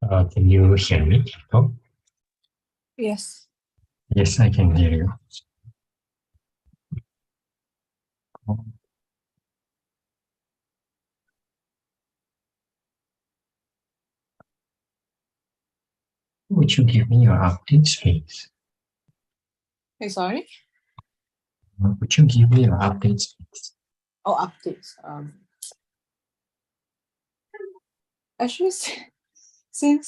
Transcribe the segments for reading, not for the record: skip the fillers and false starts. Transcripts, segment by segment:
Can you hear me? Oh, Yes. yes, I can hear you. Would you give me your updates, please? Hey, sorry. Would you give me your updates, please? Oh, updates. Actually, since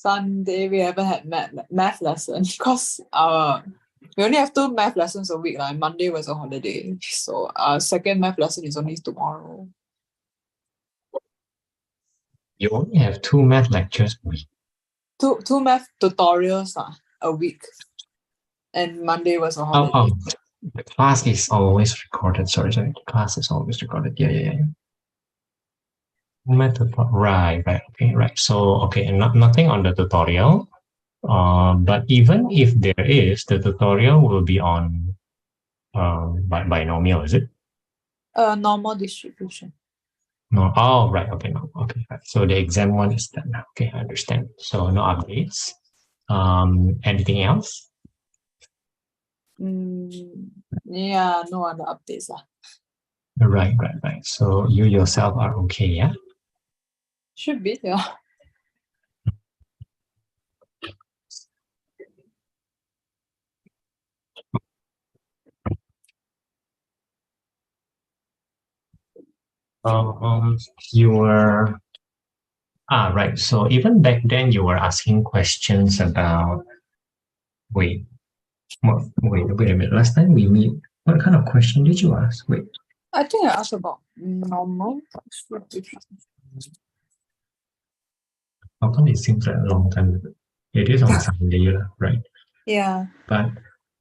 Sunday we haven't had math lesson because we only have 2 math lessons a week. Like Monday was a holiday, so our second math lesson is only tomorrow. You only have 2 math lectures a week. Two math tutorials a week, and Monday was a holiday. Oh, the class is always recorded. Sorry. The class is always recorded. Yeah. Right. Okay, right. So, okay, nothing on the tutorial. But even if there is, the tutorial will be on binomial, is it? Normal distribution. No. Oh, right. Okay. No. Okay. Right. So the exam one is done. Okay, I understand. So no updates. Anything else? Yeah, no other updates. Right. So you yourself are okay, yeah? Should be, yeah. You were right. So even back then you were asking questions about wait a minute. Last time we meet, what kind of question did you ask? Wait. I think I asked about normal distribution. How come it seems like a long time ago? It is on Sunday, right? Yeah. But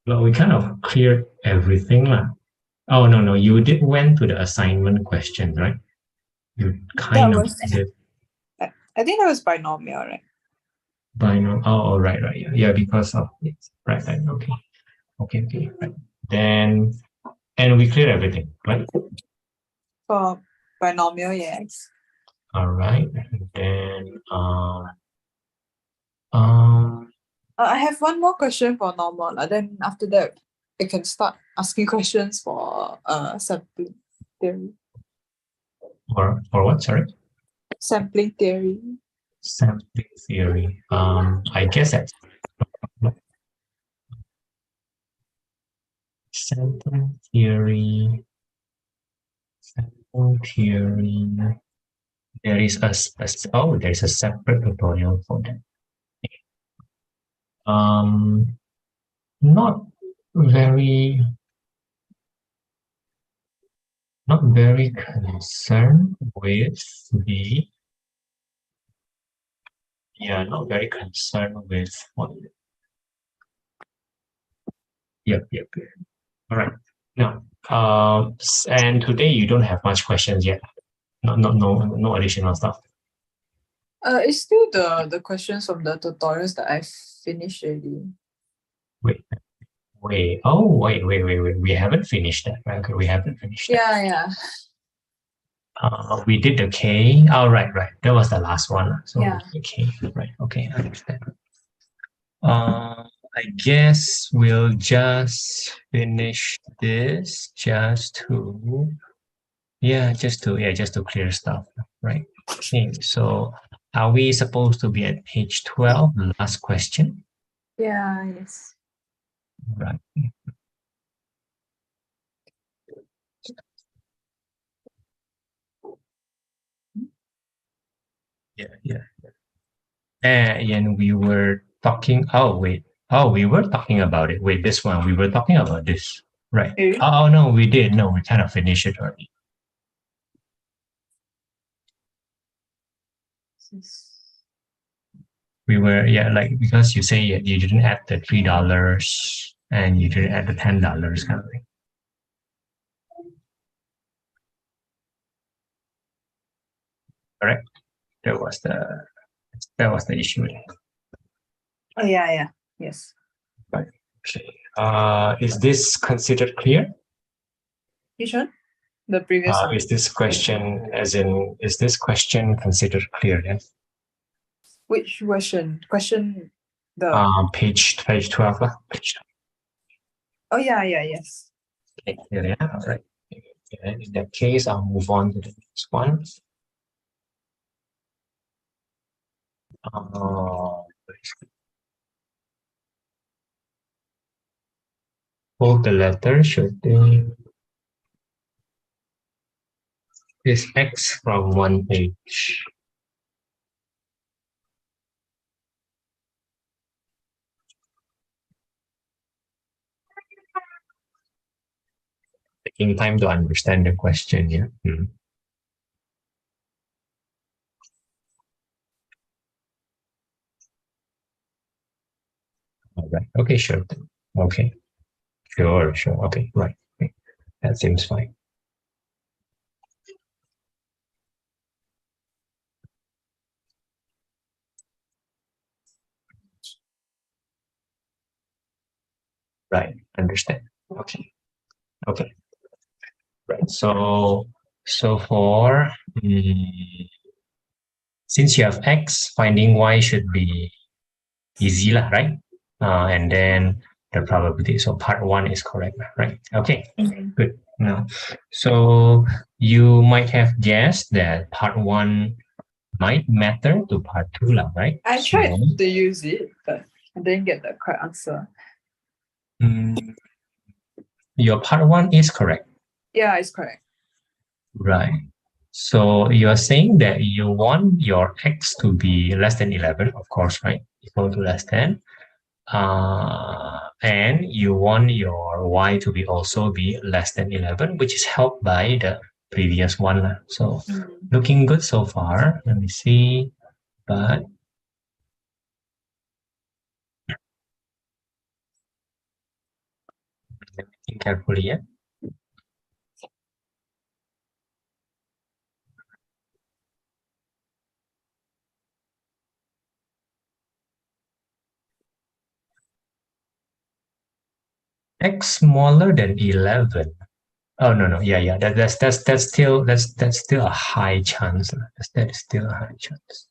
we kind of cleared everything, lah. Oh no, you did went to the assignment questions, right? You kind of did. I think that was binomial, right? Binomial. Oh, right. Yeah, because of it. Right. Okay. Right. Then, and we cleared everything, right? For binomial, yes. All right. And then, I have one more question for normal. Then after that, I can start asking questions for sampling theory. for what? Sorry. Sampling theory. Sampling theory. I guess that's sampling theory. Sample theory. There is there's a separate tutorial for that. Not very concerned with the not very concerned with what. Yep. All right. Now, and today you don't have much questions yet. No additional stuff. It's still the questions from the tutorials that I finished already. Wait. Oh, wait. We haven't finished that, right? Okay, we haven't finished that. Yeah. We did the K. Oh, right. That was the last one. So yeah. The K. Right. Okay, I understand. I guess we'll just finish this just to clear stuff, right? Okay, so are we supposed to be at page 12, last question? Yeah, yes. Right. Yeah. And we were talking, we were talking about it. Wait, this one, we were talking about this, right? Oh, no, we did. No, we kind of finished it already. We were, because you say you didn't add the $3 and you didn't add the $10 kind of thing. Correct? That was the issue. Oh, yeah. Yes. Right. Okay. Is this considered clear? Which one? The previous one. Is this question considered clear? Yes. Which version? Question the. Page 12 lah. Page 12. Oh yeah, yes. Okay, yeah, all right. Okay, in that case, I'll move on to the next one. Hold the letter should be is X from one page. Taking time to understand the question, yeah. All right. Okay, sure. Okay. Sure. Okay, right. Okay. That seems fine. Right. Understand. Okay. Okay. Right. So for since you have X, finding Y should be easy lah, right? And then the probability. So part one is correct, right? Okay, good. Now, so you might have guessed that part one might matter to part two, lah, right? I tried to use it, but I didn't get the correct answer. Your part one is correct. Yeah, it's correct. Right. So you are saying that you want your X to be less than 11, of course, right? Equal to less than. And you want your Y to be also be less than 11, which is helped by the previous one. So looking good so far. Let me see. But think carefully, yeah. X smaller than 11. Oh no, yeah. That's still a high chance. That is still a high chance.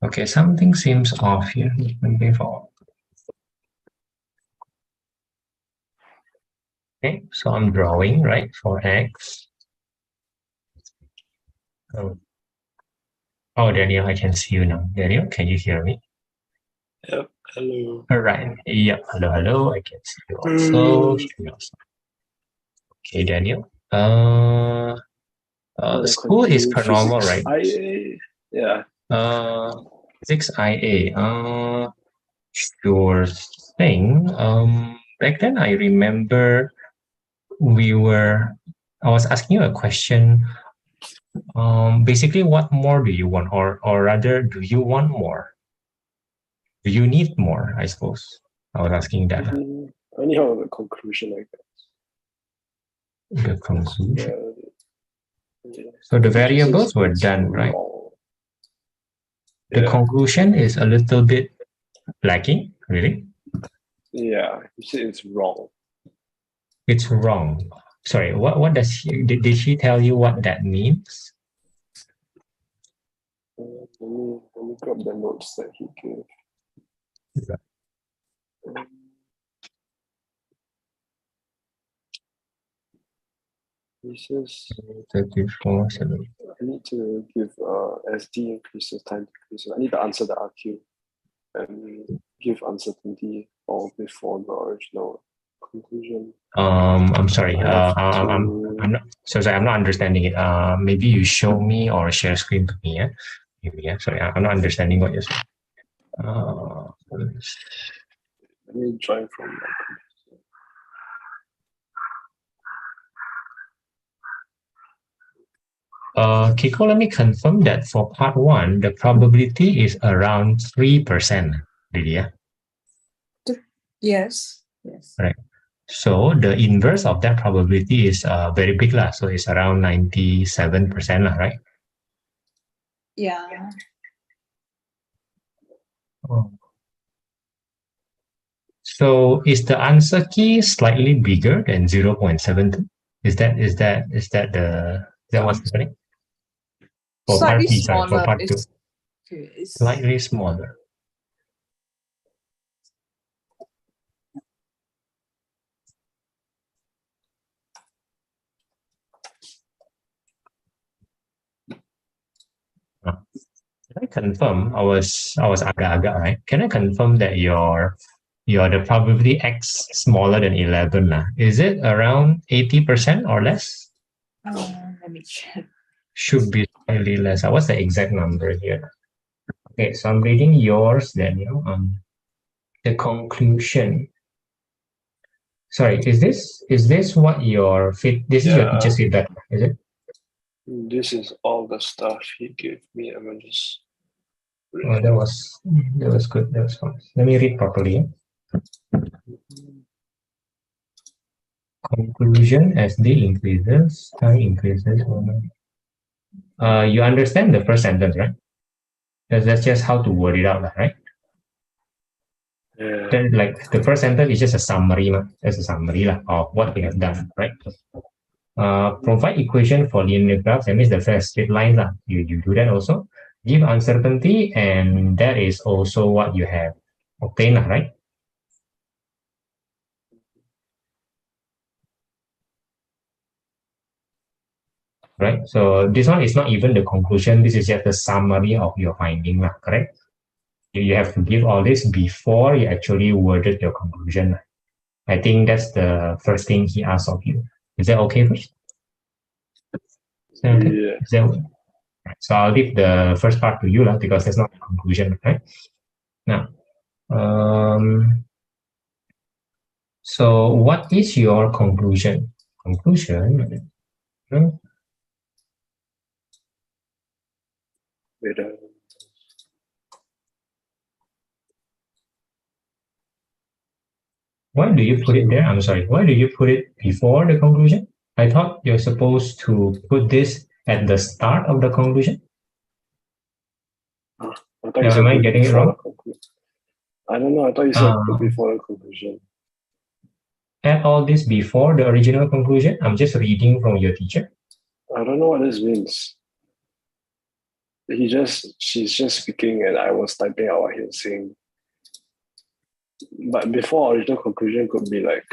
Okay, something seems off here. Okay, so I'm drawing, right, for X. Oh, Daniel, I can see you now. Daniel, can you hear me? Yep, hello. All right. Yep, hello. I can see you also. Okay, Daniel. The school is per normal, right? IA, yeah. Physics IA. Sure thing. Back then I remember I was asking you a question. Basically, what more do you want, or rather, do you want more? Do you need more? I suppose I was asking that. Anyhow, the conclusion, I guess. The conclusion. Yeah. So the variables were done, right? The conclusion is a little bit lacking, really. Yeah, you say it's wrong. It's wrong. Sorry, what does did she tell you what that means? Let me grab the notes that he gave. Right. He says 34, I need to give SD increases, time decreases. I need to answer the RQ and give uncertainty all before the original conclusion. I'm sorry. I'm not so sorry. I'm not understanding it. Maybe you show me or share screen to me. Yeah. Maybe, yeah. Sorry, I'm not understanding what you're saying. Let me join from my computer. Kiko, let me confirm that for part one, the probability is around 3%. Lydia. Yes. Right. So the inverse of that probability is very big lah. So it's around 97% lah, right? Yeah. Oh. So is the answer key slightly bigger than 0.72? Is that That was happening? For part Slightly B, sorry, for smaller. part two. It's, okay, it's Slightly smaller. Can I confirm? I was agak-agak, right? Can I confirm that your the probability X smaller than 11 lah? Is it around 80% or less? let me check. Should be slightly less. What's the exact number here? Okay, so I'm reading yours, Daniel. The conclusion. Sorry, is this what your this is your Yeah. teacher's feedback, is it? This is all the stuff he gave me. I'm gonna just. Oh, that was good. That was fine. Let me read properly. Conclusion: as D increases, time increases. You understand the first sentence, right? That's just how to word it out, right? Yeah. Then, like the first sentence is just a summary, as a summary of what we have done, right? Provide equation for linear graphs. That means the first straight lines. You do that also. Give uncertainty, and that is also what you have obtained, right? Right. So this one is not even the conclusion. This is just a summary of your finding, correct? You have to give all this before you actually worded your conclusion. I think that's the first thing he asked of you. Is that okay first? Is that okay? Yeah. Is that, right. So I'll leave the first part to you because that's not the conclusion, right? Now, so what is your conclusion? Conclusion. Wait, Why do you put it there? I'm sorry. Why do you put it before the conclusion? I thought you're supposed to put this at the start of the conclusion. I thought you said Am I put getting it before wrong? the conclusion. I don't know. I thought you said put before the conclusion. Add all this before the original conclusion. I'm just reading from your teacher. I don't know what this means. She's just speaking and I was typing out what he was saying. But before original conclusion could be like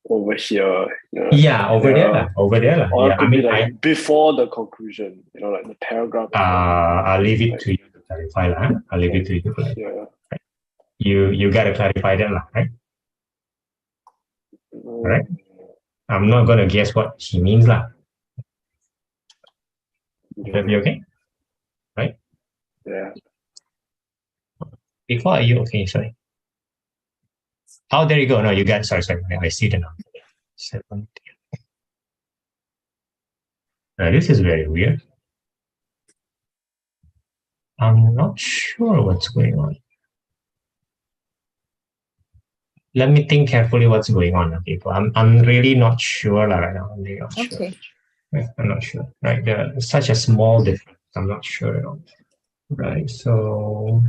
over here. Yeah, over there. Over there. Or Yeah, it could be like before the conclusion, like the paragraph. I'll leave it to you to clarify. I'll leave it to you to clarify. Yeah. You gotta clarify that, right? All right. I'm not gonna guess what she means, Yeah. That be okay? Right? Yeah. Before are you okay? Sorry. Oh, there you go. No, you got. Sorry. I see the number. 70. This is very weird. I'm not sure what's going on. Let me think carefully what's going on, people. I'm really not sure right now. I'm really not sure. Okay. I'm not sure. Right. There's such a small difference. I'm not sure at all. Right. So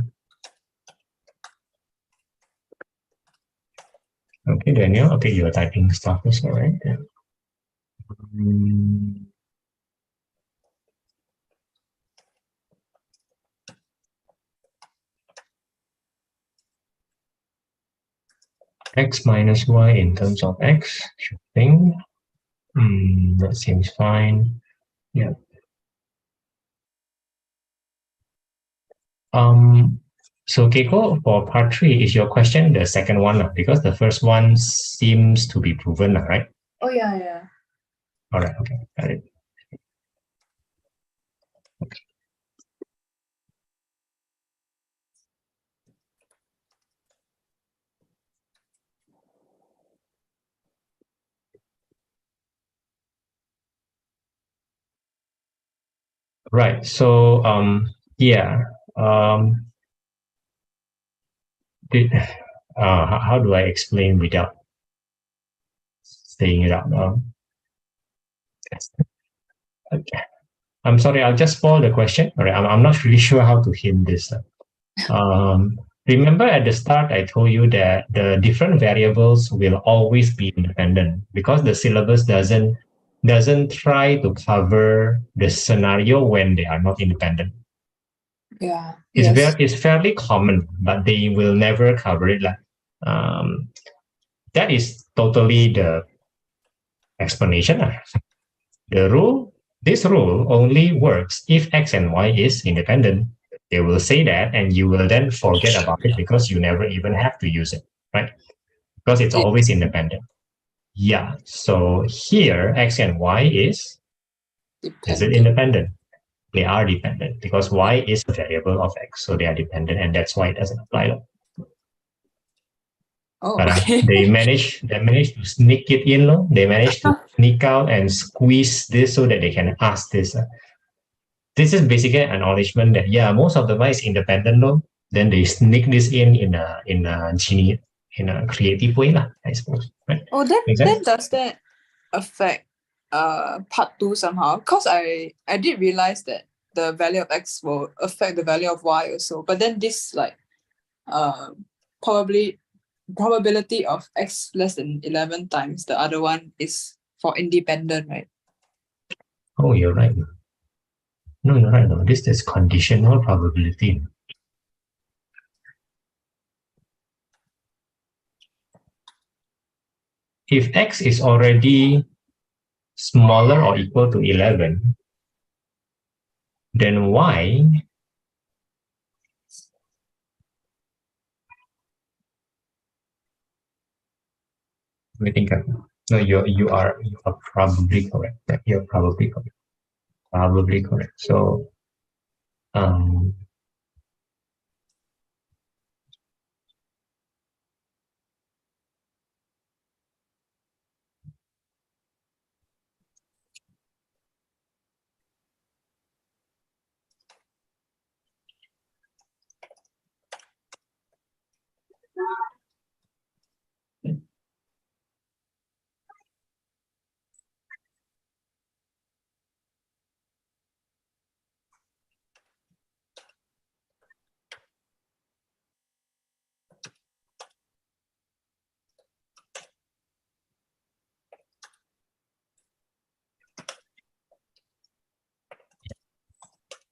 okay, Daniel. Okay, you're typing stuff as well, right? Yeah. X minus y in terms of x, thing. That seems fine. Yeah. So Keiko, for part 3, is your question the second one? Because the first one seems to be proven, right? Oh, yeah. All right, okay, got it. Okay. Right, so, yeah. How do I explain without saying it out loud? Okay. I'm sorry, I'll just spoil the question. All right, I'm not really sure how to hint this. Remember at the start, I told you that the different variables will always be independent because the syllabus doesn't doesn't try to cover the scenario when they are not independent. Yeah. It's Yes. it's fairly common, but they will never cover it. That is totally the explanation. This rule only works if X and Y is independent. They will say that, and you will then forget about it because you never even have to use it, right? Because it's It- always independent. Yeah. So here, X and Y is it Dependent. independent? They are dependent because Y is a variable of X, so they are dependent, and that's why it doesn't apply. Oh, But okay. they managed to sneak it in. They managed to sneak out and squeeze this so that they can ask this. This is basically an acknowledgement that yeah, most of the Y is independent. Then they sneak this in a genius, in a creative way, I suppose. Right? Oh, Make sense? then does that affect part 2 somehow? Because I did realize that the value of X will affect the value of Y also. But then this like probability of X less than 11 times the other one is for independent, right? Oh, you're right. No, you're right. No, this is conditional probability. If X is already smaller or equal to 11, then Y let me think. No, you are probably correct. You're probably correct. Probably correct. So um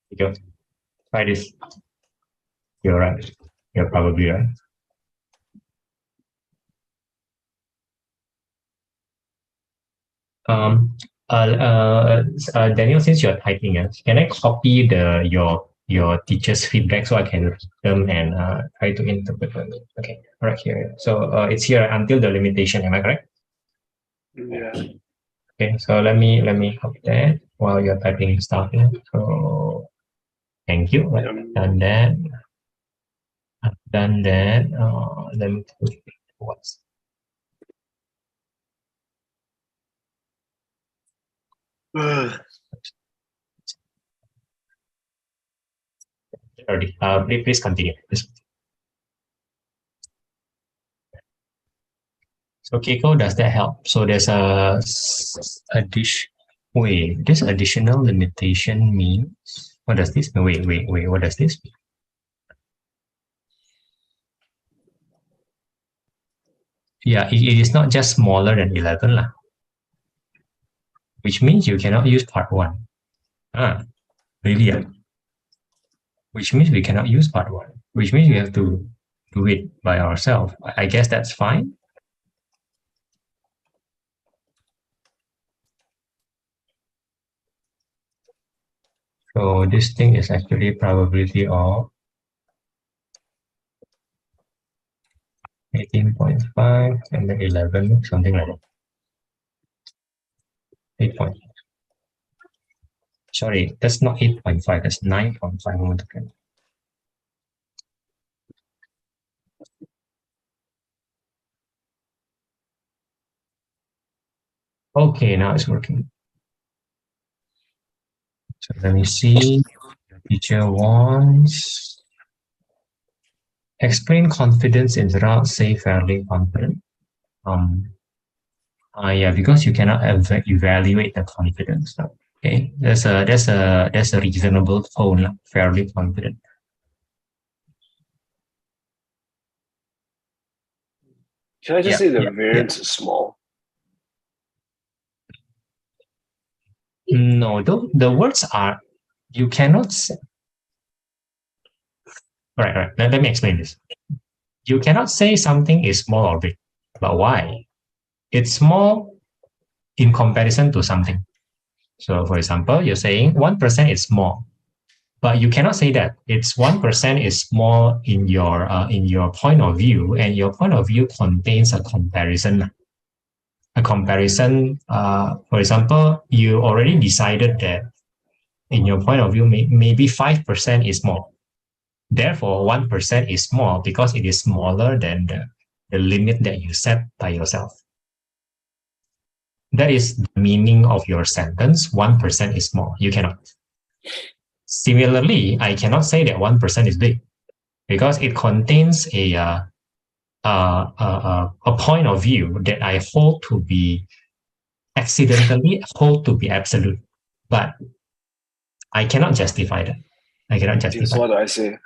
you go. Try this. You're right. You're probably right. Um, Daniel, since you're typing, can I copy your teacher's feedback so I can read them and try to interpret them? Okay, all right, here. So it's here until the limitation. Am I correct? Yeah. Okay, so let me copy that while you're typing stuff. So thank you. Right, done that. I've done that. Let me put what's already. Please continue. So Keiko, does that help? So there's a dish. Wait, this additional limitation means what does this mean? Wait. What does this mean? Yeah, it is not just smaller than 11 lah, which means you cannot use part one. Ah, really? Yeah. Which means we cannot use part one. Which means we have to do it by ourselves. I guess that's fine. So this thing is actually probability of 18.5 and then 11, something like that. 8 point. Sorry, that's not 8.5, that's 9.5. Okay, now it's working. So let me see. The teacher wants explain confidence in route, say fairly confident. Yeah, because you cannot evaluate the confidence. Okay, that's a reasonable tone, fairly confident. Can I just say the yeah. variance is small? No, the words are, you cannot say. Right. Let me explain this. You cannot say something is small or big, but why? It's small in comparison to something. So, for example, you're saying 1% is small, but you cannot say that it's 1% is small in your point of view, and your point of view contains a comparison. A comparison, for example, you already decided that in your point of view, maybe 5% is small. Therefore, 1% is small because it is smaller than the limit that you set by yourself. That is the meaning of your sentence. 1% is small. You cannot. Similarly, I cannot say that 1% is big because it contains a point of view that I hold to be accidentally hold to be absolute, but I cannot justify that. I cannot Okay, so justify. what do I say?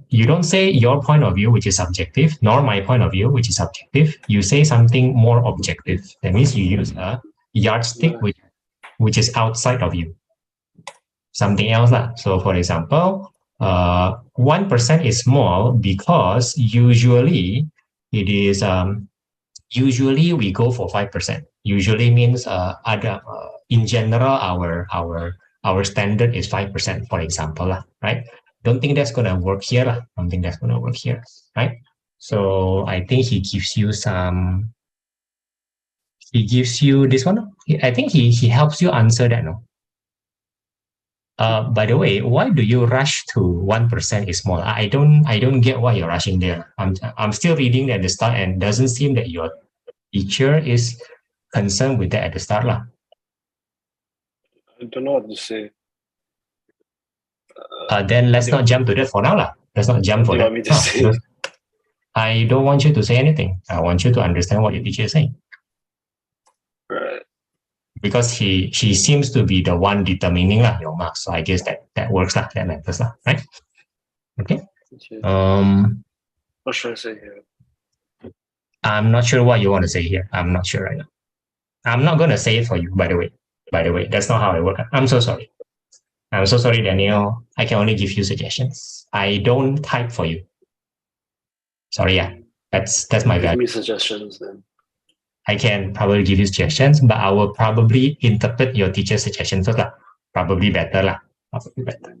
You don't say your point of view, which is subjective, nor my point of view, which is subjective. You say something more objective. That means you use a yardstick which is outside of you. Something else. So, for example, 1% is small because usually it is, usually we go for 5%. Usually means in general, our standard is 5%, for example, right? Don't think that's gonna work here. Don't think that's gonna work here, right? So I think he gives you some. He gives you this one. I think he helps you answer that. No. By the way, why do you rush to 1% is small? I don't get why you're rushing there. I'm still reading at the start, and doesn't seem that your teacher is concerned with that at the start, lah. I don't know what to say. Then let's not jump to that for now, lah. Let's not jump for What do you want that. me to say? I don't want you to say anything. I want you to understand what your teacher is saying. Right. Because she seems to be the one determining your marks. So I guess that works, that matters, right? Okay. What should I say here? I'm not sure what you want to say here. I'm not sure right now. I'm not going to say it for you, by the way. By the way, that's not how it works. I'm so sorry. I'm so sorry, Daniel. I can only give you suggestions. I don't type for you. Sorry, that's my bad. Give me suggestions then. I can probably give you suggestions, but I will probably interpret your teacher's suggestions first, lah. Probably better, lah. Probably better.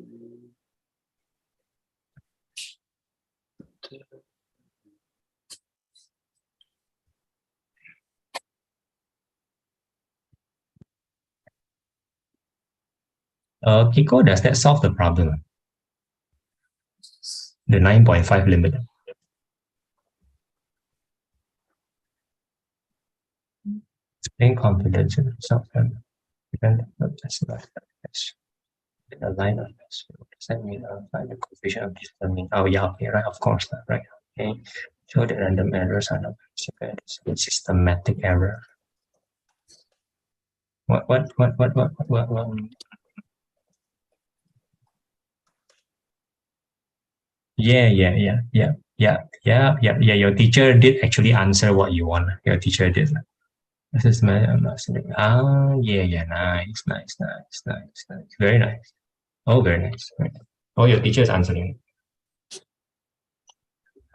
Kiko, does that solve the problem? The 9.5 limit. Explain confidential self-and a line of this. Does that mean find the coefficient of determining? Oh yeah, okay, right, of course, right. Okay. Show that random errors are not systematic error. What? Yeah. Your teacher did actually answer what you want. Your teacher did. This is my nice. Very nice. Oh, very nice. Oh, your teacher is answering.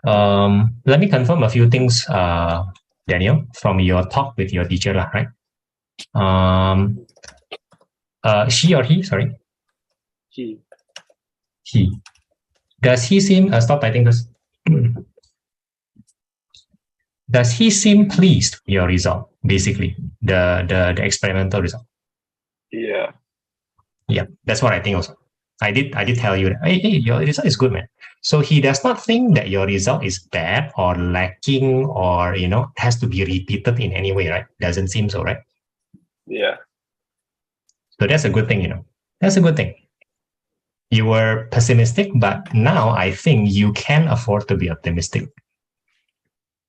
Let me confirm a few things, Daniel, from your talk with your teacher, right? She or he? Sorry. He. Does he seem? Stop typing this. Does he seem pleased with your result? Basically, the experimental result. Yeah. Yeah, that's what I think also. I did tell you that, hey, your result is good, man. So he does not think that your result is bad or lacking or, has to be repeated in any way, right? Doesn't seem so, right? Yeah. So that's a good thing, That's a good thing. You were pessimistic, but now I think you can afford to be optimistic.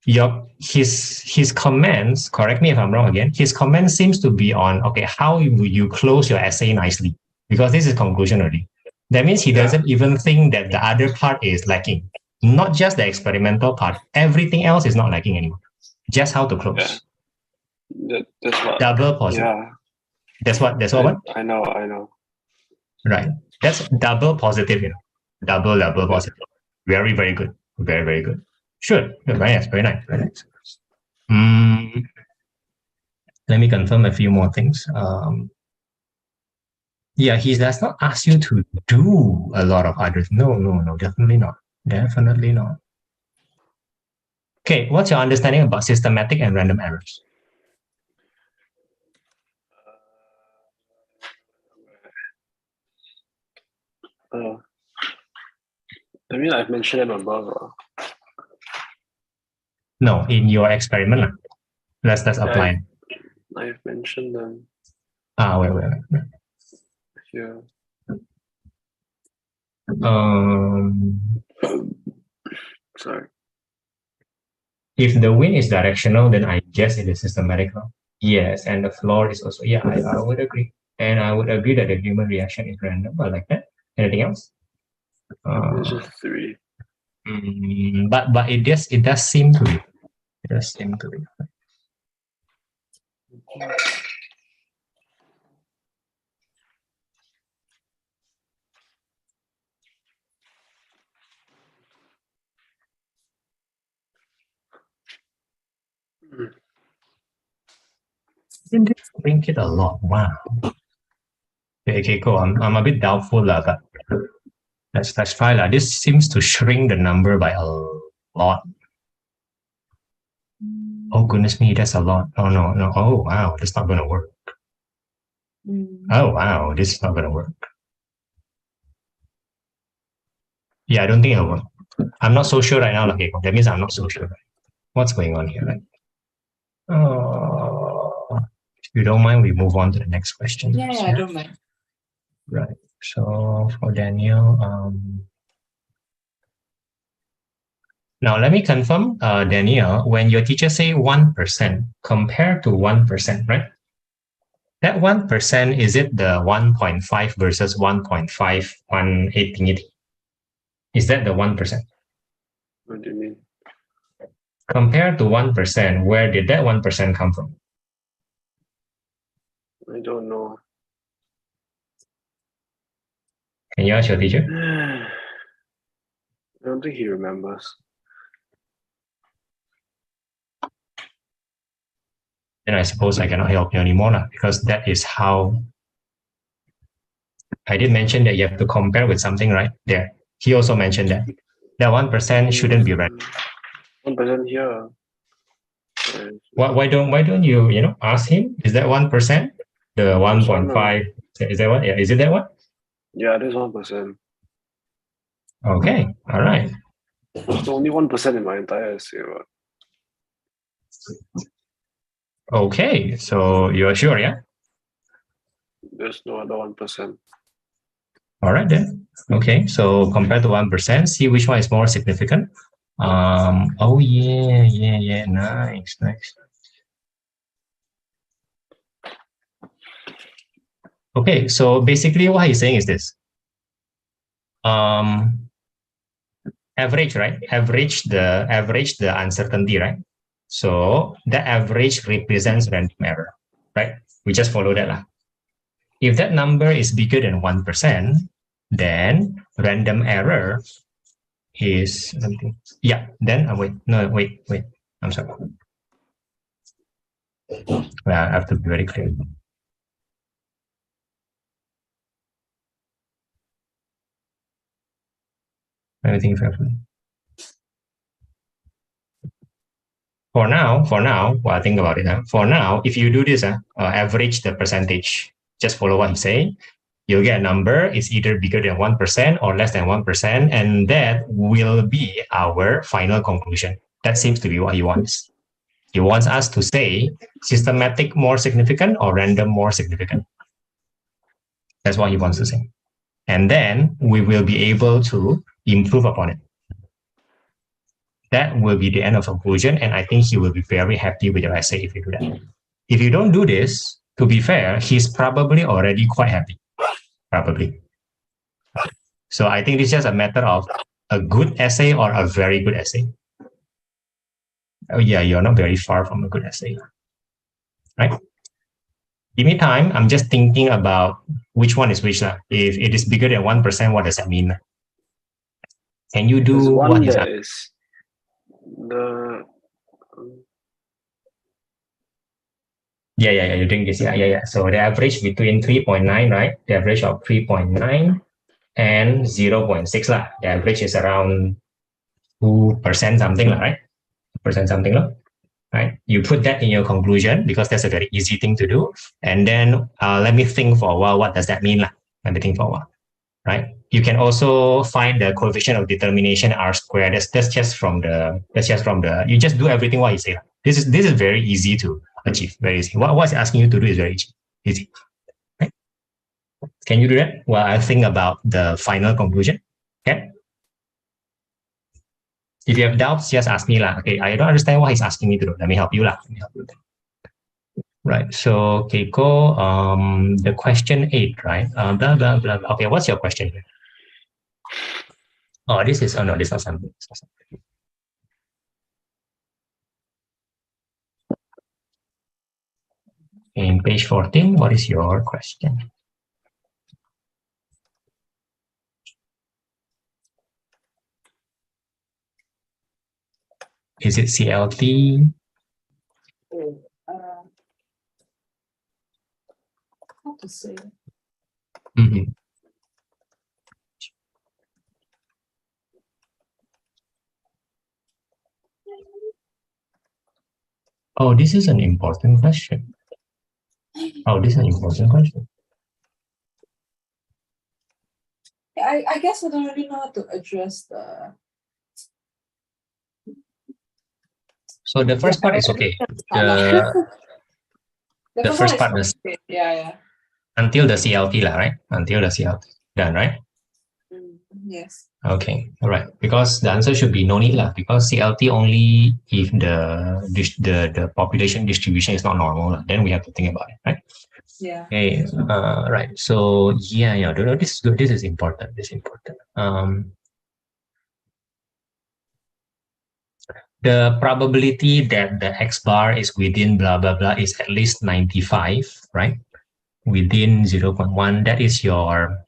His comments, correct me if I'm wrong again, his comment seems to be on, okay, how will you close your essay nicely? Because this is conclusion already. That means he doesn't even think that the other part is lacking. Not just the experimental part. Everything else is not lacking anymore. Just how to close. Yeah. That's what. Double positive. Yeah. That's what what? I know. Right. That's double positive, Double Okay. positive. Very, very good. Very, very good. Sure. Very nice. Very nice. Very nice. Let me confirm a few more things. Yeah, he does not ask you to do a lot of others. No, definitely not. Definitely not. Okay, what's your understanding about systematic and random errors? I mean, I've mentioned them above. No, in your experiment. Let's apply. I've mentioned them Wait. here. Sorry. If the wind is directional, then I guess it is systematic. Yes, and the floor is also, yeah, I would agree. And I would agree that the human reaction is random. I like that. Anything else? It's just 3. But it does seem to be. It does seem to be. Didn't shrink it a lot. Wow. Okay, cool. I'm a bit doubtful, but let's try. This seems to shrink the number by a lot. Oh goodness me, that's a lot. Oh no. Oh wow, that's not gonna work. Oh wow, this is not gonna work. Yeah, I don't think it'll work. I'm not so sure right now. Okay, that means I'm not so sure. What's going on here? Right? If you don't mind, we move on to the next question. Yeah, I don't mind. Right. So for Daniel, now let me confirm, Daniel, when your teacher say 1% compared to 1%, right? That 1%, is it the 1.5 versus 1.518? Is that the 1%? What do you mean? Compared to 1%, where did that 1% come from? I don't know. Can you ask your teacher? I don't think he remembers. Then I suppose I cannot help you anymore now, because that is how I did mention that you have to compare with something, right? There. He also mentioned that 1% shouldn't be random. 1% here. Why don't you ask him? Is that 1%? The 1.5? Is that one? Yeah, is it that one? Yeah, it is 1%. Okay, all right. There's only 1% in my entire essay. Okay, so you're sure, yeah? There's no other 1%. All right then. Okay, so compared to 1%, see which one is more significant. Oh yeah, nice. Okay, so basically what he's saying is this. Average, right? Average the uncertainty, right? So the average represents random error, right? We just follow that lah. If that number is bigger than 1%, then random error is something. Yeah, then wait. I'm sorry. Well, I have to be very clear. Everything carefully. For now, well, think about it. For now, if you do this, average the percentage. Just follow what I'm saying. You'll get a number. It's either bigger than 1% or less than 1%, and that will be our final conclusion. That seems to be what he wants. He wants us to say systematic more significant or random more significant. That's what he wants to say. And then we will be able to improve upon it. That will be the end of conclusion, and I think he will be very happy with your essay if you do that. If you don't do this, to be fair, he's probably already quite happy. Probably. So I think it's just a matter of a good essay or a very good essay. Oh yeah, you're not very far from a good essay, right? Give me time. I'm just thinking about which one is which. If it is bigger than 1%, what does that mean? Can you There's do what one is that is the Yeah, you're doing this. Yeah. So the average between 3.9, right? The average of 3.9 and 0.6 lah. The average is around 2% something lah, right? Percent something lah, right? You put that in your conclusion because that's a very easy thing to do. And then let me think for a while. What does that mean lah? Let me think for a while, right? You can also find the coefficient of determination R squared. That's just from the you just do everything what you say. This is very easy to achieve. Very easy. What's asking you to do is very easy. Right? Can you do that? Well, I think about the final conclusion. Okay. If you have doubts, just ask me lah. Okay, I don't understand what he's asking me to do. Let me help you lah. Right. So Keiko, the question 8, right? Blah blah blah. Okay, what's your question here? Oh, this is no, this is not something. In page 14, what is your question? Is it CLT? How to say? Mm-hmm. Oh, this is an important question. Oh, this is an important question. I guess I don't really know how to address the. So the first part is okay. The first part is yeah. Until the CLT lah, right? Until the CLT done, right? Yes. Okay, all right. Because the answer should be no need lah. Because CLT only if the population distribution is not normal, then we have to think about it, right? Yeah. Okay. Right. So yeah. This is good. This is important. This is important. The probability that the X bar is within blah blah blah is at least 95, right? Within 0.1. That is your.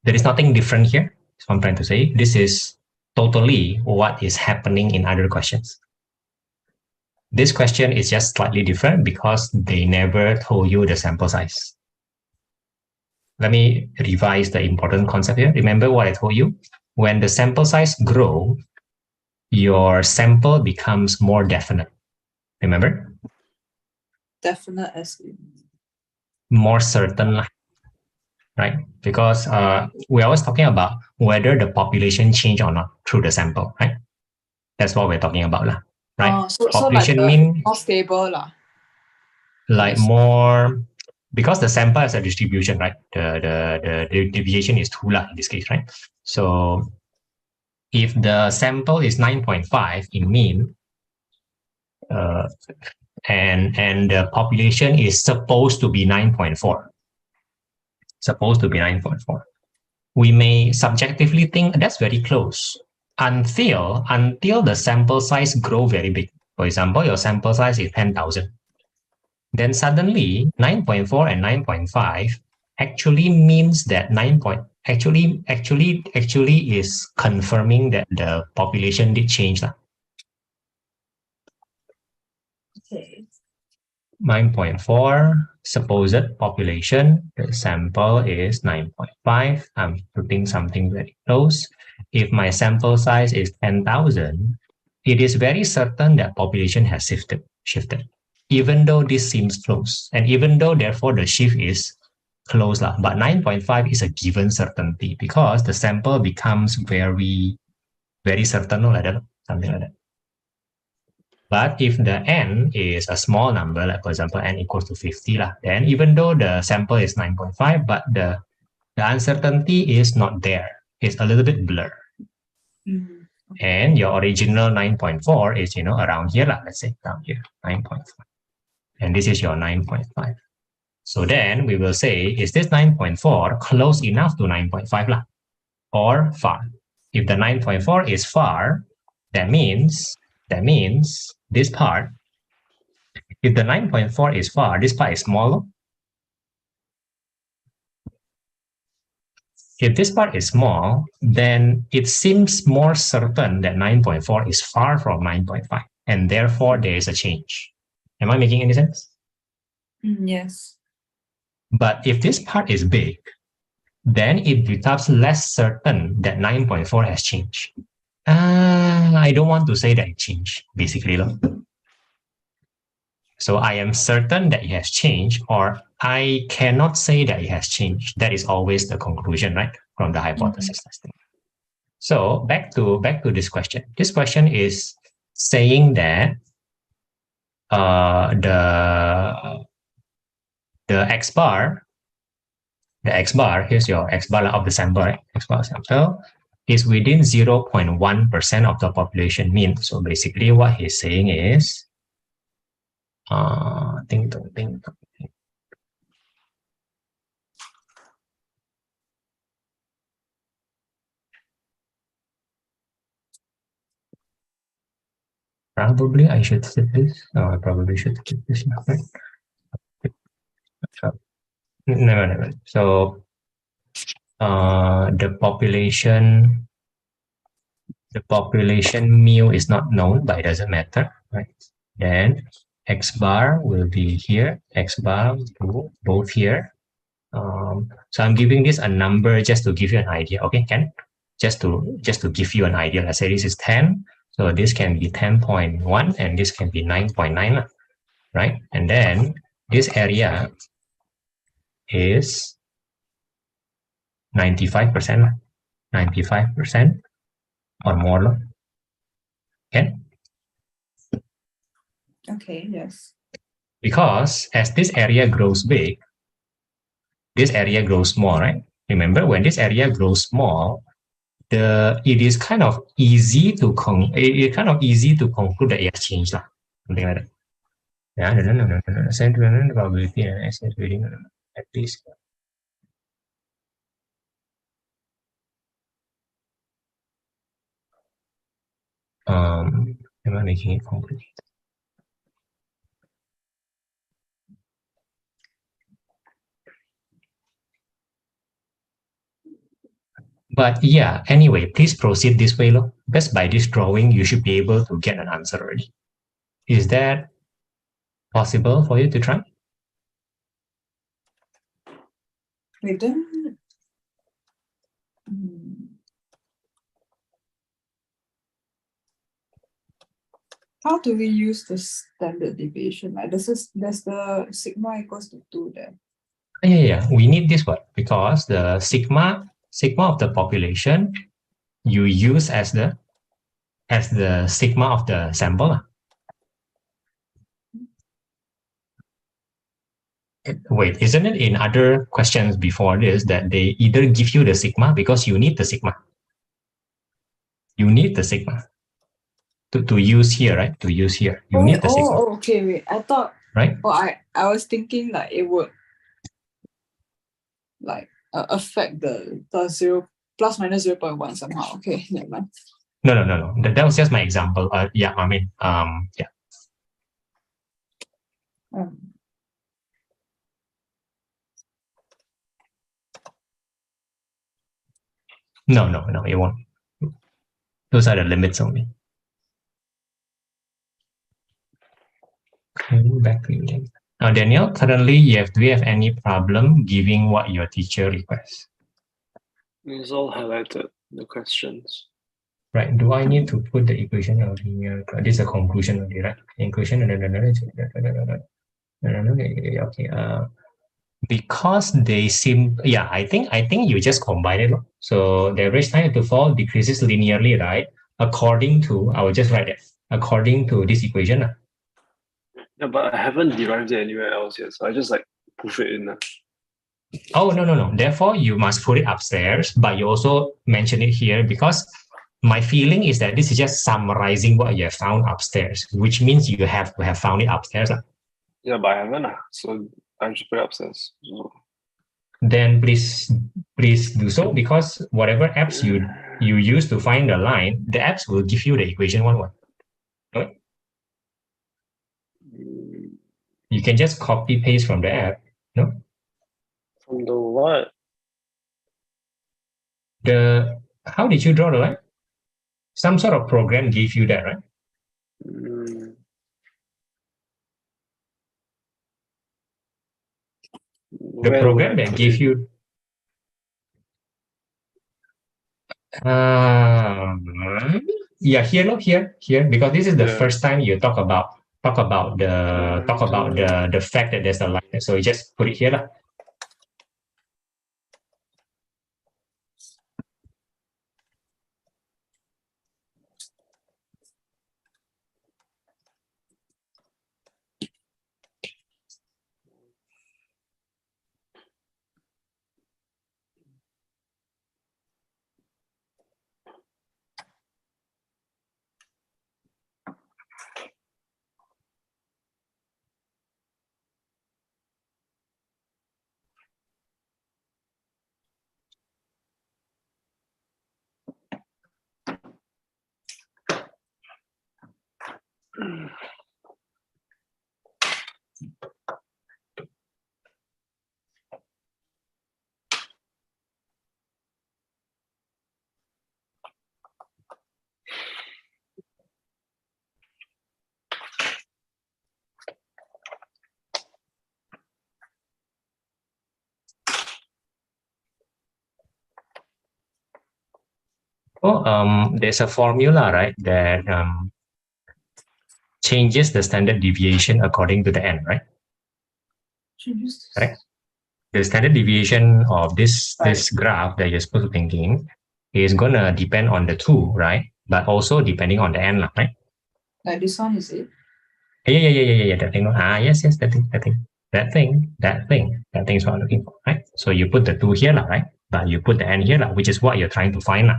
There is nothing different here. That's what I'm trying to say. This is totally what is happening in other questions. This question is just slightly different because they never told you the sample size. Let me revise the important concept here. Remember what I told you? When the sample size grows, your sample becomes more definite. Remember? Definite as more certain, right? Because we're always talking about whether the population change or not through the sample, right? That's what we're talking about, right? so Population like mean more stable like more because the sample has a distribution, right? The deviation is 2 in this case, right? So if the sample is 9.5 in mean, and the population is supposed to be 9.4, we may subjectively think that's very close until the sample size grow very big. For example, your sample size is 10,000. Then suddenly 9.4 and 9.5 actually means that actually is confirming that the population did change. Okay. 9.4 supposed population, the sample is 9.5. I'm putting something very close. If my sample size is 10,000, it is very certain that population has shifted, even though this seems close. And even though, therefore, the shift is close. But 9.5 is a given certainty because the sample becomes very, very certain, something like that. But if the n is a small number, like for example, n equals to 50, then even though the sample is 9.5, but the uncertainty is not there. It's a little bit blurred. Mm-hmm. And your original 9.4 is, around here, let's say down here, 9.5. And this is your 9.5. So then we will say, is this 9.4 close enough to 9.5 or far? If the 9.4 is far, that means this part If the 9.4 is far, this part is smaller. If this part is small, then it seems more certain that 9.4 is far from 9.5, and therefore there is a change. Am I making any sense? Yes. But if this part is big, then it becomes less certain that 9.4 has changed. I don't want to say that it changed, basically. So I am certain that it has changed, or I cannot say that it has changed. That is always the conclusion, right, from the hypothesis testing. So back to this question. This question is saying that the x bar, here's your x bar of the sample, right? X bar sample is within 0.1% of the population mean. So basically what he's saying is, probably I should skip this. I probably should skip this now, right? Never. So the population mu is not known, but it doesn't matter, right? Then x bar will be here, x bar both here. So I'm giving this a number just to give you an idea, okay, Ken? Just to give you an idea. Let's say this is 10, so this can be 10.1 and this can be 9.9, right? And then this area is 95%, 95% or more. Okay? Okay, yes. Because as this area grows big, this area grows small, right? Remember, when this area grows small, it is kind of easy to conclude that it has changed, something like that. Yeah, no. Probability and essence reading at least. Am I making it complicated? But yeah, anyway, please proceed this way, because by this drawing, you should be able to get an answer already. Is that possible for you to try? Wait, then. How do we use the standard deviation? Like there's the sigma equals to 2 there. Yeah. We need this one because the sigma of the population you use as the sigma of the sample. Wait, isn't it in other questions before this that they either give you the sigma because you need the sigma? You need the sigma to use here, right? To use here, you need the sigma. Oh, okay. Wait, I thought. Right. Oh, I was thinking like it would like affect the plus minus 0.1 somehow. Okay, never mind. No. That was just my example. Yeah, I mean, yeah. No, it won't. Those are the limits only. Back to you, Daniel. Now, Daniel, currently, do you have any problem giving what your teacher requests? It's all highlighted, the questions. Right. Do I need to put the equation of linear? This is a conclusion only, right? Inclusion. Okay. Because they seem, yeah, I think you just combine it. So the average time to fall decreases linearly, right? According to, I will just write it, according to this equation. Yeah, but I haven't derived it anywhere else yet, so I just like push it in. Oh, no. Therefore, you must put it upstairs, but you also mention it here because my feeling is that this is just summarizing what you have found upstairs, which means you have to have found it upstairs. Yeah, but I haven't. So I should put it upstairs. So. Then please do so, because whatever apps you use to find the line, the apps will give you the equation 1-1. Right? You can just copy paste from the app. No, From the what? how did you draw the line? Some sort of program gave you that, right? Mm, The where would program I that put gave it? you yeah, here, no, here, because this is the Yeah. first time you talk about the fact that there's a line. So you just put it here, lah. Oh, there's a formula, right, that changes the standard deviation according to the n, right? Correct. The standard deviation of this graph that you're supposed to thinking is gonna depend on the two, right? But also depending on the n, right? Like this one, is it? Yeah. That thing. Yes, that thing is what I'm looking for, right? So you put the two here, right? But you put the n here, which is what you're trying to find.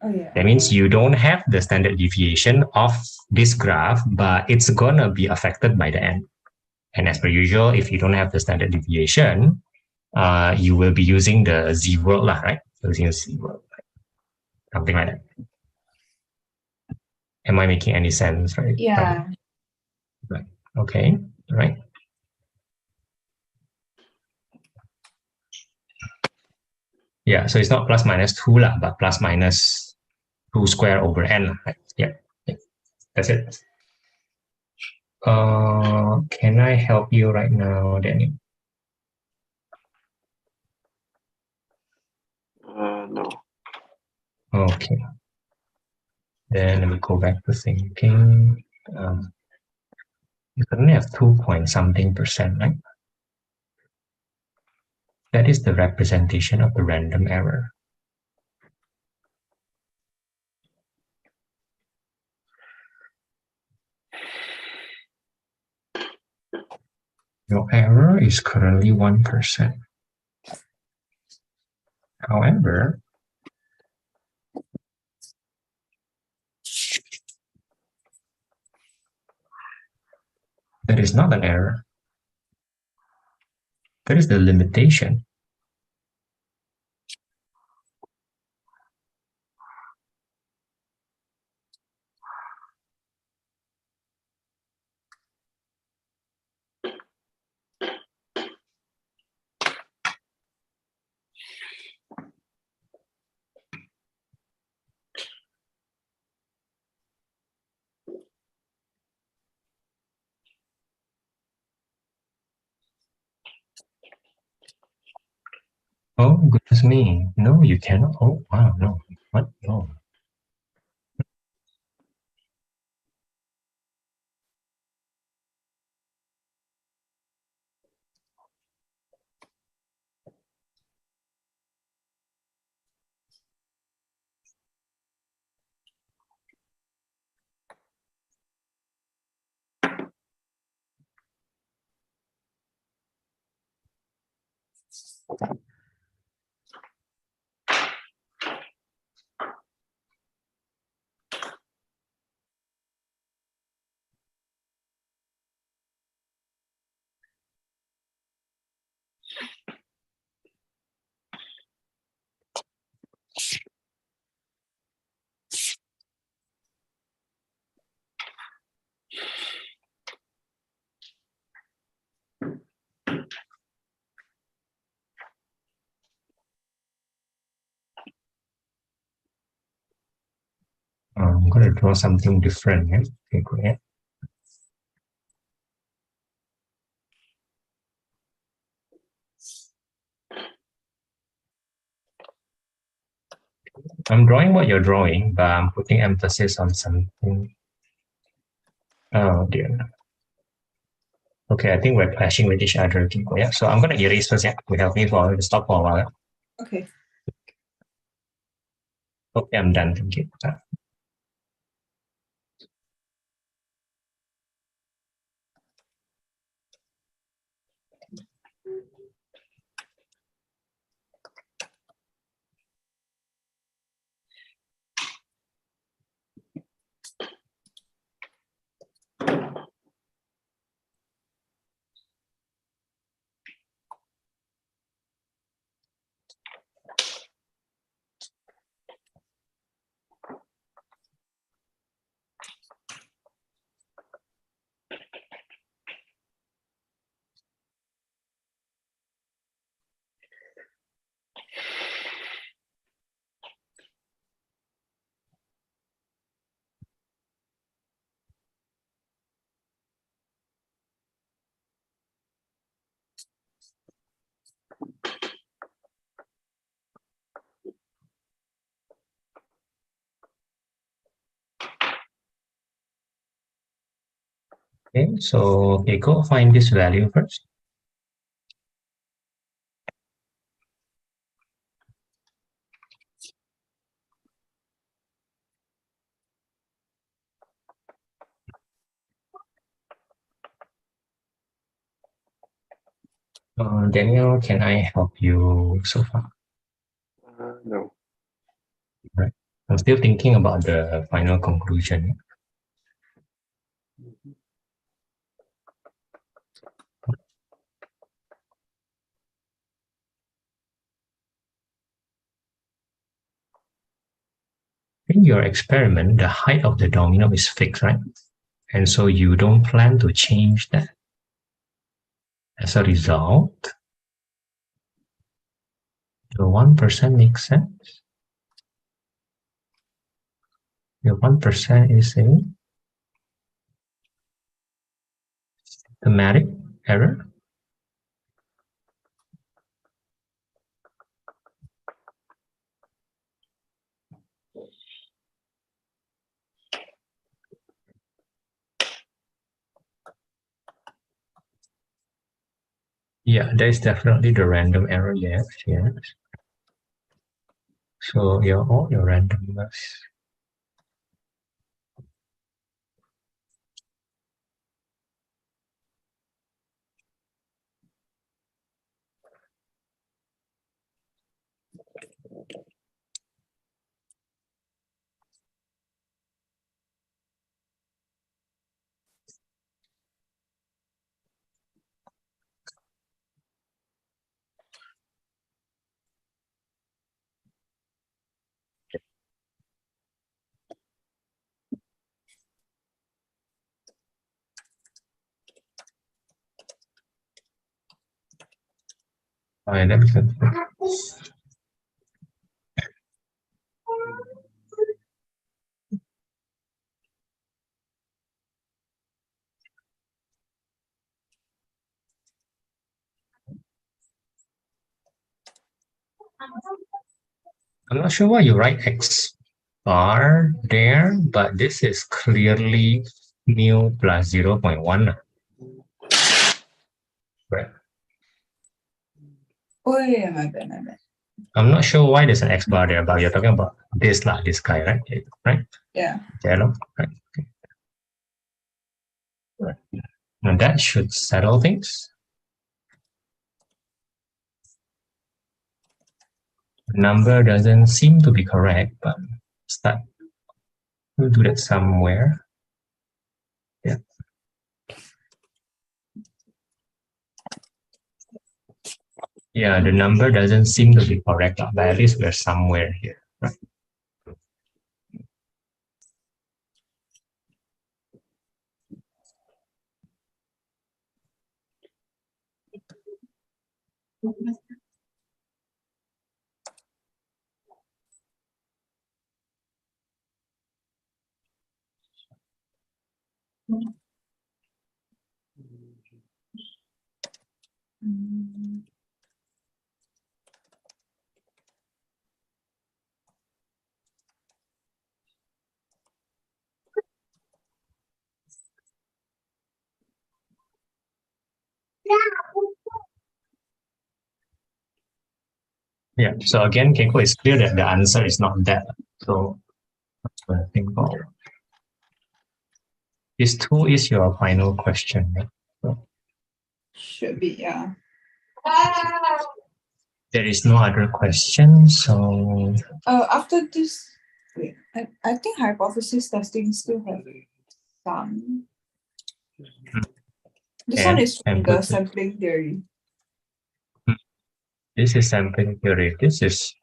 Oh yeah. That means you don't have the standard deviation of this graph, but it's gonna be affected by the n. And as per usual, if you don't have the standard deviation, you will be using the z world, right? Using z world, something like that. Am I making any sense, right? Yeah. Right. Okay. Right. Yeah. So it's not plus minus 2 lah, but plus minus 2 square over n. Right? Yeah. That's it. Can I help you right now, Danny? No. Okay. Then let me go back to thinking. You currently have 2 point something percent, right? That is the representation of the random error. Your error is currently 1%. However, that is not an error. That is the limitation. Oh, goodness me. No, you cannot. Oh, wow, no. What? No. going to draw something different. Yeah? Okay, go ahead. I'm drawing what you're drawing, but I'm putting emphasis on something. Oh dear. Okay, I think we're clashing with each other. Yeah, so I'm going to erase first. Yeah, to help me for stop for a while. Okay. Okay, I'm done. Thank you. Okay, so okay, go find this value first. Daniel, can I help you so far? No. Right. I'm still thinking about the final conclusion. Mhm. In your experiment, the height of the domino is fixed, right? And so you don't plan to change that. As a result, the 1% makes sense. The 1% is a thematic error. Yeah, there is definitely the random error, yes, yes. So all your randomness. Alright, let me confirm. I'm not sure why you write X bar there, but this is clearly mu plus 0.1. Right. Oh yeah, my bad. I'm not sure why there's an X bar there, but you're talking about this guy, right? Right? Yeah. Yellow, right? Okay. Right. And that should settle things. The number doesn't seem to be correct, but we'll do that somewhere. Yeah. Yeah, the number doesn't seem to be correct, but at least we're somewhere here, right? Mm. Yeah. So again, Keiko, it's clear that the answer is not that. So I think this two is your final question. Right? So Should be, yeah. there is no other question. So After this, wait, I think hypothesis testing still have some. This one And- is from and the put- sampling theory. this is sampling theory. This is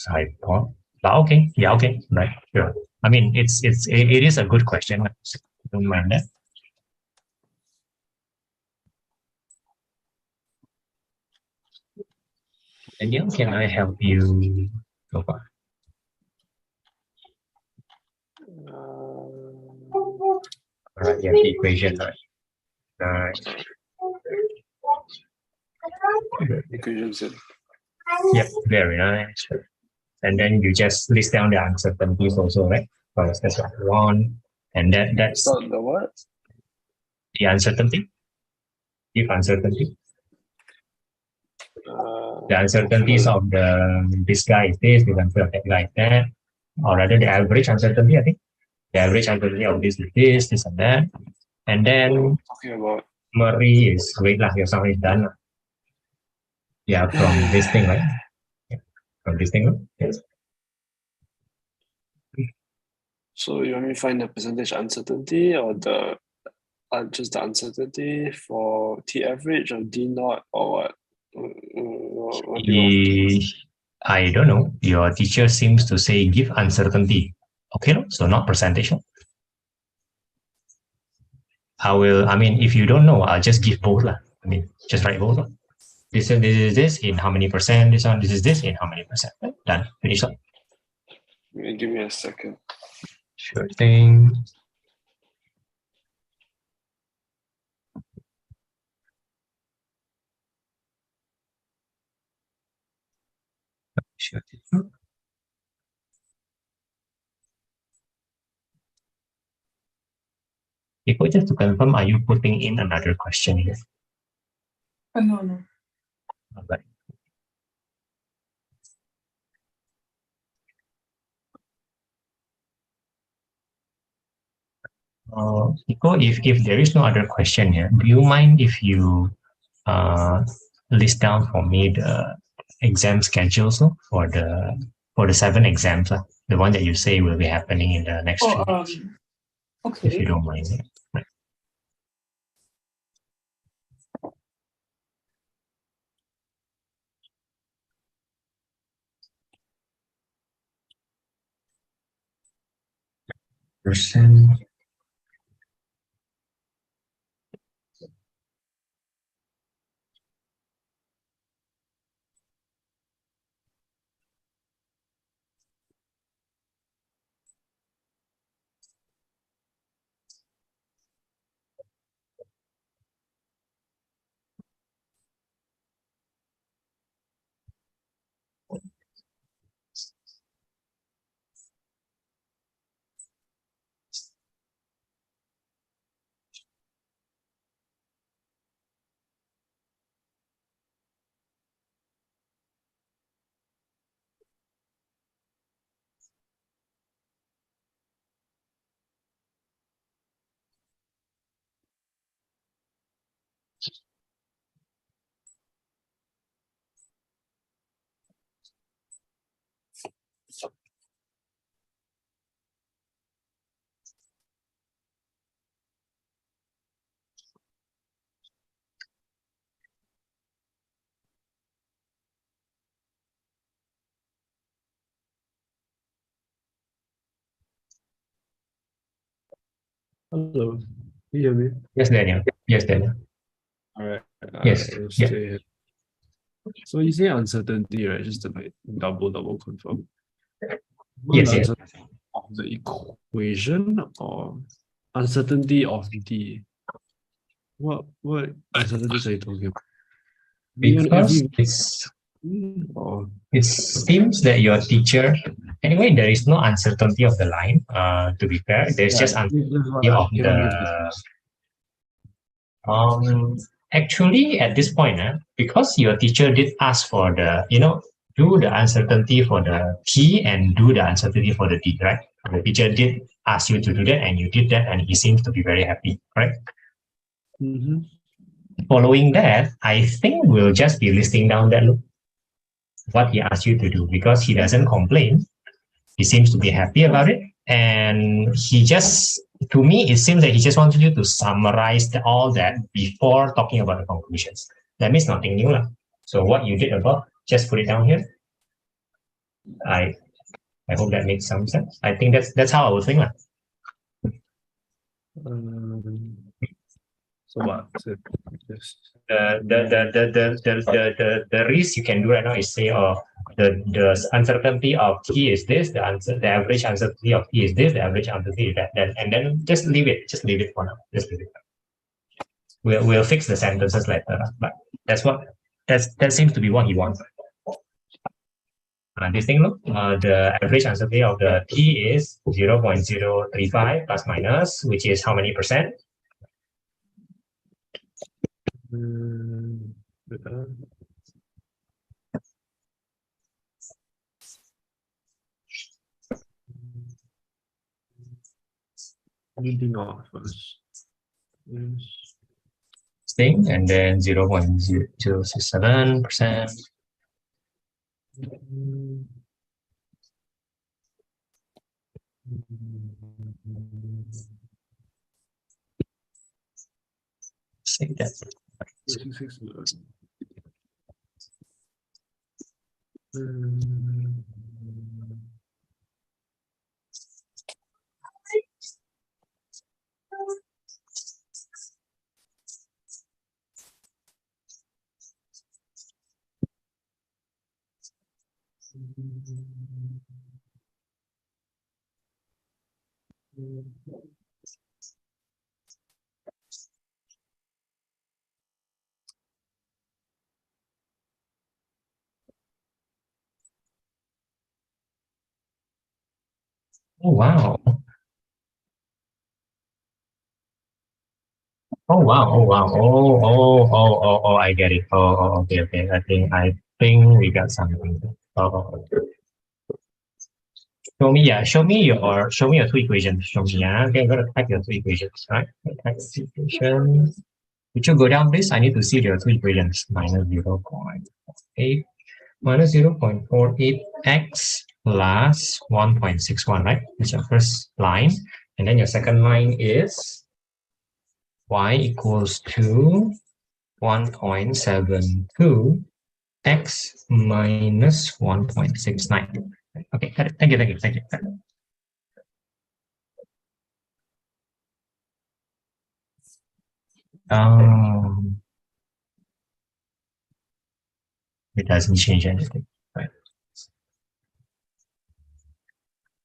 hypo. Okay. Yeah. Okay. Right. Sure. I mean, it is a good question. Don't mind that. Daniel, can I help you so far? All right. Yeah. The equation. Right. Equations in. Yep. Very nice. And then you just list down the uncertainties also, right? Because that's what we want. And that's So the what? the uncertainty. If uncertainty. The uncertainties of this guy is this, the uncertainty of that guy is that, or rather the average uncertainty, I think. The average uncertainty of this and that. And then Talking about Murray is great lah, your song is done. Yeah, from this thing, right? Yeah. From this thing, right? Yes. so you want me to find the percentage uncertainty or the just the uncertainty for T average or D naught or what? What do you want? I don't know. Your teacher seems to say give uncertainty. Okay, no? So not percentage. No? I mean, if you don't know, I'll just give both. I mean, just write both. This is this in how many percent, this is this in how many percent. Done. Finish up. Give me a second. Sure thing. Sure thing. People, just to confirm, are you putting in another question here? No. All right. Nico, if there is no other question here, do you mind if you list down for me the exam schedules for the 7 exams, the one that you say will be happening in the next 3 weeks, if you Okay. don't mind. Right. Percent. Hello, you hear me? Yes, Daniel. Yes, Daniel. All right. Yes. I'll Yeah. stay here. So you say uncertainty, right? Just to like double confirm. Yes, The yes. uncertainty of the equation or uncertainty of D. What uncertainties are you talking about? Because Or it seems that your teacher, anyway, there is no uncertainty of the line. To be fair, there's just uncertainty of the. Actually, at this point, because your teacher did ask for the, do the uncertainty for the T and do the uncertainty for the D, right? The teacher did ask you to do that, and you did that, and he seems to be very happy, right? Following that, I think we'll just be listing down that what he asked you to do, because he doesn't complain. He seems to be happy about it, and he just, to me, it seems that he just wanted you to summarize all that before talking about the conclusions. That means nothing new. So what you did above, just put it down here. I hope that makes some sense. I think that's how I would think. So what? So the risk you can do right now is say, the uncertainty of T is this, the average uncertainty of T is this, the average uncertainty is that, and then just leave it for now. Just leave it. We'll fix the sentences later, but that seems to be what he wants. This thing, look, the average uncertainty of the T is 0.035 plus minus, which is how many percent? Reading off first. Yes. Thing, and then 0.067%. Say that. Oh wow. Oh wow. Oh wow. Oh, I get it. Okay. I think we got something. Show me your two equations. Show me, okay, I'm gonna type your two equations, right? Type two equations. Would you go down, please? I need to see your two equations. Minus 0.8 minus 0.48x plus 1.61, right? That's your first line. And then your second line is y equals to 1.72 x minus 1.69. Okay, got it. Thank you. It doesn't change anything, right?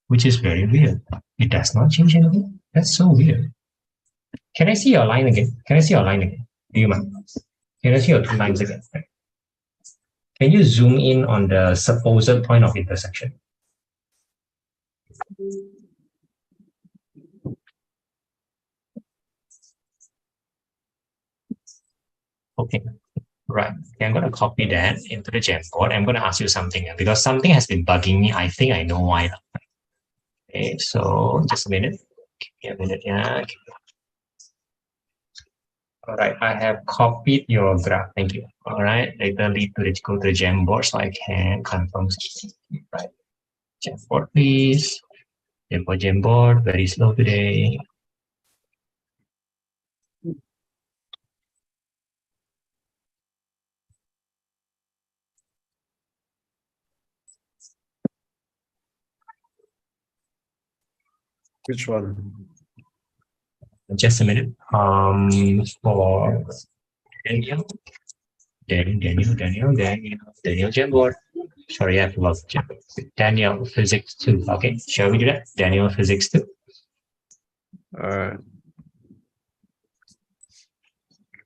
Which is very weird. It does not change anything. That's so weird. Can I see your line again? Do you mind? Can I see your two lines again? Can you zoom in on the supposed point of intersection? Okay, right. Okay, I'm going to copy that into the Jamboard. I'm going to ask you something because something has been bugging me. I think I know why. Okay, so just a minute. Give me a minute, yeah. All right, I have copied your graph. Thank you. All right, later go to the Jamboard so I can confirm something. Right. Jamboard, please. Jamboard, very slow today. Which one? Just a minute. For Daniel Jamboard. Sorry, I have lost Daniel Physics 2. Okay, shall we do that? Daniel Physics 2. Alright.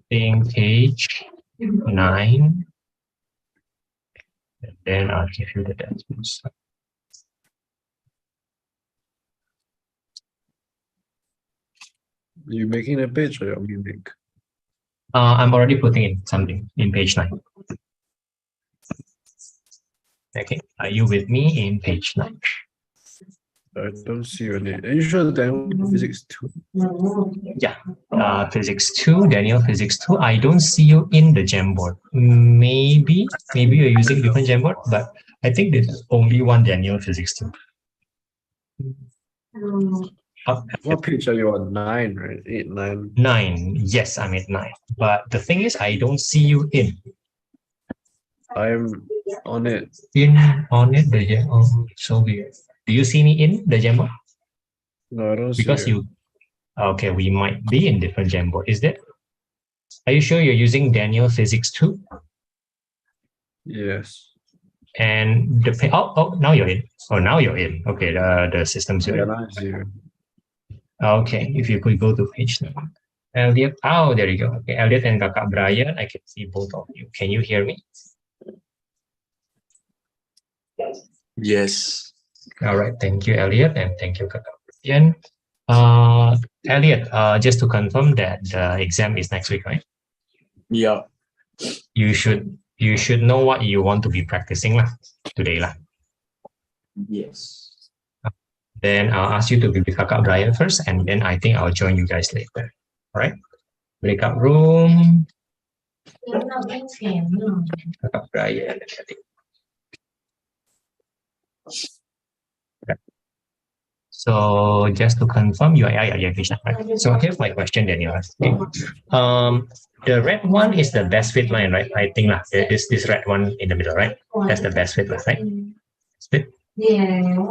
think page 9. And then I'll give you the decimal sign. You making a page or your mimic? I'm already putting in something in page 9. Okay, are you with me in page 9? I don't see any. Are you sure Daniel Physics 2? Yeah, physics 2, Daniel Physics 2. I don't see you in the Jamboard. Maybe you're using different Jamboard, but I think there's only one Daniel Physics 2. What page are you on? 9, right? 8, 9. 9. Yes, I'm at 9. But the thing is, I don't see you in. I'm on it. On it, the Jamboard. Oh, so weird. Do you see me in the Jamboard? No, I don't see Because it. you. Okay, we might be in different Jamboard. Is that? Are you sure you're using Daniel Physics 2? Yes. And the now you're in. Oh, now you're in. Okay, the system's Yeah, in. now I see it. Okay, if you could go to page 9. Elliot, oh, there you go. Okay, Elliot and Kakak Brian, I can see both of you. Can you hear me? Yes. All right, thank you, Elliot, and thank you, Kakak Brian. Elliot, just to confirm that the exam is next week, right? Yeah. You should know what you want to be practicing today. Yes. Then I'll ask you to be with Kakak Brian first, and then I think I'll join you guys later. All right? Breakout room. Kakak Brian. Okay. So just to confirm, you are Krishna, right? So here's my question, Daniel. Okay. The red one is the best fit line, right? I think this red one in the middle, right? That's the best fit line, right? Best fit. Yeah.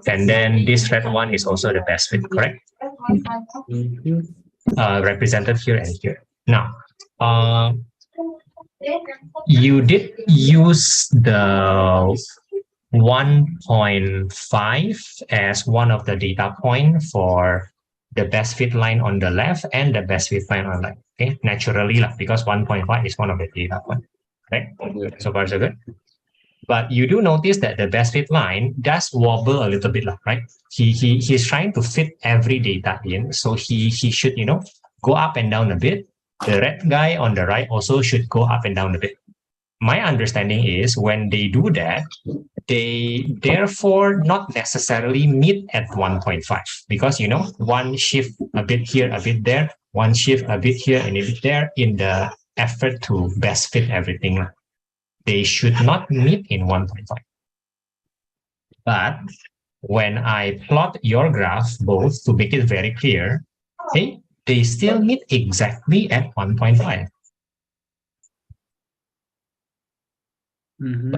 And then this red one is also the best fit, correct? Represented here and here. Now, you did use the 1.5 as one of the data point for the best fit line on the left and the best fit line on the right. Okay, naturally, because 1.5 is one of the data point. Right? Yeah. So far, so good. But you do notice that the best fit line does wobble a little bit, right? He's trying to fit every data in, so he should go up and down a bit. The red guy on the right also should go up and down a bit. My understanding is when they do that, they therefore not necessarily meet at 1.5 because one shift a bit here, a bit there, one shift a bit here and a bit there in the effort to best fit everything. They should not meet in 1.5. But when I plot your graph both to make it very clear, okay, they still meet exactly at 1.5. No,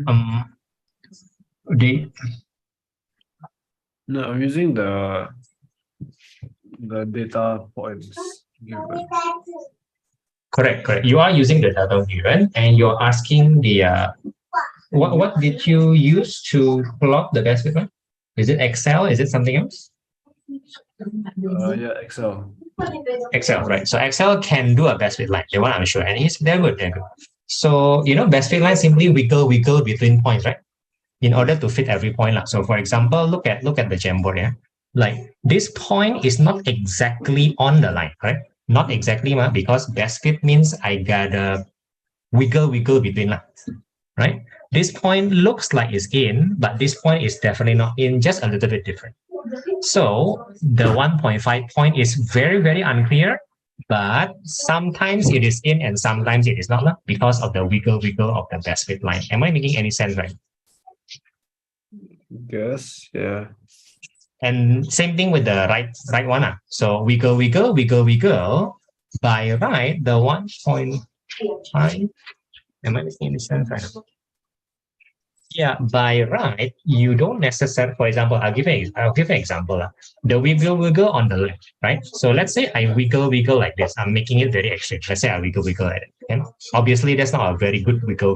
I'm using the data points given. Correct. You are using the data given, and you're asking the what did you use to plot the best fit line? Is it Excel? Is it something else? Yeah, Excel. Excel, right? So Excel can do a best fit line. The one I'm sure, and they're good. So best fit line simply wiggle between points, right? In order to fit every point. So for example, look at the Jamboard here. Like this point is not exactly on the line, right? Not exactly, because best fit means I gotta wiggle between lines, right? This point looks like it's in, but this point is definitely not in, just a little bit different. So the 1.5 point is very, very unclear, but sometimes it is in and sometimes it is not because of the wiggle of the best fit line. Am I making any sense, right? Yes, yeah. And same thing with the right one. So wiggle. By right, the 1.5. Am I making any sense right now? Yeah, by right, you don't necessarily, for example, I'll give an example. The wiggle on the left, right? So let's say I wiggle like this. I'm making it very extreme. Let's say I wiggle like that. Okay? Obviously, that's not a very good wiggle,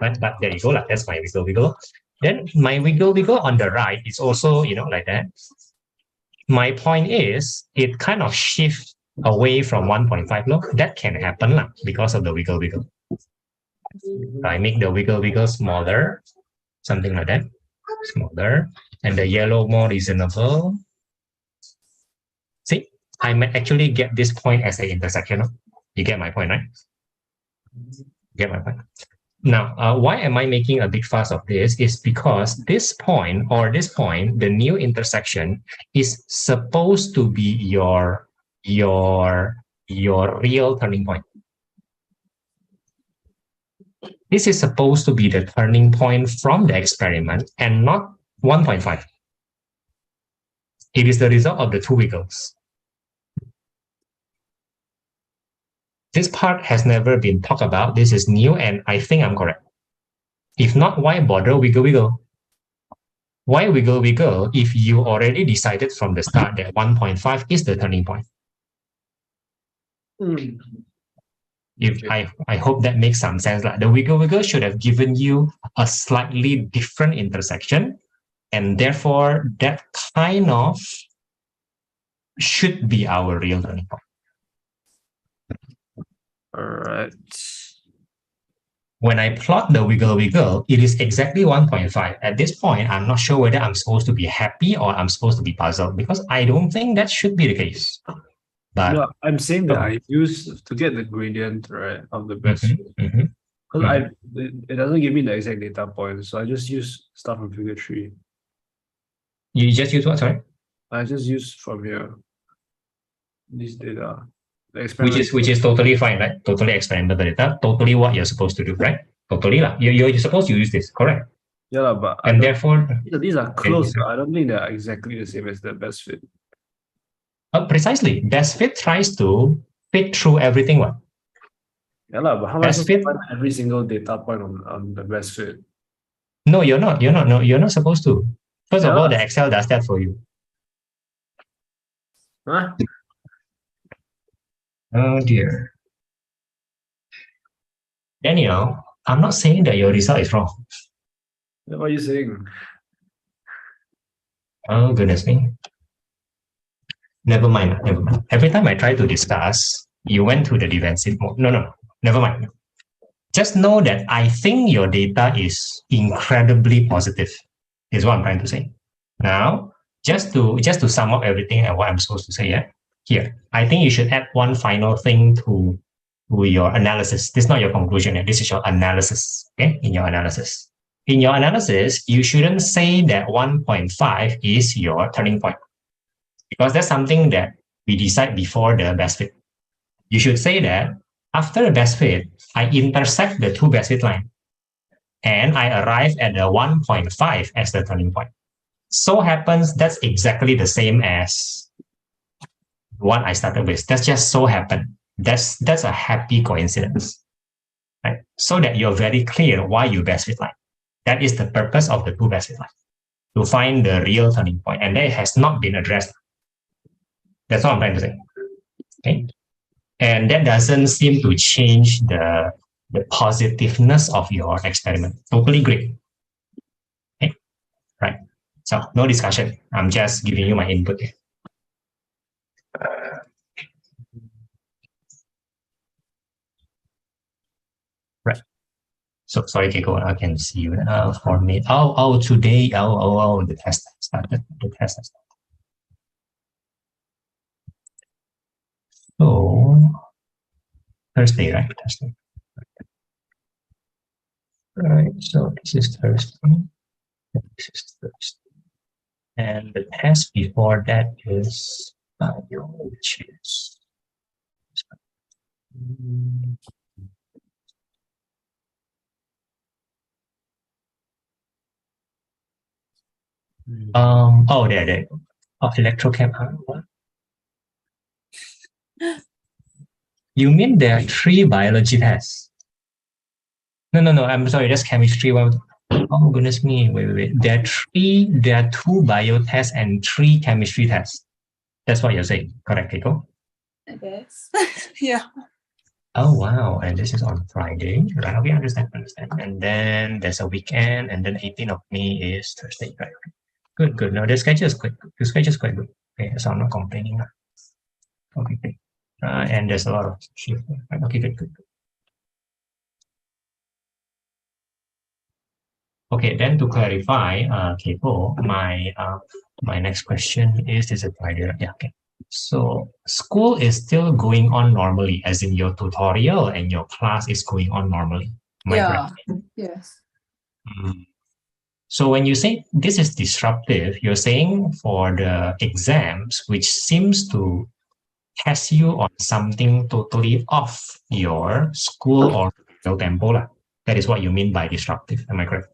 right? But there you go. That's my wiggle. Then my wiggle on the right is also, like that. My point is, it kind of shifts away from 1.5 log, that can happen lah, because of the wiggle wiggle. I make the wiggle wiggle smaller, something like that, smaller, and the yellow more reasonable. See, I might actually get this point as an intersection. You get my point, right? Get my point. Now, why am I making a big fuss of this? Is because this point, the new intersection, is supposed to be your real turning point. This is supposed to be the turning point from the experiment and not 1.5. It is the result of the two wiggles. This part has never been talked about. This is new, and I think I'm correct. If not, why bother wiggle wiggle? Why wiggle wiggle if you already decided from the start that 1.5 is the turning point? If I hope that makes some sense. Like the wiggle wiggle should have given you a slightly different intersection, and therefore that kind of should be our real turning point. All right. When I plot the wiggle wiggle, it is exactly 1.5. At this point, I'm not sure whether I'm supposed to be happy or I'm supposed to be puzzled, because I don't think that should be the case. But No, I'm saying that I use to get the gradient, right, of the best fit. Because it doesn't give me the exact data points, so I just use stuff from figure 3. You just use what, sorry? I just use from here this data. Which is totally fine, right? Totally experimental data, totally what you're supposed to do, right? Totally lah. You're supposed to use this, correct? Yeah, but and therefore these are close. I don't think they're exactly the same as the best fit. Precisely, best fit tries to fit through everything. What? Yeah, but how am I supposed to find every single data point on the best fit? No, you're not. No, you're not supposed to. First of all, the Excel does that for you. Huh? Oh dear. Daniel, I'm not saying that your result is wrong. What are you saying? Oh goodness me. Never mind. Every time I try to discuss, you went to the defensive mode. No, never mind. Just know that I think your data is incredibly positive, is what I'm trying to say. Now, just to sum up everything and what I'm supposed to say, yeah? Here, I think you should add one final thing to your analysis. This is not your conclusion, this is your analysis, okay? In your analysis. In your analysis, you shouldn't say that 1.5 is your turning point, because that's something that we decide before the best fit. You should say that after the best fit, I intersect the two best fit line, and I arrive at the 1.5 as the turning point. So happens that's exactly the same as what I started with. That's just so happened. That's a happy coincidence, right? So that you're very clear why you best fit line. That is the purpose of the two best fit line, to find the real turning point, and that has not been addressed. That's what I'm trying to say. Okay, and that doesn't seem to change the positiveness of your experiment. Totally great. Okay, right. So no discussion. I'm just giving you my input here. Right. So sorry, Keiko, I can see you for me. Today, the test started. The test has started. So Thursday, right? Thursday. Right. So this is Thursday. This is Thursday. And the test before that is bio, which is there. Oh, electrochem. What? You mean there are 3 biology tests? No. I'm sorry. That's chemistry. Oh goodness me! Wait. There are 2 bio tests and 3 chemistry tests. That's what you're saying, correct, Keiko? I guess. Yeah. Oh wow! And this is on Friday, right? Okay, understand. And then there's a weekend, and then 18th of May is Thursday, right? Good. No, the schedule is quite good. Okay, so I'm not complaining. Okay. And there's a lot of shift. Okay, good. Okay, then to clarify, Kepo, my next question is it right here? Yeah, okay. So school is still going on normally, as in your tutorial and your class is going on normally. Am I correct? Yes. So when you say this is disruptive, you're saying for the exams, which seems to test you on something totally off your school or real tempo. That is what you mean by disruptive. Am I correct?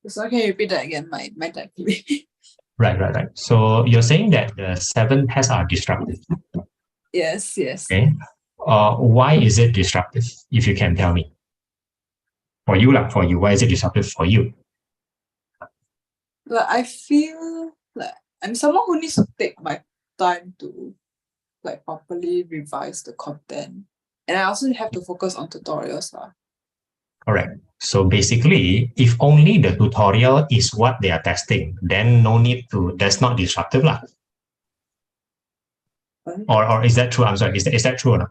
So can you repeat that again? My type. Right. So you're saying that the 7 tests are disruptive. Yes. Okay. Why is it disruptive? If you can tell me. For you, why is it disruptive for you? Like I feel like I'm someone who needs to take my time to like properly revise the content. And I also have to focus on tutorials. Correct. So basically, if only the tutorial is what they are testing, then no need to, that's not disruptive. Or is that true? I'm sorry, is that true or not?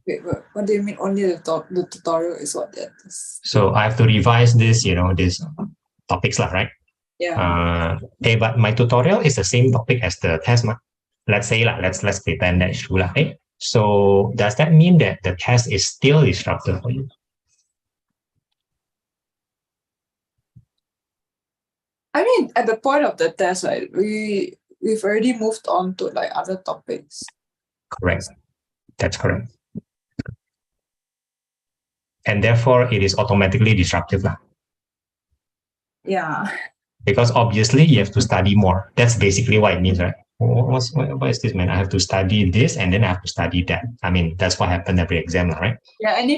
Wait, what do you mean only the tutorial is what that is? So I have to revise this, these topics, right? Yeah. Hey, but my tutorial is the same topic as the test. Let's say, let's pretend that's true. Okay? So does that mean that the test is still disruptive for you? I mean, at the point of the test, right, we've already moved on to like other topics. Correct. That's correct. And therefore, it is automatically disruptive. Yeah. Because obviously, you have to study more. That's basically what it means, right? What is this, man? I have to study this and then I have to study that. I mean, that's what happened every exam, right? Yeah, and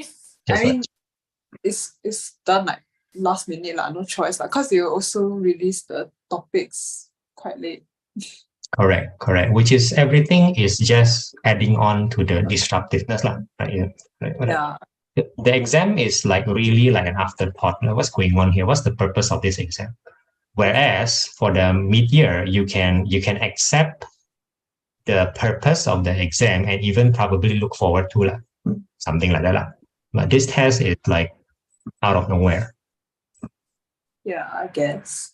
it's done like last minute, no choice. Because they also release the topics quite late. Correct. Which is everything is just adding on to the disruptiveness. Yeah. The exam is like really like an afterthought. What's going on here? What's the purpose of this exam? Whereas for the mid-year, you can accept the purpose of the exam and even probably look forward to something like that. But this test is like out of nowhere. Yeah, I guess.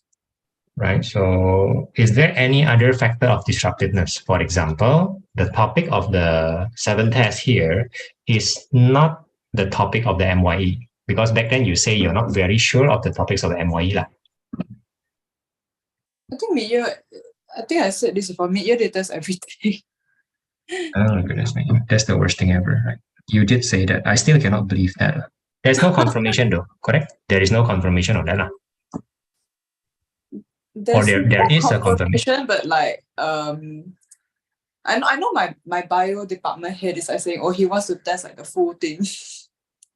Right. So is there any other factor of disruptiveness? For example, the topic of the 7 tests here is not the topic of the MYE, because back then you say you're not very sure of the topics of the MYE. I think mid-year, I think I said this before, mid-year they test everything. Oh my goodness, man. That's the worst thing ever, right? You did say that. I still cannot believe that. There's no confirmation though, correct? There is no confirmation of that. There's there is a confirmation, but like I know my bio department head is like saying, oh, he wants to test like the full thing,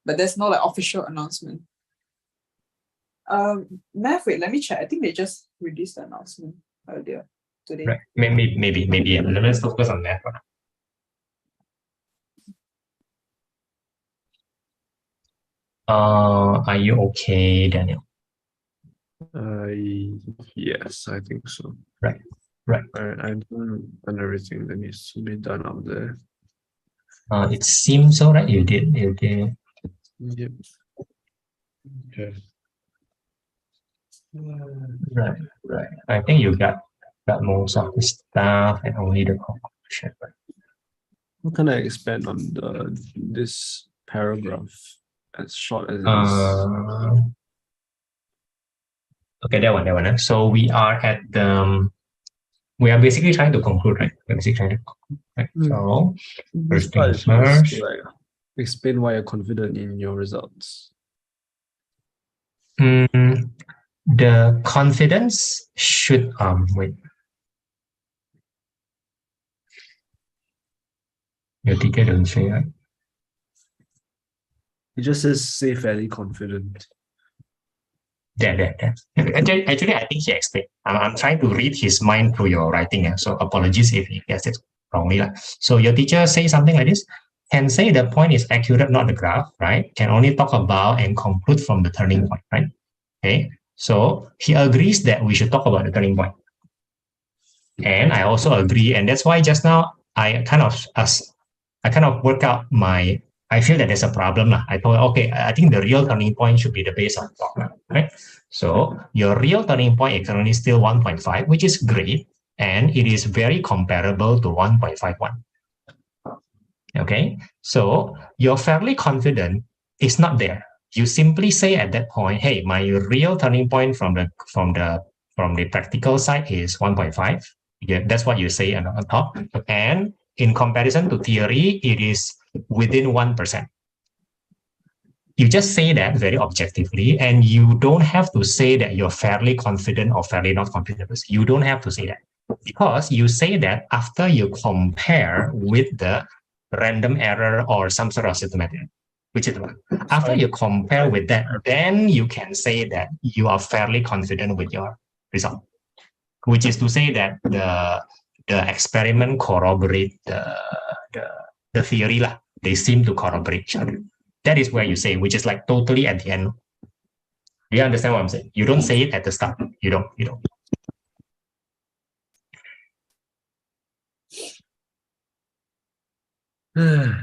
but there's no like official announcement. Math, wait, let me check. I think they just released the announcement earlier today. Right. Maybe. Let's focus on math. Are you okay, Daniel? Yes, I think so. Right. I've done everything that needs to be done out there. It seems so, right? You did. Yep. Okay. Right. I think you got most of the stuff and only the conclusion. Right? What can I expand on this paragraph as short as it is? Okay, that one. So we are at we are basically trying to conclude, right? Right? So first things first. Explain why you're confident in your results. The confidence should wait. Your teacher don't say, right? It just says say fairly confident. There. Actually, I think he explained. I'm trying to read his mind through your writing. So apologies if he gets it wrongly. So your teacher says something like this. Can say the point is accurate, not the graph, right? Can only talk about and conclude from the turning point, right? Okay. So he agrees that we should talk about the turning point. And I also agree. And that's why just now I kind of work out I feel that there's a problem. I thought, okay, I think the real turning point should be the base on top, right? So your real turning point is currently still 1.5, which is great. And it is very comparable to 1.51. Okay, so you're fairly confident it's not there. You simply say at that point, hey, my real turning point from the practical side is 1.5. Yeah, that's what you say on top. And in comparison to theory, it is within 1%. You just say that very objectively, and you don't have to say that you're fairly confident or fairly not confident. You don't have to say that, because you say that after you compare with the random error or some sort of systematic, which is after you compare with that, then you can say that you are fairly confident with your result, which is to say that the experiment corroborate the theory lah. They seem to corroborate each other. That is where you say, which is like totally at the end. Do you understand what I'm saying? You don't say it at the start. You don't.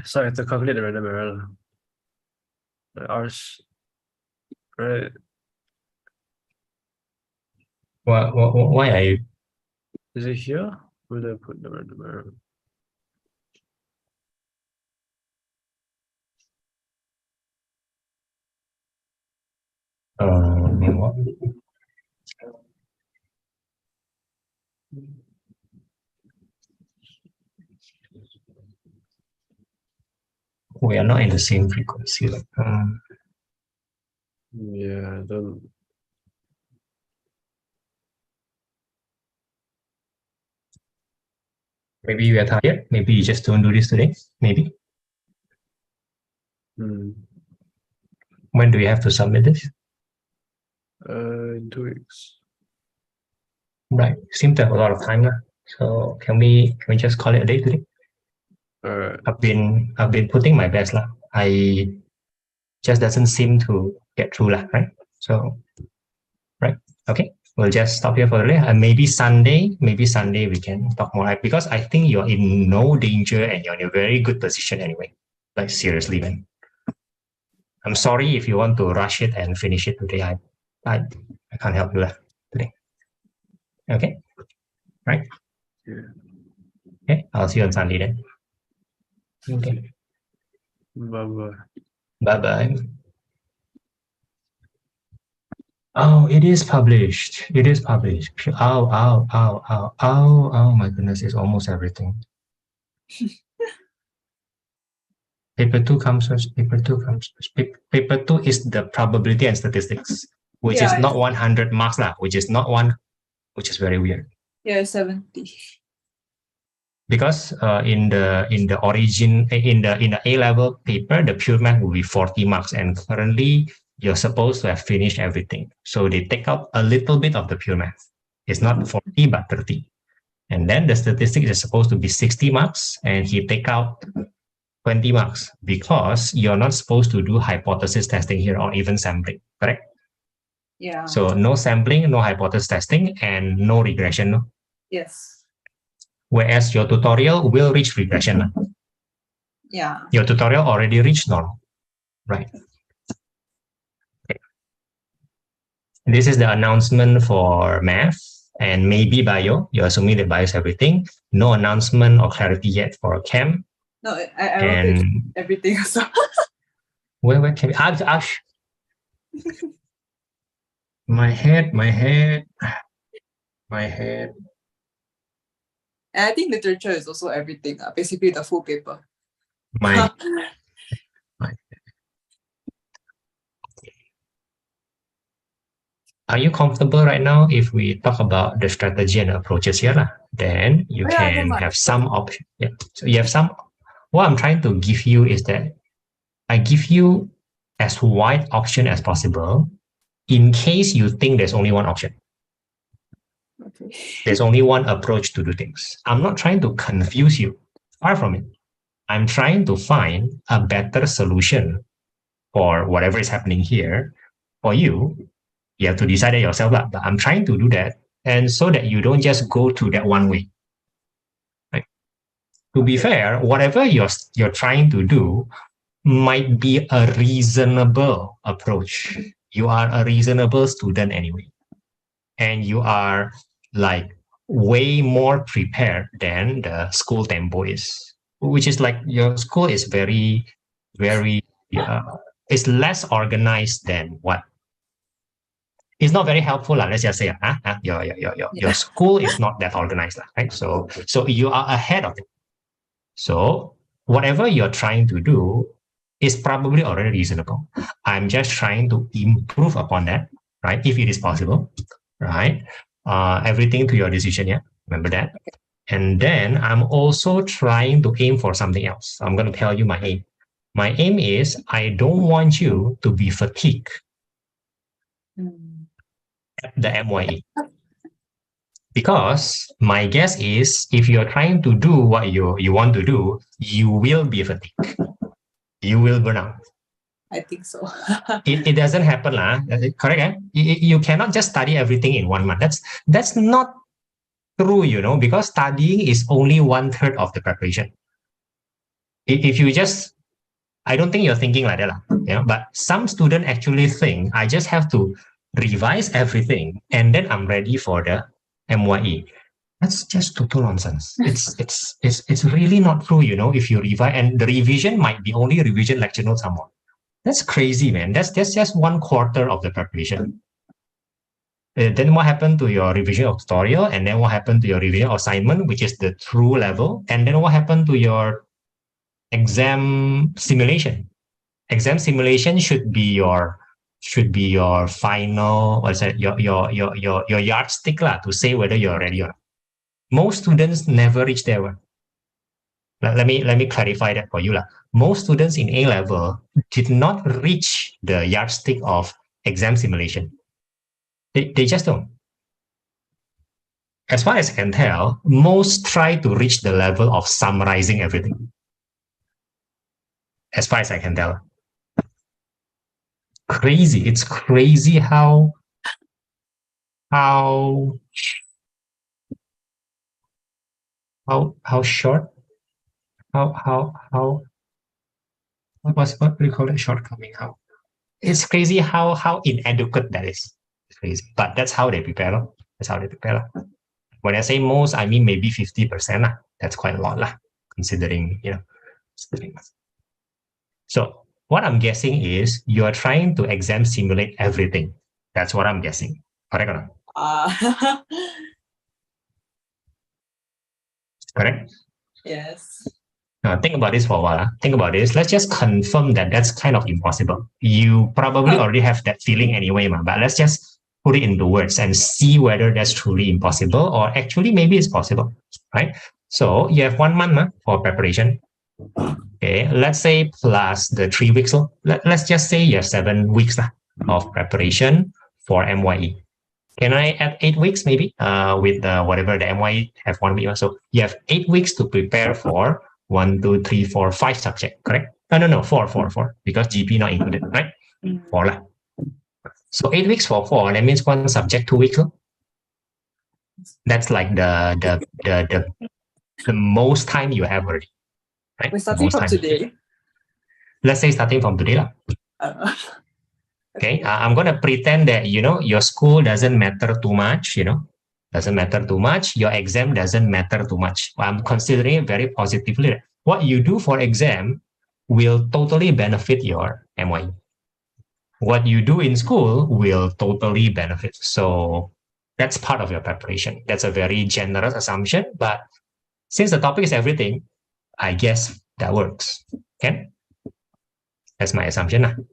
So I have to calculate the random error. Ours, right? Why are you? Is it here? Where do I put the random error? We are not in the same frequency. Yeah, I don't. Maybe you are tired. Maybe you just don't do this today. Maybe. When do you have to submit this? In 2 weeks. Right. Seem to have a lot of time now. So can we just call it a day today? I've been putting my best lah. I just doesn't seem to get through lah, right? So, right. Okay. We'll just stop here for today. And maybe Sunday we can talk more, right? Because I think you're in no danger and you're in a very good position anyway. Like seriously, man. I'm sorry if you want to rush it and finish it today. I can't help you today. Okay. Right. Yeah. Okay. I'll see you on Sunday then. Okay. Bye-bye. Bye-bye. Oh, it is published. It is published. Oh, my goodness, it's almost everything. Paper 2 comes first. Paper 2 comes first. Paper 2 is the probability and statistics, which is not 100 marks lah, which is very weird. Yeah, 70. Because in the origin in the A-level paper, the pure math will be 40 marks, and currently you're supposed to have finished everything. So they take out a little bit of the pure math. It's not 40 but 30, and then the statistics is supposed to be 60 marks, and he take out 20 marks because you're not supposed to do hypothesis testing here or even sampling, correct? Yeah. So no sampling, no hypothesis testing, and no regression. No? Yes. Whereas your tutorial will reach regression. Yeah. Your tutorial already reached normal, right? Okay. This is the announcement for math and maybe bio. You're assuming that bio is everything. No announcement or clarity yet for chem. No, I wrote everything also. Where can we? Ash. My head. And I think literature is also everything. Basically, the full paper. Are you comfortable right now if we talk about the strategy and approaches here? Then you can have some option. Yeah. So you have some. What I'm trying to give you is that I give you as wide option as possible in case you think there's only one option. Okay. There's only one approach to do things. I'm not trying to confuse you. Far from it. I'm trying to find a better solution for whatever is happening here for you. You have to decide it yourself, but I'm trying to do that and so that you don't just go through that one way. Right? To be fair, whatever you're trying to do might be a reasonable approach. You are a reasonable student anyway, and you are like way more prepared than the school tempo is, which is like your school is very, very, it's less organized than what. It's not very helpful. Let's just say your school is not that organized, right? So you are ahead of it. So whatever you're trying to do is probably already reasonable. I'm just trying to improve upon that, right? If it is possible, right? Everything to your decision, yeah. Remember that. And then I'm also trying to aim for something else. I'm going to tell you my aim. My aim is I don't want you to be fatigued at the MYE. Because my guess is if you're trying to do what you want to do, you will be fatigued. You will burn out. I think so. It doesn't happen, correct? Eh? You cannot just study everything in 1 month. That's not true, because studying is only 1/3 of the preparation. If you just, I don't think you're thinking like that, but some students actually think I just have to revise everything and then I'm ready for the MYE. That's just total nonsense. It's really not true, if you revise, and the revision might be only revision lecture notes somewhat. That's crazy, man. That's just 1/4 of the preparation. Then what happened to your revision of tutorial? And then what happened to your revision assignment, which is the true level? And then what happened to your exam simulation? Exam simulation should be your final, your yardstick to say whether you're ready or not. Most students never reach there one. Let me clarify that for you. Most students in A level did not reach the yardstick of exam simulation. They just don't. As far as I can tell, most try to reach the level of summarizing everything. As far as I can tell. Crazy. It's crazy how short, what do you call it? Shortcoming. It's crazy how inadequate that is. It's crazy. But that's how they prepare. That's how they prepare. When I say most, I mean maybe 50%. That's quite a lot, considering, So what I'm guessing is you are trying to exam simulate everything. That's what I'm guessing. Correct or not? Correct? Yes. Now, think about this for a while. Think about this. Let's just confirm that that's kind of impossible. You probably already have that feeling anyway, but let's just put it into words and see whether that's truly impossible or actually maybe it's possible, right? So you have 1 month for preparation. Okay, let's say plus the 3 weeks. Let's just say you have 7 weeks of preparation for MYE. Can I add 8 weeks maybe with whatever the MYE have 1 week? So you have 8 weeks to prepare for 1, 2, 3, 4, 5 subjects, correct? No, 4, because GP not included, right? 4. So 8 weeks for 4, that means 1 subject 2 weeks. That's like the most time you have already, right? We're starting from today. Let's say starting from today. Okay, I'm going to pretend that, your school doesn't matter too much, doesn't matter too much. Your exam doesn't matter too much. I'm considering it very positively. What you do for exam will totally benefit your MYE. What you do in school will totally benefit. So that's part of your preparation. That's a very generous assumption, but since the topic is everything, I guess that works. Okay? That's my assumption.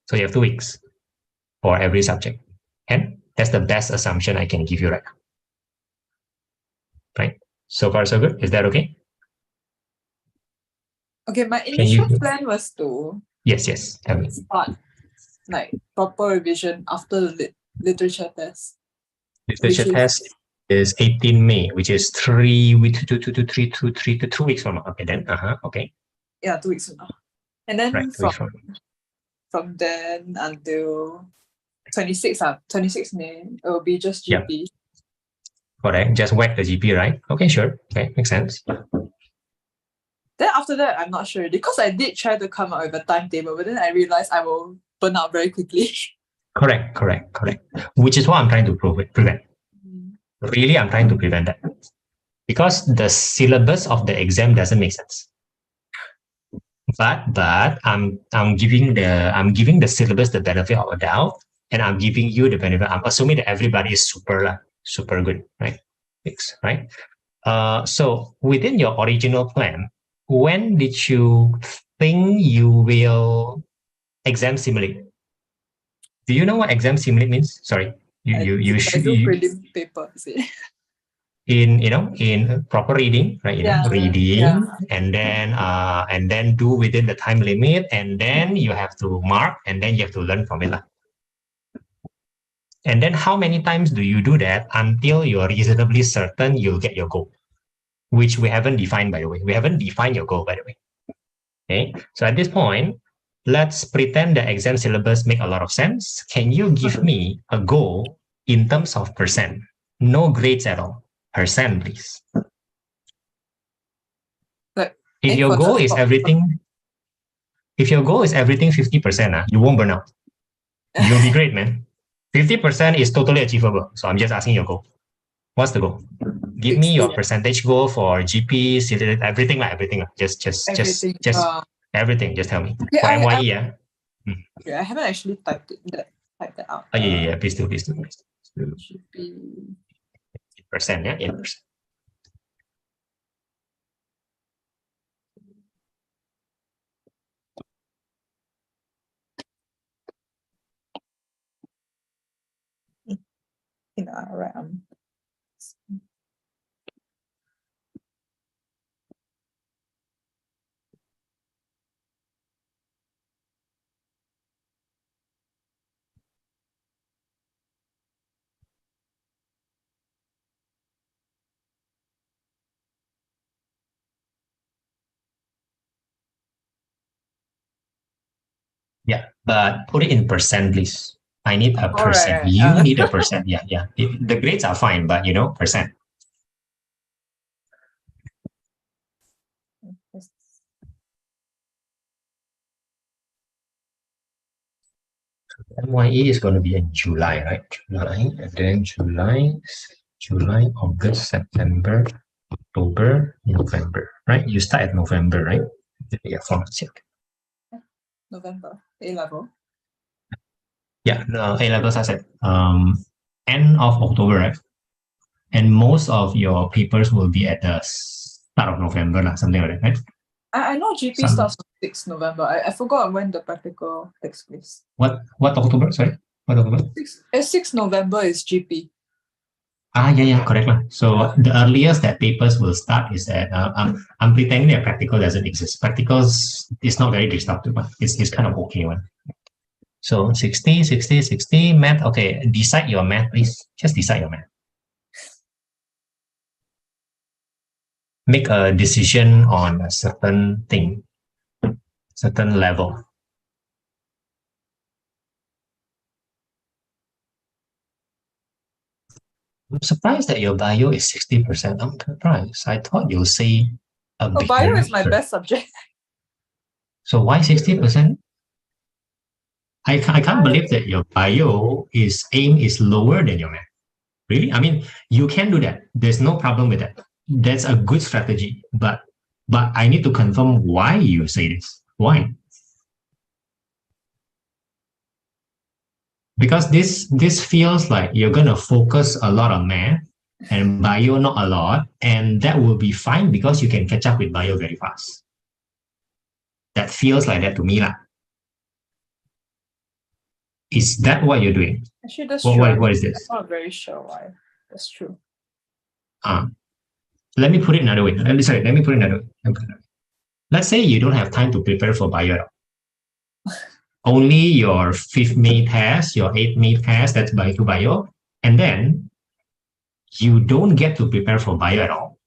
So you have 2 weeks for every subject. And that's the best assumption I can give you right now. Right? So far, so good. Is that okay? Okay, my initial plan was to Tell me. start like proper revision after the literature test. Literature test is 18 May, which is 3 weeks to 2 weeks from now. Okay, then. Okay. Yeah, 2 weeks from now. And then right, from then until 26 May, it will be just GP. Correct. Just whack the GP, right? Okay, sure. Okay, makes sense. Then after that, I'm not sure because I did try to come up with a timetable, but then I realized I will burn out very quickly. Correct. Which is what I'm trying to prevent. Really, I'm trying to prevent that. Because the syllabus of the exam doesn't make sense. But I'm giving the syllabus the benefit of a doubt, and I'm giving you the benefit. I'm assuming that everybody is super good, right? Right? So within your original plan, when did you think you will exam simulate? Do you know what exam simulate means? Sorry, you I should do prelim paper, is it? in proper reading, right? Reading, and then do within the time limit, and then you have to mark, and then you have to learn from it. And then how many times do you do that until you're reasonably certain you'll get your goal? Which we haven't defined, by the way. We haven't defined your goal, by the way. Okay, so at this point, let's pretend the exam syllabus make a lot of sense. Can you give me a goal in terms of percent? No grades at all. Percent, please. If your goal is everything 50%, you won't burn out. You'll be great, man. 50% is totally achievable. So I'm just asking your goal. What's the goal? Give me your percentage goal for GP, everything. Just everything. Just tell me. Okay, for NYE, yeah. Okay, I haven't actually typed that out. Oh, yeah. Please do. GP. Percent, yeah, 8%. Right. Yeah, but put it in percent, please. I need a percent. Right. You need a percent. Yeah. The grades are fine, but percent. NYE is going to be in July, right? July, and then July, August, September, October, November, right? You start at November, right? Yeah, November, A-level. Yeah, no, A-level starts at end of October, right? And most of your papers will be at the start of November, something like that, right? I know GP starts on 6th November. I forgot when the practical takes place. What October? Sorry, what October? 6th November is GP. Yeah, correct. So the earliest that papers will start is at, I'm pretending that practical doesn't exist. Practicals is not very disruptive. It's kind of okay one. So 60, math. Okay, decide your math, please. Just decide your math. Make a decision on a certain thing, certain level. I'm surprised that your bio is 60%. I'm surprised. I thought you'll say a bit. Bio is my best subject. So why 60%? I can't believe that your bio aim is lower than your math. Really? I mean, you can do that. There's no problem with that. That's a good strategy. But I need to confirm why you say this. Why? Because this feels like you're going to focus a lot on math and bio not a lot, and that will be fine because you can catch up with bio very fast. That feels like that to me. Is that what you're doing? Actually, that's true. What is this? I'm not very sure why. That's true. Let me put it another way. Let me put it another way. Let's say you don't have time to prepare for bio. Only your 5th May test, your 8th May test, that's bio, and then you don't get to prepare for bio at all.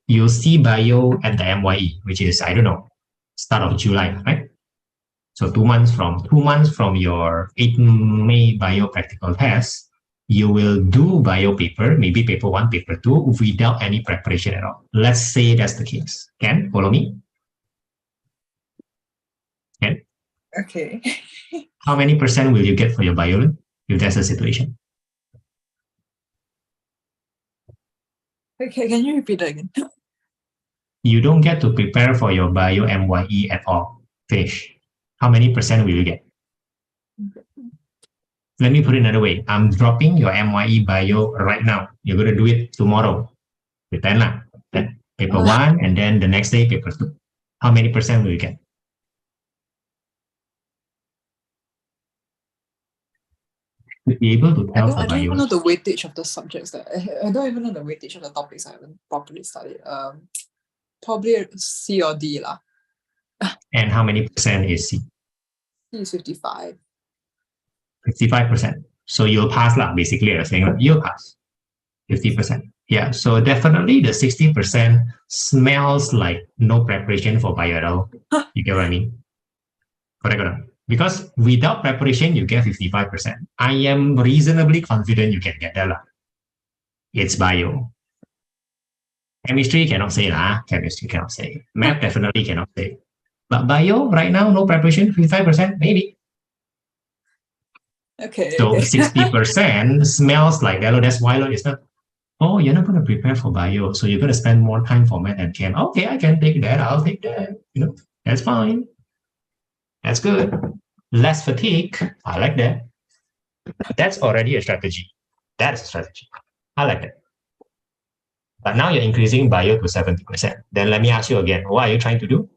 You'll see bio at the NYE, which is, I don't know, start of July, right? So 2 months from your 8th May bio practical test, you will do bio paper, maybe paper 1, paper 2, without any preparation at all. Let's say that's the case. Can follow me? Can? Okay. How many percent will you get for your bio if that's the situation? Okay, can you repeat that again? You don't get to prepare for your bio MYE at all. Finish. How many percent will you get? Let me put it another way. I'm dropping your MYE bio right now. You're going to do it tomorrow. Pretend lah. Then paper 1 and then the next day paper 2. How many percent will you get? To be able to tell for I don't even know bio. the weightage of the subjects that I don't even know the weightage of the topics I haven't properly studied. Probably C or D lah. And how many percent is C? C is 55. 55%. So you'll pass lah. Basically, you're saying you'll pass. 50%. Yeah. So definitely the 60% smells like no preparation for bio at all. You get what I mean? Correct. Because without preparation, you get 55%. I am reasonably confident you can get that lah. It's bio. Chemistry cannot say lah. Chemistry cannot say. Math definitely cannot say. But bio right now, no preparation, 55%, maybe. Okay. So okay. 60% smells like that. That's why it's not. Oh, you're not going to prepare for bio, so you're going to spend more time for math and chem. Okay, I can take that. I'll take that. That's fine. That's good. Less fatigue. I like that. That's already a strategy. That's a strategy. I like that. But now you're increasing bio to 70%. Then let me ask you again, what are you trying to do?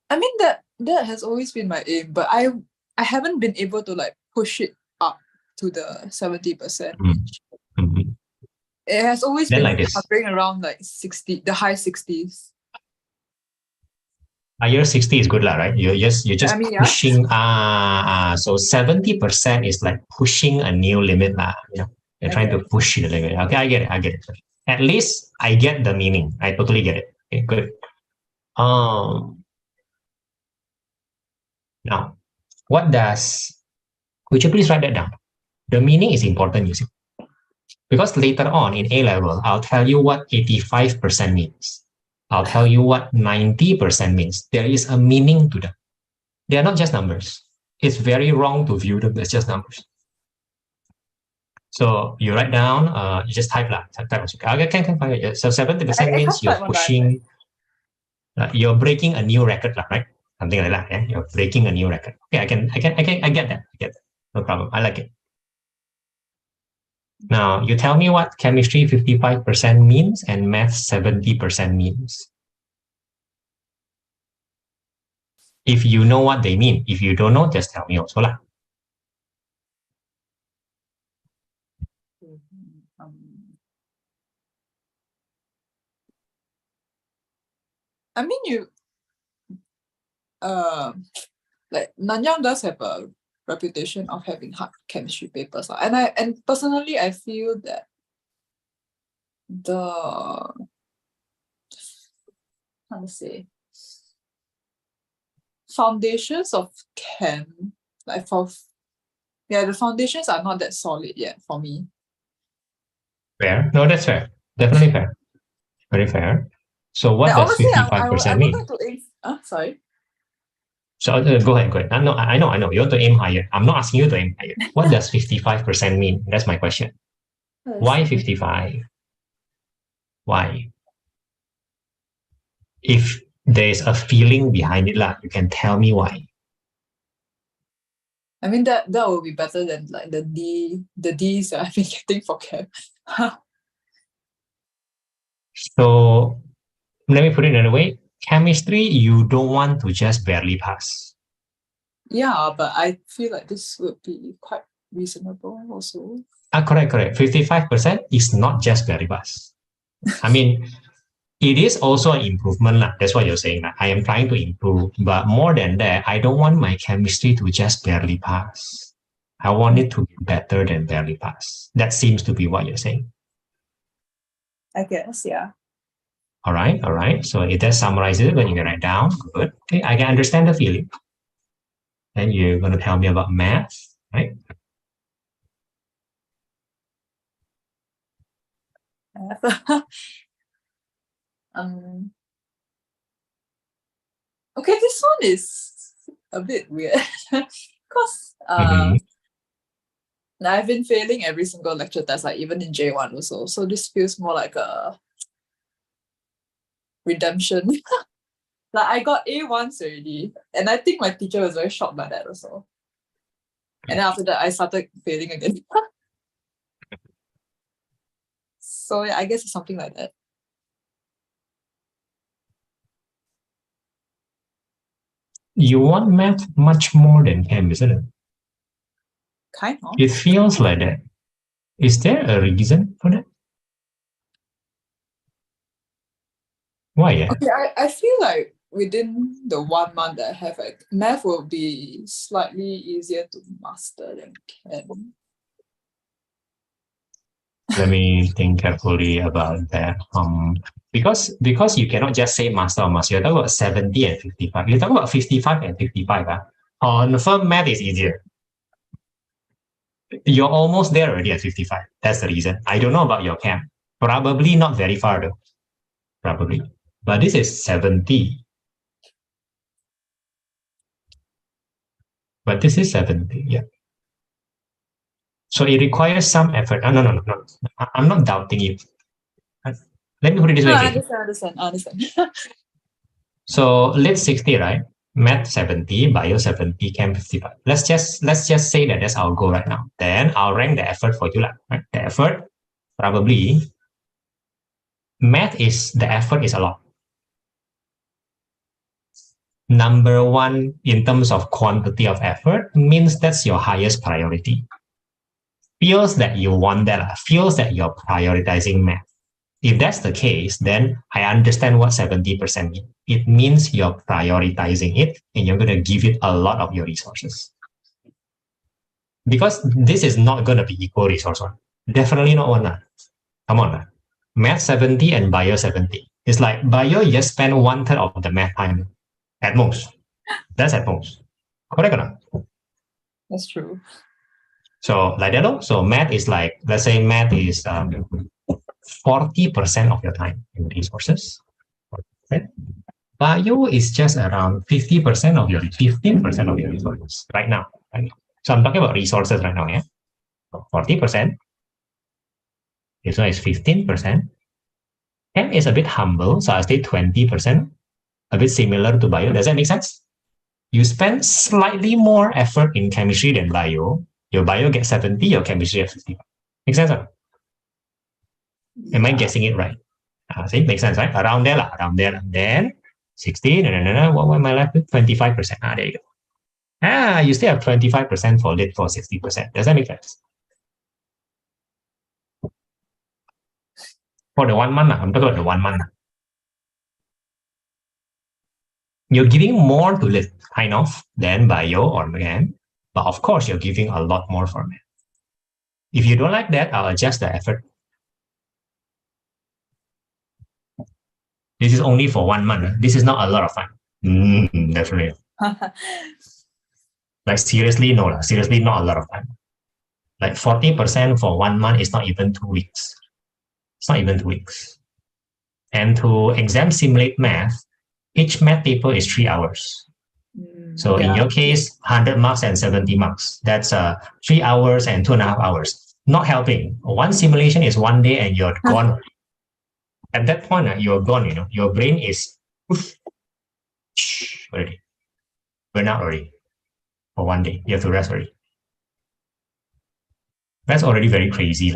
I mean that has always been my aim, but I haven't been able to like push it up to the 70%. Mm-hmm. It has always Then been like this. hovering around like 60, the high 60s. Higher 60 is good lah, right? You're just I mean, yeah. pushing. So 70% is like pushing a new limit lah. You're trying to push the limit. Okay, I get it. At least I get the meaning. I totally get it. Okay, good. Now, would you please write that down? The meaning is important, you see. Because later on in A level, I'll tell you what 85% means. I'll tell you what 90% means. There is a meaning to them. They are not just numbers. It's very wrong to view them as just numbers. So you write down, you just type lah. Type. Okay, so 70% means you're pushing, you're breaking a new record, right? Something like that. Yeah? You're breaking a new record. Okay, I get that. No problem. I like it. Now, you tell me what chemistry 55% means and math 70% means. If you know what they mean. If you don't know, just tell me also lah. I mean, like Nanyang does have a reputation of having hard chemistry papers, and personally I feel that the foundations of chem, the foundations are not that solid yet for me. Fair. No, that's fair. Definitely fair. Very fair. So what does 55% mean? I would like to aim, sorry. So go ahead. No, I know. You want to aim higher. I'm not asking you to aim higher. What does 55% mean? That's my question. Why 55? Why? If there's a feeling behind it, you can tell me why. I mean that will be better than like the D's that I've been getting for chem. So let me put it another way. Chemistry, you don't want to just barely pass. Yeah, but I feel like this would be quite reasonable also. Correct. 55% is not just barely pass. I mean, it is also an improvement. That's what you're saying. I am trying to improve. But more than that, I don't want my chemistry to just barely pass. I want it to be better than barely pass. That seems to be what you're saying. I guess, yeah. All right. So it does summarize it when you write down. Good. Okay, I can understand the feeling. Then you're going to tell me about math, right? Okay, this one is a bit weird because Mhm. I've been failing every single lecture test, like even in J1 also. So this feels more like a redemption. Like I got A once already, and I think my teacher was very shocked by that also. And then after that, I started failing again. So yeah, I guess it's something like that. You want math much more than chem, isn't it? Kind of. It feels like that. Is there a reason for that? Why? Yeah. Okay, I feel like within the 1 month that I have, like, math will be slightly easier to master than chem. Let me think carefully about that. Because you cannot just say master or master. You're talking about 70 and 55. You're talking about 55 and 55. Confirm math is easier. You're almost there already at 55. That's the reason. I don't know about your chem. Probably not very far though. Probably. But this is 70. But this is 70. Yeah. So it requires some effort. No. I'm not doubting you. Let me put it this way. No, I Okay. understand. So lit 60, right? Math 70, bio 70, chem 55. Let's just say that that's our goal right now. Then I'll rank the effort for you, right? The effort, probably the effort is a lot. Number one, in terms of quantity of effort, means that's your highest priority. Feels that you want that, feels that you're prioritizing math. If that's the case, then I understand what 70% means. It means you're prioritizing it and you're going to give it a lot of your resources. Because this is not going to be equal resource one. Definitely not one. Come on. Math 70 and bio 70. It's like bio, you just spend 1/3 of the math time at most. That's at most. Correct or not? That's true. So like that. So math is like, let's say math is 40% of your time in resources. Right? Bio is just around 15% of your resources right now. Right? So I'm talking about resources right now, yeah. 40%. This one is 15%. Chem is a bit humble, so I'll say 20%, a bit similar to bio. Does that make sense? You spend slightly more effort in chemistry than bio. Your bio gets 70, your chemistry gets 55. Make sense? Huh? Am I guessing it right? See, makes sense, right? Around there. Then 16, what am I left with? 25%. There you go. You still have 25% for lit for 60%. Does that make sense? For the 1 month, I'm talking about the 1 month. You're giving more to lit, kind of, than bio or chem, but of course, you're giving a lot more for math. If you don't like that, I'll adjust the effort. This is only for 1 month. This is not a lot of fun. Definitely. Like seriously, no. Seriously, not a lot of time. Like 40% for 1 month is not even 2 weeks. It's not even 2 weeks. And to exam simulate math, each math paper is 3 hours. So in your case, 100 marks and 70 marks. That's 3 hours and 2.5 hours. Not helping. One simulation is 1 day and you're gone. At that point, you're gone, your brain is already. Burn out already. For 1 day. You have to rest already. That's already very crazy.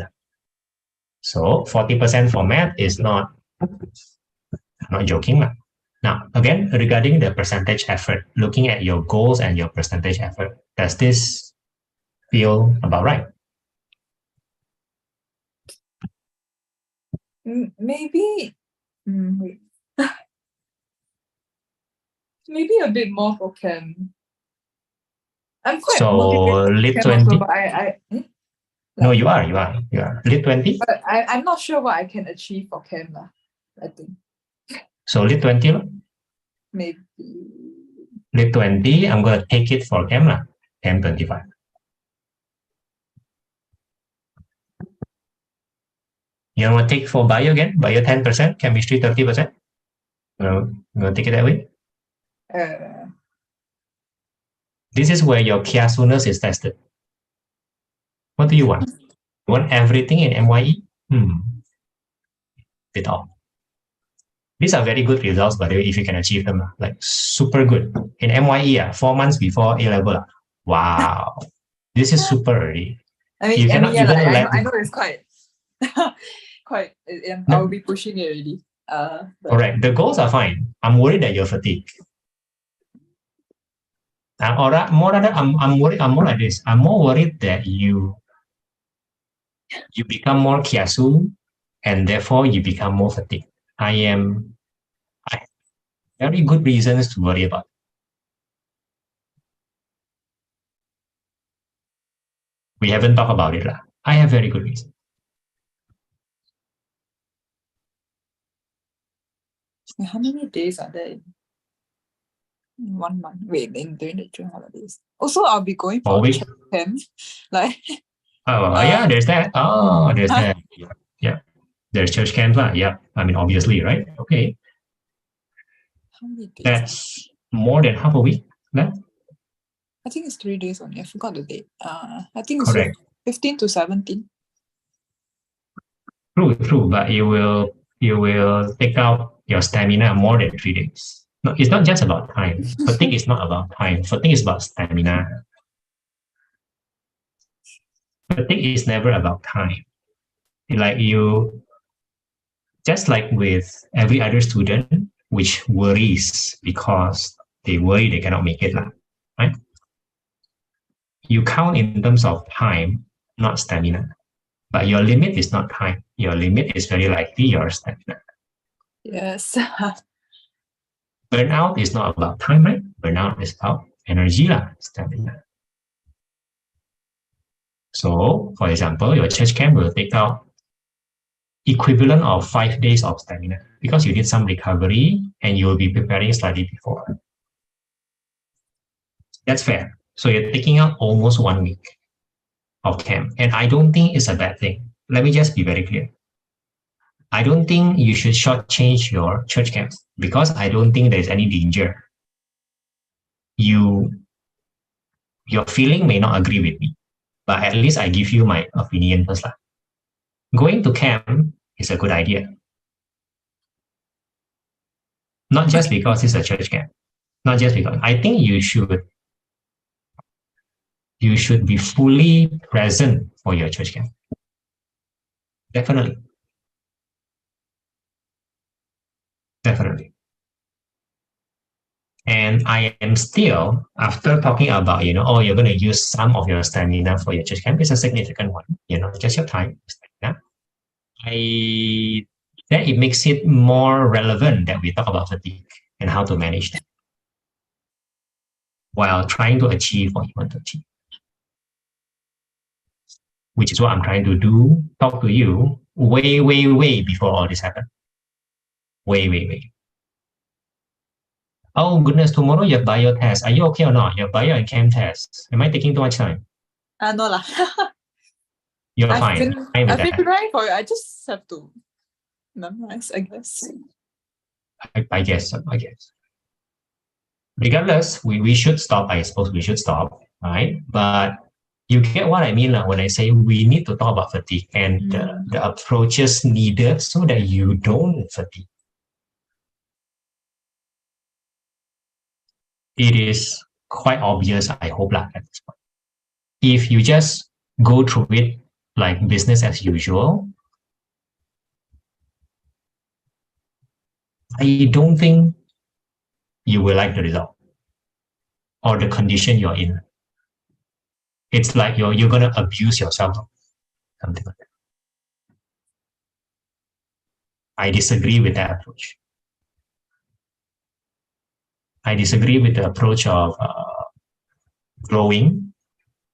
So 40% for math is not, I'm not joking. Now, again, regarding the percentage effort, looking at your goals and your percentage effort, does this feel about right? Maybe, maybe a bit more for chem. I'm quite motivated lit for chem 20. also, but No, you are. Lit 20. But I'm not sure what I can achieve for chem, I think. So lit 20. Maybe. Lit 20, I'm going to take it for chem. Chem 25. You want to take for bio again? Bio 10%, chemistry 30%? You want to take it that way? This is where your kiasuness is tested. What do you want? You want everything in MYE? Bit off. These are very good results, by the way, if you can achieve them. Like super good. In MYE, 4 months before A level. Wow. This is super already. I mean, You cannot even I know it's quite, I'll be pushing it already. Correct. The goals are fine. I'm worried that you're fatigued. I'm more like this. I'm more worried that you become more kiasu and therefore you become more fatigued. I have very good reasons to worry about. We haven't talked about it. I have very good reasons. How many days are there in 1 month? Wait, during the June holidays. Also, I'll be going for a church camp. Like, yeah, there's that. Oh, there's that. Yeah. There's church camp. Yeah. I mean, obviously, right? Okay. How many days? That's more than half a week left. I think it's 3 days only. I forgot the date. I think it's Correct. 15 to 17. True. But you will take out your stamina more than 3 days. No, it's not just about time. Fatigue is not about time. Fatigue is about stamina. Fatigue is never about time. Like just like with every other student, which worries because they worry they cannot make it, right? You count in terms of time, not stamina. But your limit is not time. Your limit is very likely your stamina. Yes. Burnout is not about time, right? Burnout is about energy, stamina. So, for example, your church camp will take out equivalent of 5 days of stamina because you need some recovery and you will be preparing slightly before. That's fair. So you're taking out almost 1 week of camp. And I don't think it's a bad thing. Let me just be very clear. I don't think you should shortchange your church camps because I don't think there's any danger. Your feeling may not agree with me, but at least I give you my opinion first. Going to camp is a good idea. Not just because it's a church camp. Not just because. I think you should be fully present for your church camp. Definitely. And I am still, after talking about, you're going to use some of your stamina for your church camp, it's a significant one, just your time. Then it makes it more relevant that we talk about fatigue and how to manage that while trying to achieve what you want to achieve. Which is what I'm trying to do, talk to you way before all this happened. Way. Oh goodness, tomorrow you have bio test. Are you okay or not? You have bio and chem test. Am I taking too much time? No lah. You're fine. I've been preparing for it. I just have to memorize, I guess. I guess. Regardless, we should stop. I suppose we should stop, right? But you get what I mean when I say we need to talk about fatigue and the approaches needed so that you don't fatigue. It is quite obvious, I hope, at this point. If you just go through it like business as usual, I don't think you will like the result or the condition you're in. It's like you're going to abuse yourself, something like that. I disagree with that approach. I disagree with the approach of growing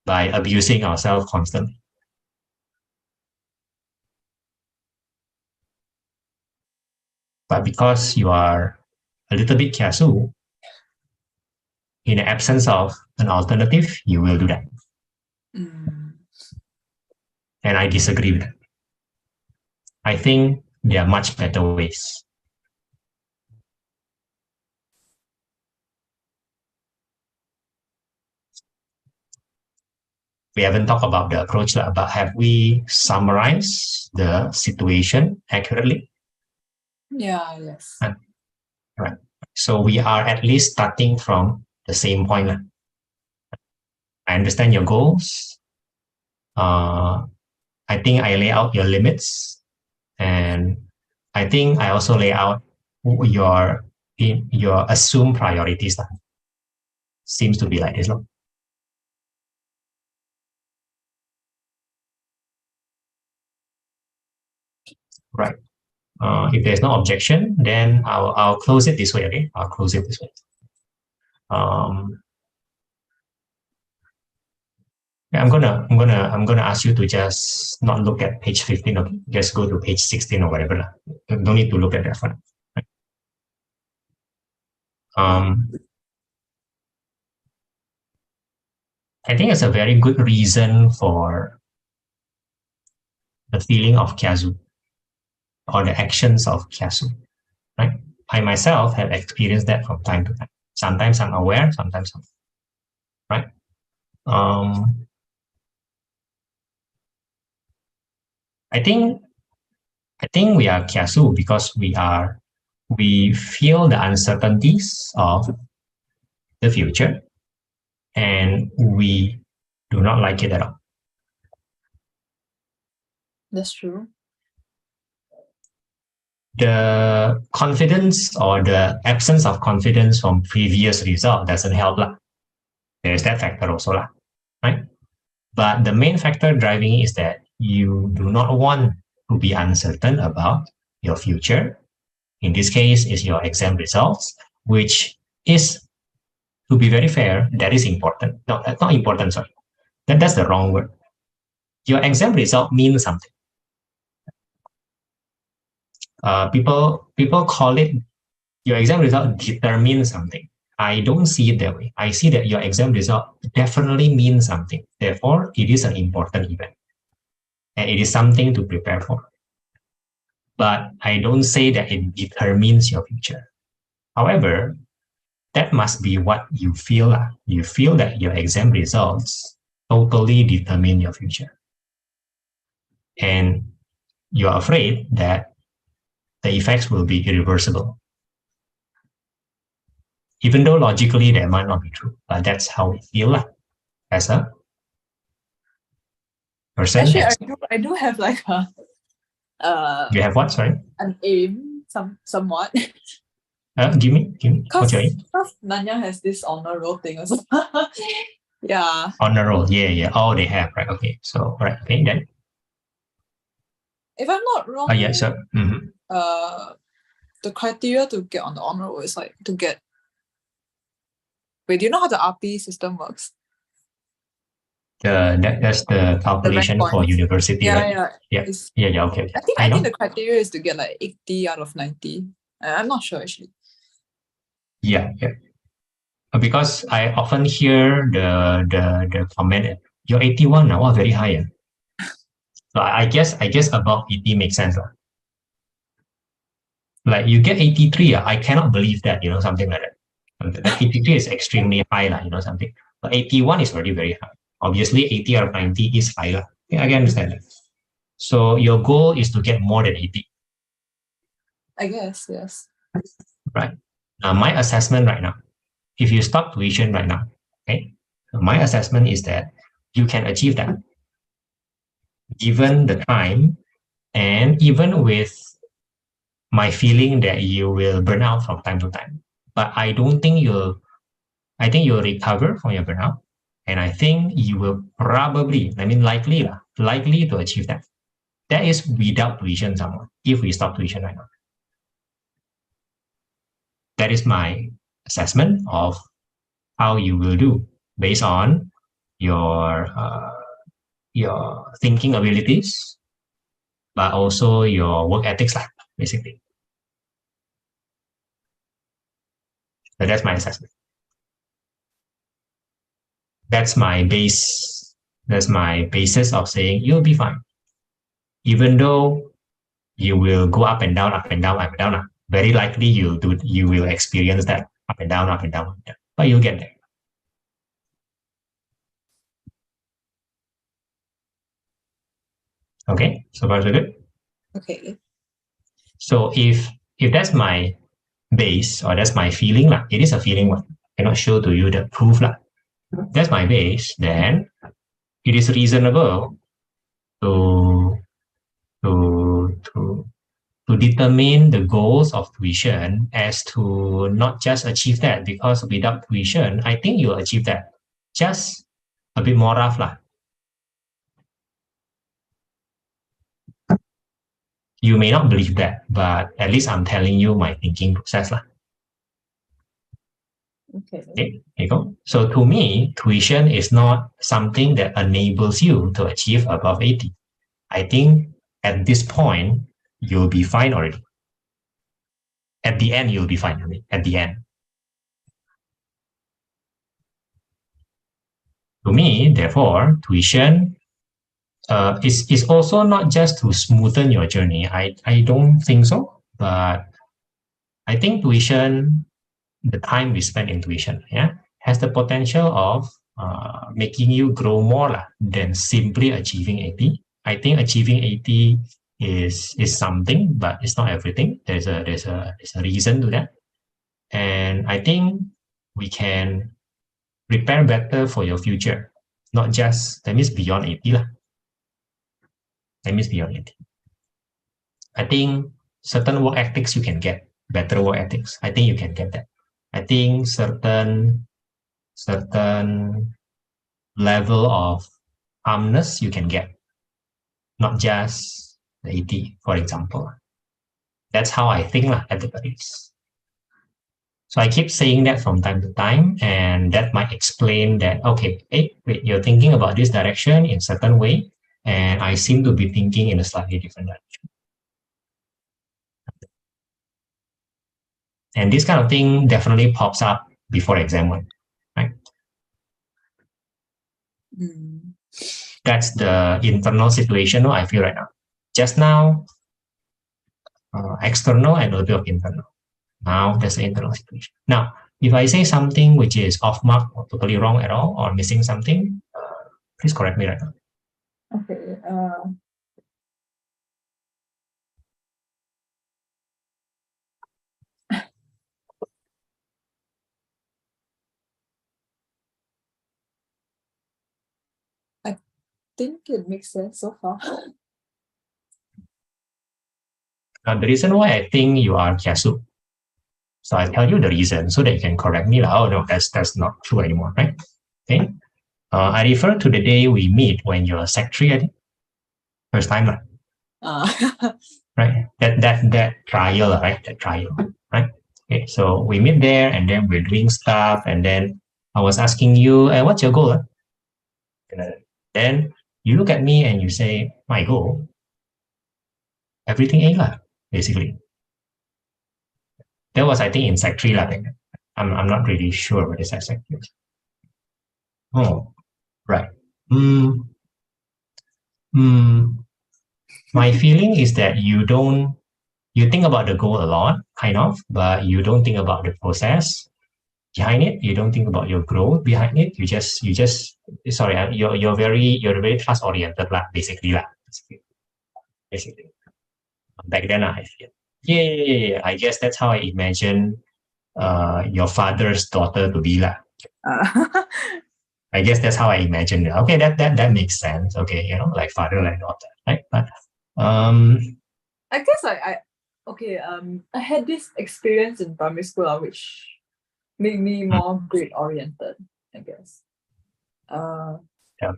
by abusing ourselves constantly. But because you are a little bit kiasu, in the absence of an alternative, you will do that. And I disagree with that. I think there are much better ways. We haven't talked about the approach, but have we summarized the situation accurately? Yeah, yes. Right. So we are at least starting from the same point. I understand your goals. I think I lay out your limits, and I think I also lay out your assumed priorities. Seems to be like this. No? Right. If there's no objection, then I'll close it this way. Okay, I'll close it this way. Yeah, I'm gonna ask you to just not look at page 15. Okay, just go to page 16 or whatever. Don't need to look at that one. I think it's a very good reason for the feeling of kiasu or the actions of kiasu. Right? I myself have experienced that from time to time. Sometimes I'm aware, sometimes I'm right. I think we are kiasu because we feel the uncertainties of the future, and we do not like it at all. That's true. The confidence or the absence of confidence from previous result doesn't help. There's that factor also, right? But the main factor driving is that you do not want to be uncertain about your future. In this case, is your exam results, which is, to be very fair, that is important. No, that's not important, sorry. That's the wrong word. Your exam result means something. People call it your exam result determines something. I don't see it that way. I see that your exam result definitely means something. Therefore, it is an important event. And it is something to prepare for. But I don't say that it determines your future. However, that must be what you feel. You feel that your exam results totally determine your future. And you're afraid that the effects will be irreversible. Even though logically that might not be true, but that's how we feel as a person. Actually, I do have like a you have what? Sorry, an aim, somewhat. Give me. What's your aim? Because Nanyang has this honor roll thing also. Yeah. Honor roll, yeah. Oh, they have, right? Okay, so right, okay, then. If I'm not wrong. Yeah, so. The criteria to get on the honor roll is like to get. Wait, do you know how the RP system works? That's the calculation for university, right? Yeah. Okay. I think the criteria is to get like 80 out of 90. I'm not sure actually. Yeah. Because I often hear the comment, you're 81 now, wow, very high. So I guess above 80 makes sense. Like you get 83, I cannot believe that, something like that. 83 is extremely high, something. But 81 is already very high. Obviously, 80 out of 90 is high. Yeah, I can understand that. So your goal is to get more than 80. I guess, yes. Right. Now, my assessment right now, if you stop tuition right now, okay, my assessment is that you can achieve that given the time, and even with my feeling that you will burn out from time to time. But I don't think I think you'll recover from your burnout. And I think you will probably, likely to achieve that. That is without tuition somewhat, if we stop tuition right now. That is my assessment of how you will do based on your thinking abilities, but also your work ethics, basically. So that's my assessment. That's my base. That's my basis of saying you'll be fine, even though you will go up and down, up and down, up and down. Very likely you will experience that up and down, yeah. But you'll get there. Okay, so far so good. Okay. So if that's my base or that's my feeling, it is a feeling one. I cannot show to you the proof. That's my base, then it is reasonable to determine the goals of tuition as to not just achieve that, because without tuition, I think you'll achieve that. Just a bit more rough. You may not believe that, but at least I'm telling you my thinking process. Okay. Okay, here you go. So to me, tuition is not something that enables you to achieve above 80. I think at this point, you'll be fine already. At the end, you'll be fine already. At the end. To me, therefore, tuition is also not just to smoothen your journey. I don't think so, but I think tuition, the time we spend in tuition, has the potential of making you grow more than simply achieving 80. I think achieving 80 is something, but it's not everything. There's a reason to that, and I think we can prepare better for your future. Not just, that means beyond 80 That means beyond 80. I think certain work ethics you can get, better work ethics. I think you can get that. I think certain level of calmness you can get, not just the 80, for example. That's how I think at the least. So I keep saying that from time to time, and that might explain that, okay, hey, wait, you're thinking about this direction in a certain way, and I seem to be thinking in a slightly different direction. And this kind of thing definitely pops up before exam one, right? That's the internal situation I feel right now. Just now, external and a little bit of internal. Now there's the internal situation. Now, if I say something which is off mark or totally wrong at all or missing something, please correct me right now. Okay. I think it makes sense so far. The reason why I think you are kiasu, so I'll tell you the reason so that you can correct me. Oh no, that's not true anymore, right? Okay. I refer to the day we meet when you're Sec 3, I think. First time, right? That trial, right? That trial, right? Okay, so we meet there and then we're doing stuff, and then I was asking you, what's your goal? And then you look at me and you say, my goal, everything A basically. That was, I think, in Sec 3. I'm not really sure what is that Sec 3. Oh, right. My feeling is that you think about the goal a lot, kind of, but you don't think about the process behind it. You don't think about your growth behind it. You're very task oriented, basically. Basically. Back then, I feel. Yeah, I guess that's how I imagine your father's daughter to be. I guess that's how I imagine it. Okay, that makes sense. Okay, like father, like daughter, right? But I guess I had this experience in primary school which made me more grade oriented, I guess. Yeah.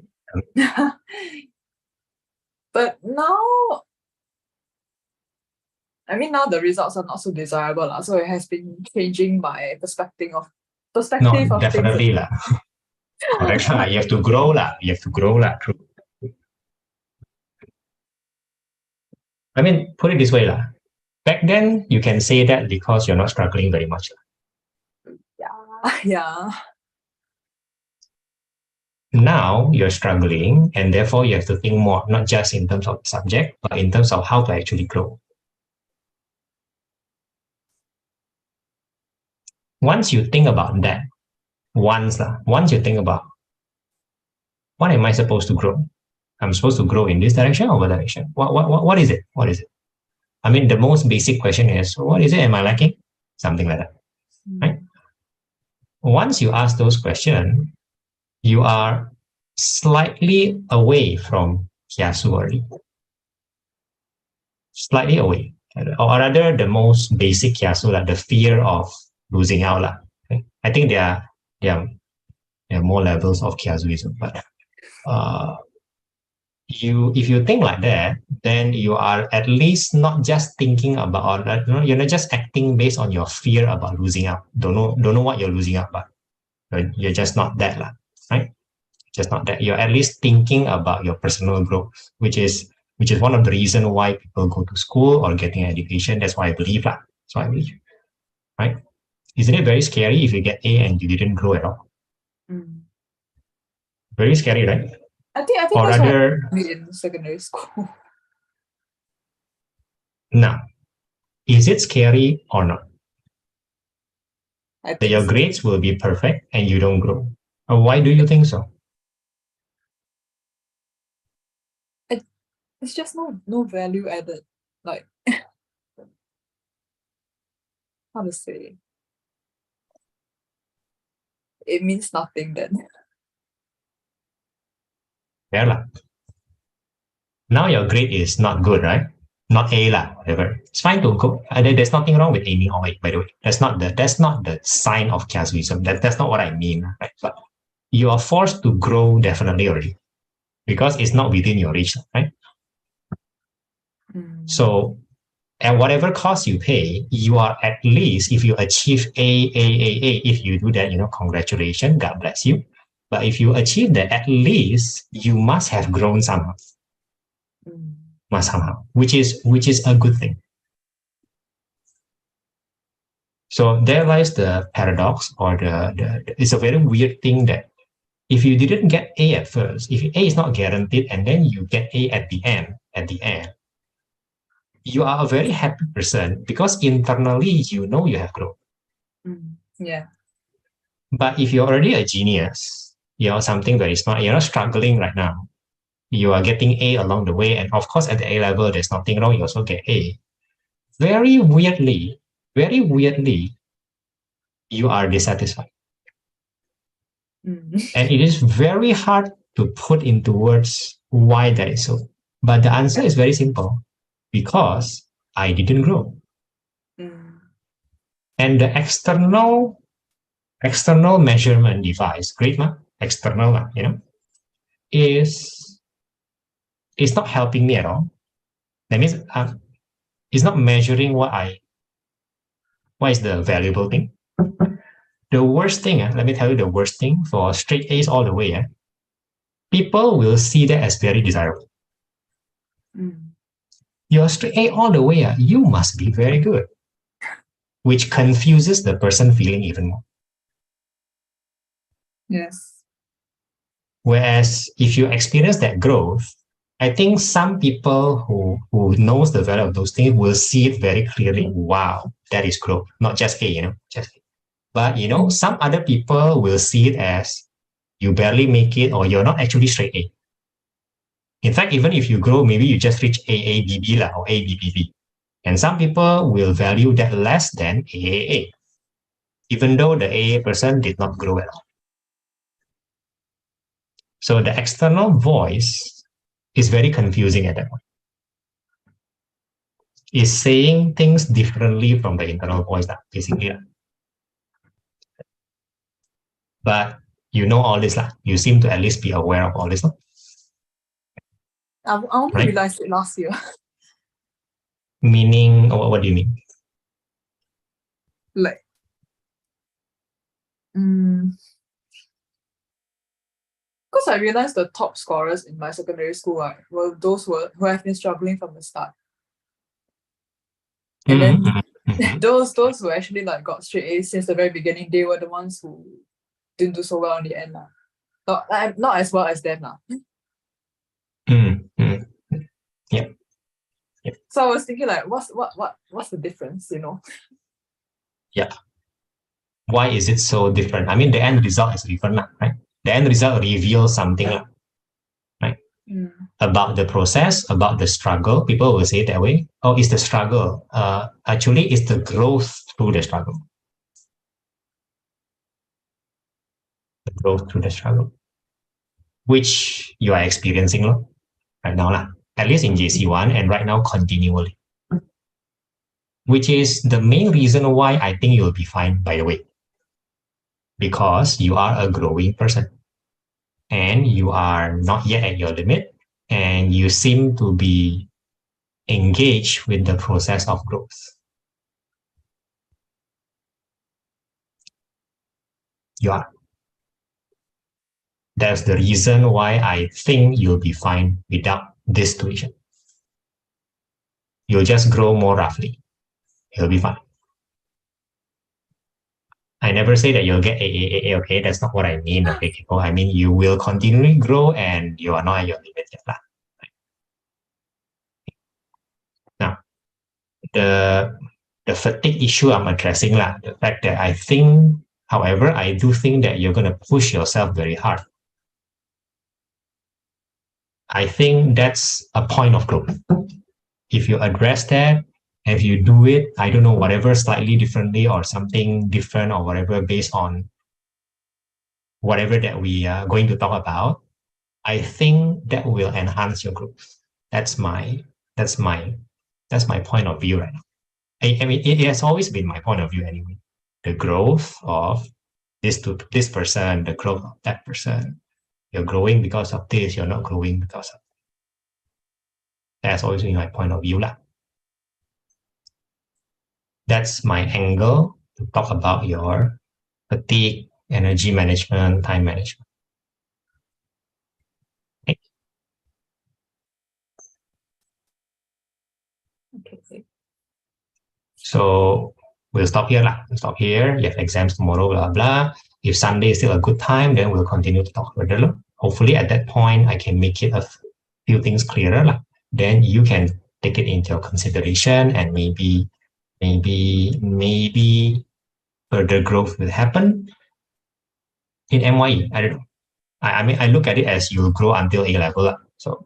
But now, now the results are not so desirable, so it has been changing my perspective of definitely things. Correct. You have to grow True. Put it this way Back then, you can say that because you're not struggling very much. Yeah. Now you're struggling, and therefore you have to think more, not just in terms of subject, but in terms of how to actually grow. once you think about that, once you think about what am I supposed to grow? I'm supposed to grow in this direction or what direction? What is it? What is it? I mean, the most basic question is, what is it? Am I lacking? Something like that, right? Once you ask those questions, you are slightly away from kiasu already. Slightly away. Or rather, the most basic kiasu, like the fear of losing out. Okay? I think there are more levels of kiasuism, but if you think like that, then you are at least not just thinking about, you're not just acting based on your fear about losing out. Don't know what you're losing out, but you're just not that, right? Just not that. You're at least thinking about your personal growth, which is one of the reasons why people go to school or getting education. That's why I believe that. That's why I believe, right? Isn't it very scary if you get A and you didn't grow at all? Very scary, right? I think Or that's rather, what in secondary school. now, is it scary or not? I That think your so. grades will be perfect and you don't grow. Why do you think so? It's just no value added. Like how to say? It means nothing then. Yeah, lah. Now your grade is not good, right? Not A lah, whatever. It's fine to go. There's nothing wrong with aiming or by the way. That's not the sign of kiasuism. That's not what I mean, right? But you are forced to grow definitely already because it's not within your reach, right? So at whatever cost you pay, you are at least, if you achieve A, if you do that, congratulations, God bless you. But if you achieve that, at least you must have grown somehow. Somehow, which is a good thing. So there lies the paradox, or it's a very weird thing that if you didn't get A at first, if A is not guaranteed, and then you get A at the end, you are a very happy person because internally you know you have grown. Yeah. But if you're already a genius, you're something very smart, you're not struggling right now. You are getting A along the way, and of course at the A level, there's nothing wrong. You also get A. Very weirdly, you are dissatisfied. And it is very hard to put into words why that is so. But the answer is very simple. Because I didn't grow. And the external measurement device, grade external, is not helping me at all. That means it's not measuring what is the valuable thing. The worst thing, let me tell you the worst thing for straight A's all the way. People will see that as very desirable. You're straight A all the way, you must be very good, which confuses the person feeling even more. Yes. Whereas if you experience that growth, I think some people who knows the value of those things will see it very clearly. Wow, that is growth, not just A, just A. But some other people will see it as you barely make it or you're not actually straight A. In fact, even if you grow, maybe you just reach AABB or ABBB. And some people will value that less than AAA, even though the AA person did not grow at all. So the external voice is very confusing at that point. It's saying things differently from the internal voice, basically. But you know all this, you seem to at least be aware of all this. I only realized it last year. Meaning, what do you mean? Like, because I realized the top scorers in my secondary school were those who have been struggling from the start. And then those who actually got straight A's since the very beginning, they were the ones who didn't do so well in the end. Not as well as them. Yeah. So I was thinking what's the difference, Yeah. Why is it so different? I mean, the end result is different, right? The end result reveals something, right? About the process, about the struggle. People will say it that way. Oh, it's the struggle. Actually, it's the growth through the struggle. The growth through the struggle, which you are experiencing right now, at least in JC1 and right now continually. Which is the main reason why I think you'll be fine, by the way. Because you are a growing person and you are not yet at your limit and you seem to be engaged with the process of growth. You are. That's the reason why I think you'll be fine without this tuition. You'll just grow more roughly. You'll be fine. I never say that you'll get A, okay? That's not what I mean, okay, people? I mean, you will continually grow and you are not at your limit yet. Now, the fatigue issue I'm addressing, the fact that I think, however, I do think that you're going to push yourself very hard. I think that's a point of growth. If you address that, if you do it, I don't know, whatever, slightly differently or something different or whatever based on whatever that we are going to talk about, I think that will enhance your growth. That's my point of view right now. I mean, it has always been my point of view anyway. The growth of this person, the growth of that person. You're growing because of this, you're not growing because of that. That's always been my point of view. That's my angle to talk about your fatigue, energy management, time management. Okay. So we'll stop here. We'll stop here. You have exams tomorrow, blah, blah. If Sunday is still a good time, then we'll continue to talk further. Hopefully at that point, I can make it a few things clearer. Then you can take it into consideration and maybe further growth will happen in MYE. I don't know. I mean, I look at it as you'll grow until A level. So.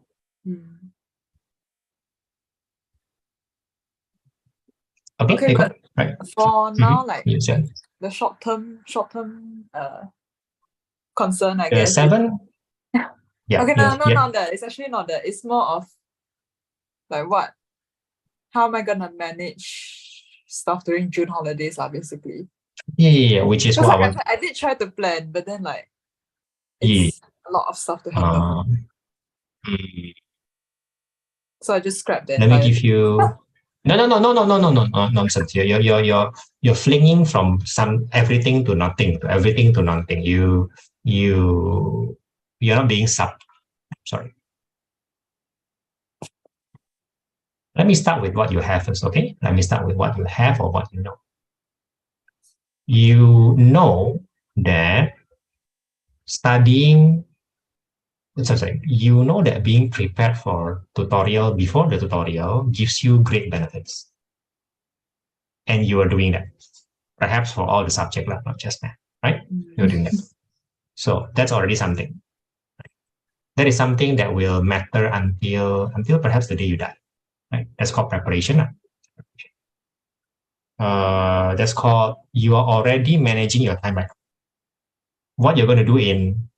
Okay, but right. For now, like yes, yeah. the short term concern, I the guess. 7? Yeah. Okay, yes, not that. It's actually not that. It's more of like how am I gonna manage stuff during June holidays, basically. Yeah, which is what I did try to plan, but then like it's a lot of stuff to handle. So I just scrapped that. Let me give you. No, nonsense. You're flinging from everything to nothing, You're not being sorry. Let me start with what you have first, okay? Let me start with what you have or what you know. You know that studying. You know that being prepared for tutorial before the tutorial gives you great benefits. And you are doing that. Perhaps for all the subject, not just math, right? You're doing that. So that's already something. That is something that will matter until perhaps the day you die. Right? That's called preparation. That's called you are already managing your time right. What you're going to do in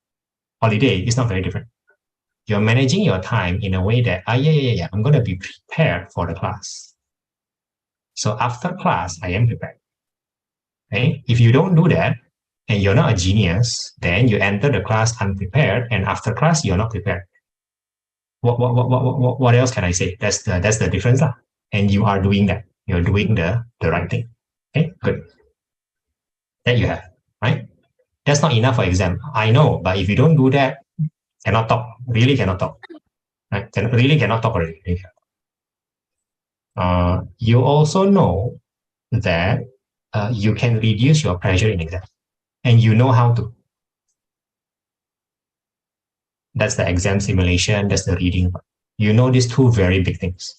holiday is not very different. You're managing your time in a way that, I'm going to be prepared for the class. So after class, I am prepared. Okay? If you don't do that, and you're not a genius, then you enter the class unprepared, and after class, you're not prepared. What else can I say? That's the difference. And you are doing that. You're doing the right thing. Okay, good. That you have, right? That's not enough for exam. I know, but if you don't do that, cannot talk. Really cannot talk. Right? Really cannot talk already. You also know that you can reduce your pressure in exam, and you know how to. That's the exam simulation. That's the reading. You know these two very big things.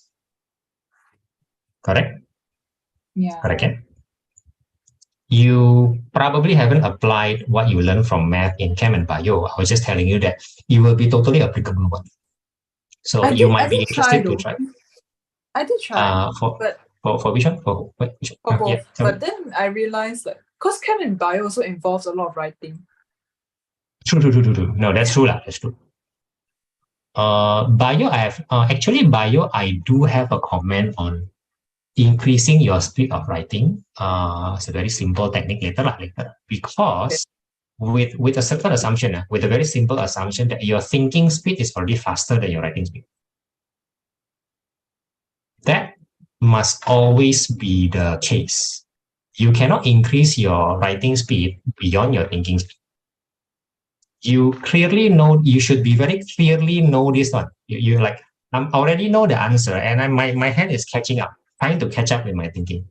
Correct? Yeah. Correct. you probably haven't applied what you learned from math in chem and bio. I was just telling you that it will be totally applicable one. So you might be interested to try. I did try, but for which one? For which for one? both. Yeah, But then I realized that because chem and bio also involves a lot of writing. True. No, that's true lah. That's true. Bio, I have actually bio. I do have a comment on increasing your speed of writing. It's a very simple technique later, because with a certain assumption, with a very simple assumption that your thinking speed is already faster than your writing speed. That must always be the case. You cannot increase your writing speed beyond your thinking speed. You clearly know, you should be very clearly know this one. You like, I already know the answer and my hand is catching up, trying to catch up with my thinking.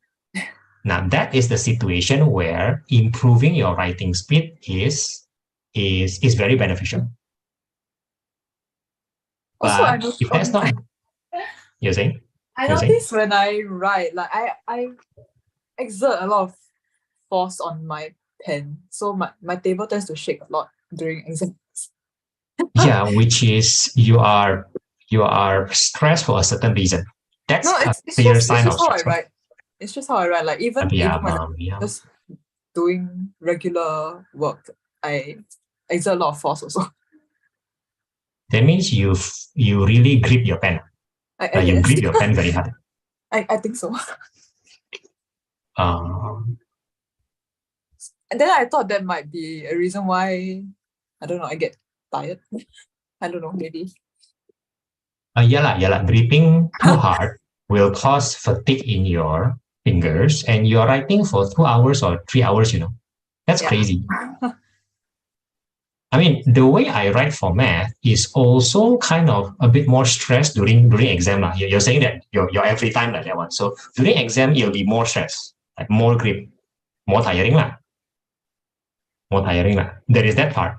Now that is the situation where improving your writing speed is very beneficial. Also, But if that's not, you're saying? I notice when I write, like I exert a lot of force on my pen, so my table tends to shake a lot during exams. Yeah, which is you are stressed for a certain reason. That's a clear sign of stress. It's just how I write. Like even when I'm just doing regular work, I exert a lot of force also. That means you really grip your pen. You grip your pen very hard. I think so. And then I thought that might be a reason why, I don't know, I get tired. I don't know, maybe. Yeah. Gripping too hard will cause fatigue in your fingers, and you're writing for 2 hours or 3 hours, That's crazy. I mean, the way I write for math is also kind of a bit more stress during exam. You're saying that you're every time like that one. So during exam, you'll be more stress, like more grip, more tiring lah. There is that part.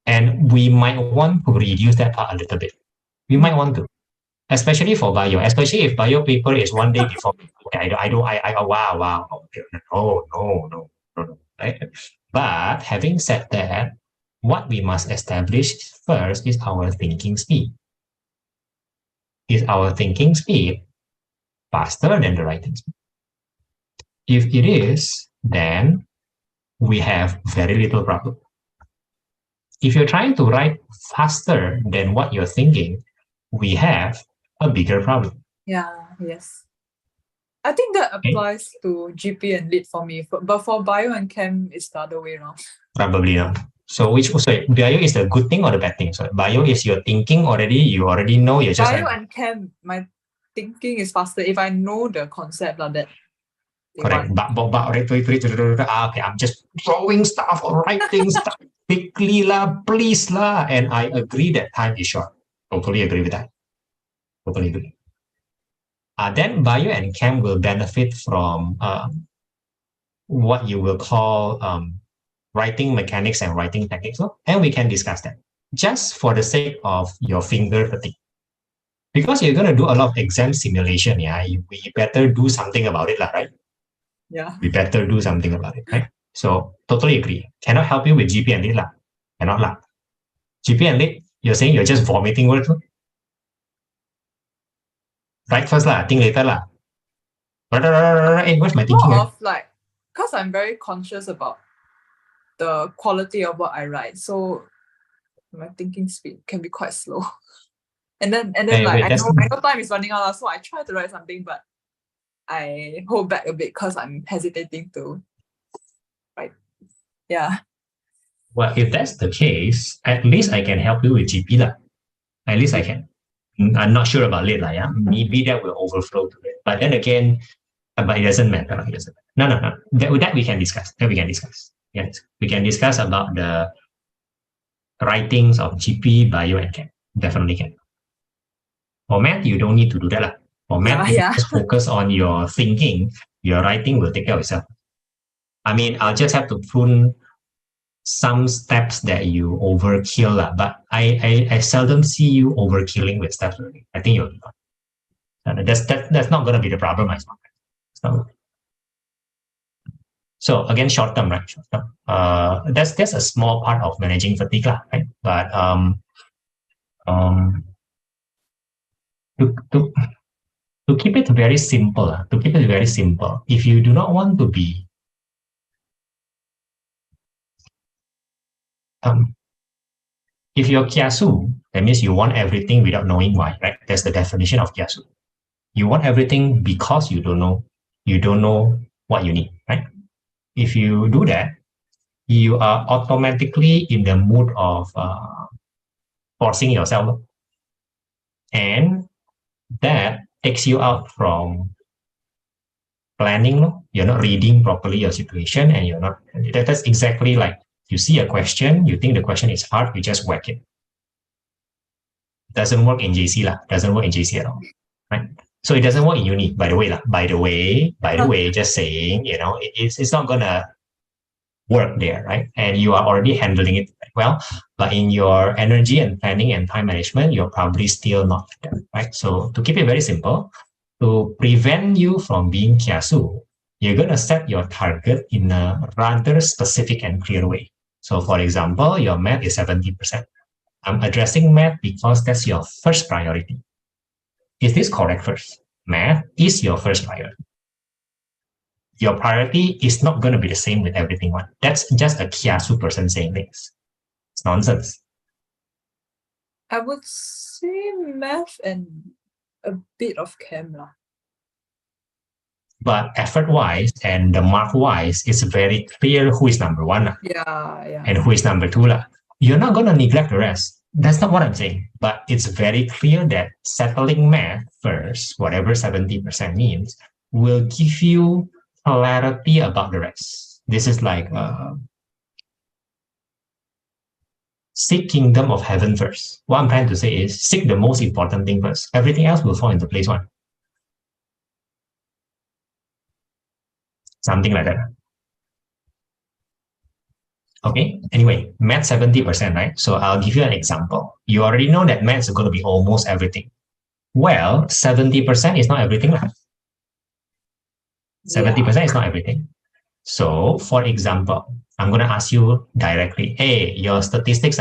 And we might want to reduce that part a little bit. We might want to, especially for bio, especially if bio paper is 1 day before. Okay, wow. No. Right? But having said that, what we must establish first is our thinking speed. Is our thinking speed faster than the writing speed? If it is, then we have very little problem. If you're trying to write faster than what you're thinking, we have a bigger problem. Yes. I think that applies to GP and Lit for me, but for bio and chem, it's the other way around. Probably not. So bio is the good thing or the bad thing? So bio is your thinking already, you already know, you're just bio and chem, my thinking is faster if I know the concept like that. Correct. Okay, I'm just throwing stuff or writing stuff quickly lah, please lah. And I agree that time is short. Totally agree with that. Totally agree. Then bio and chem will benefit from what you will call writing mechanics and writing techniques, and we can discuss that just for the sake of your finger fatigue. Because you're going to do a lot of exam simulation, we better do something about it, right? Yeah. We better do something about it, right? So totally agree. Cannot help you with GP and Lit, cannot lah. GP and Lit, you're saying you're just vomiting words? Write first lah, think later lah. Hey, what's my thinking? More of like, because I'm very conscious about the quality of what I write, so my thinking speed can be quite slow. And then I know time is running out, so I try to write something, but I hold back a bit because I'm hesitating to write. Yeah. Well, if that's the case, at least I can help you with GP lah. At least I can. I'm not sure about Lit lah. Yeah, maybe that will overflow to it. But then again, but it doesn't matter. No. That we can discuss. Yes, we can discuss about the writings of GP, bio, and chem. Definitely can. For math, you don't need to do that lah. For math, you just focus on your thinking. Your writing will take care of itself. I mean, I'll just have to prune some steps that you overkill lah. But I seldom see you overkilling with steps. I think you'll be fine. That's not going to be the problem. So again, short term, right? Short term. That's a small part of managing fatigue, right? But to keep it very simple, if you do not want to be if you're kiasu, that means you want everything without knowing why, right? That's the definition of kiasu. You want everything because you don't know what you need, right? If you do that, you are automatically in the mood of forcing yourself, and that takes you out from planning. You're not reading properly your situation, and you're not. That's exactly like you see a question, you think the question is hard, you just whack it. Doesn't work in JC lah. Doesn't work in JC at all, right? So it doesn't work in uni. By the way, just saying, it's not gonna work there, right? And you are already handling it well, but in your energy and planning and time management, you're probably still not there, right? So to keep it very simple, to prevent you from being kiasu, you're gonna set your target in a rather specific and clear way. So for example, your math is 70%. I'm addressing math because that's your first priority. Is this correct first? Math is your first priority. Your priority is not going to be the same with everything. That's just a kiasu person saying things. It's nonsense. I would say math and a bit of chem lah. But effort-wise and the mark-wise, it's very clear who is number one Yeah. and who is number two lah. You're not going to neglect the rest. That's not what I'm saying. But it's very clear that settling math first, whatever 70% means, will give you clarity about the rest. This is like seek kingdom of heaven first. What I'm trying to say is seek the most important thing first. Everything else will fall into place one. Something like that. Okay, anyway, math 70%, right? So I'll give you an example. You already know that math is going to be almost everything. Well, 70% is not everything. 70% is not everything. So, for example, I'm going to ask you directly, hey, your statistics,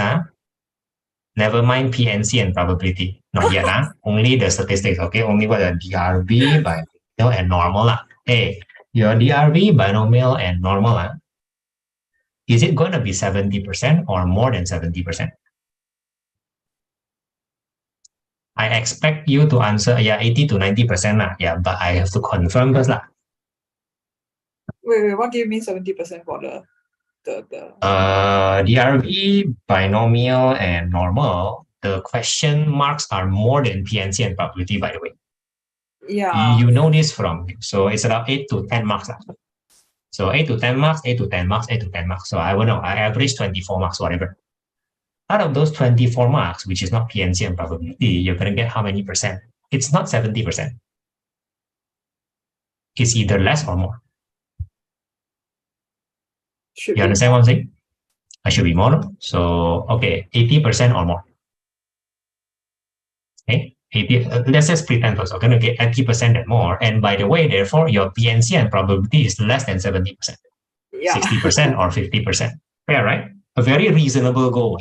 never mind PNC and probability. Not yet, only the statistics, okay? Only what the DRV, binomial, and normal. Hey, your DRV, binomial, and normal, is it going to be 70% or more than 70%? I expect you to answer, 80 to 90%. Yeah, but I have to confirm first. Wait, what do you mean 70% for the DRV, binomial, and normal, the question marks are more than PNC and probability, by the way. Yeah. You know this from, so it's about 8 to 10 marks. So 8 to 10 marks, 8 to 10 marks, 8 to 10 marks. So I don't know, I average 24 marks, whatever. Out of those 24 marks, which is not PNC and probability, you're going to get how many percent? It's not 70%. It's either less or more. You understand what I'm saying? I should be more. So, okay, 80% or more. Okay, 80, let's just pretend first. I'm going to get 80% and more. And by the way, therefore, your PNC and probability is less than 70%. Yeah. 60% or 50%. Fair, right? A very reasonable goal.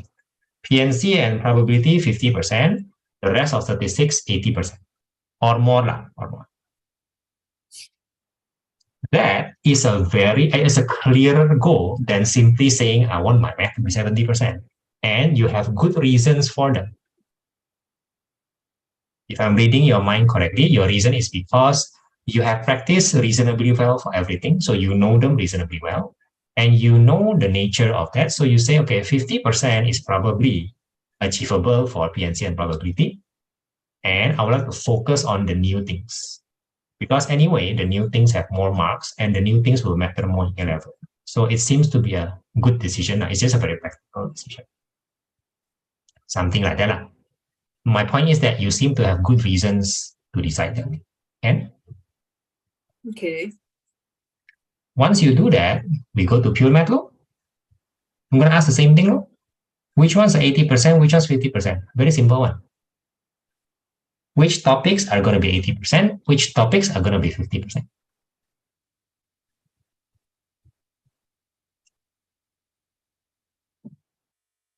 PNC and probability 50%, the rest of statistics 80% or more or more. That is a clearer goal than simply saying I want my math to be 70%, and you have good reasons for them. If I'm reading your mind correctly, your reason is because you have practiced reasonably well for everything, so you know them reasonably well, and you know the nature of that. So you say, okay, 50% is probably achievable for PNC and probability, and I would like to focus on the new things. Because anyway, the new things have more marks and the new things will matter more in A level. So it seems to be a good decision. It's just a very practical decision. Something like that. My point is that you seem to have good reasons to decide that. And okay. Once you do that, we go to pure math. I'm going to ask the same thing. Which one's 80%? Which one's 50%? Very simple one. Which topics are going to be 80%? Which topics are going to be 50%?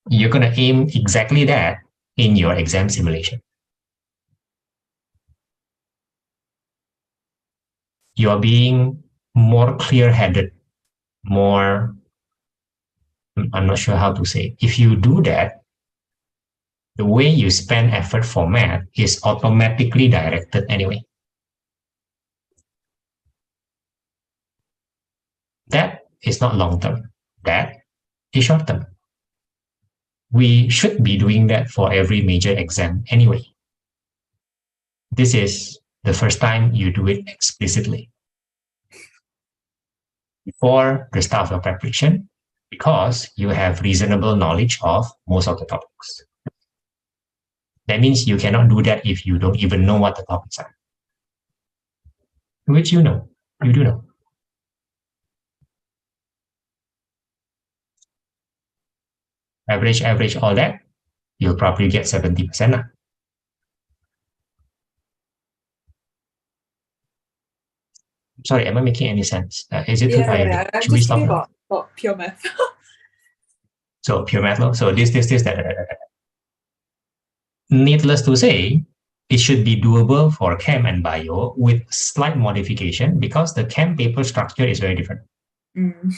you're going to aim exactly that in your exam simulation. You're being more clear-headed, more, I'm not sure how to say. If you do that, the way you spend effort for math is automatically directed anyway. That is not long-term. That is short-term. We should be doing that for every major exam anyway. This is the first time you do it explicitly before the start of your preparation, because you have reasonable knowledge of most of the topics. That means you cannot do that if you don't even know what the topics are, which you know, you do know. Average all that, you'll probably get 70% now. Sorry, am I making any sense? Is it too Yeah, I'm should we just stop thinking now? about pure math. So pure math law. So this, that. Needless to say, it should be doable for Chem and Bio with slight modification because the Chem paper structure is very different. Mm.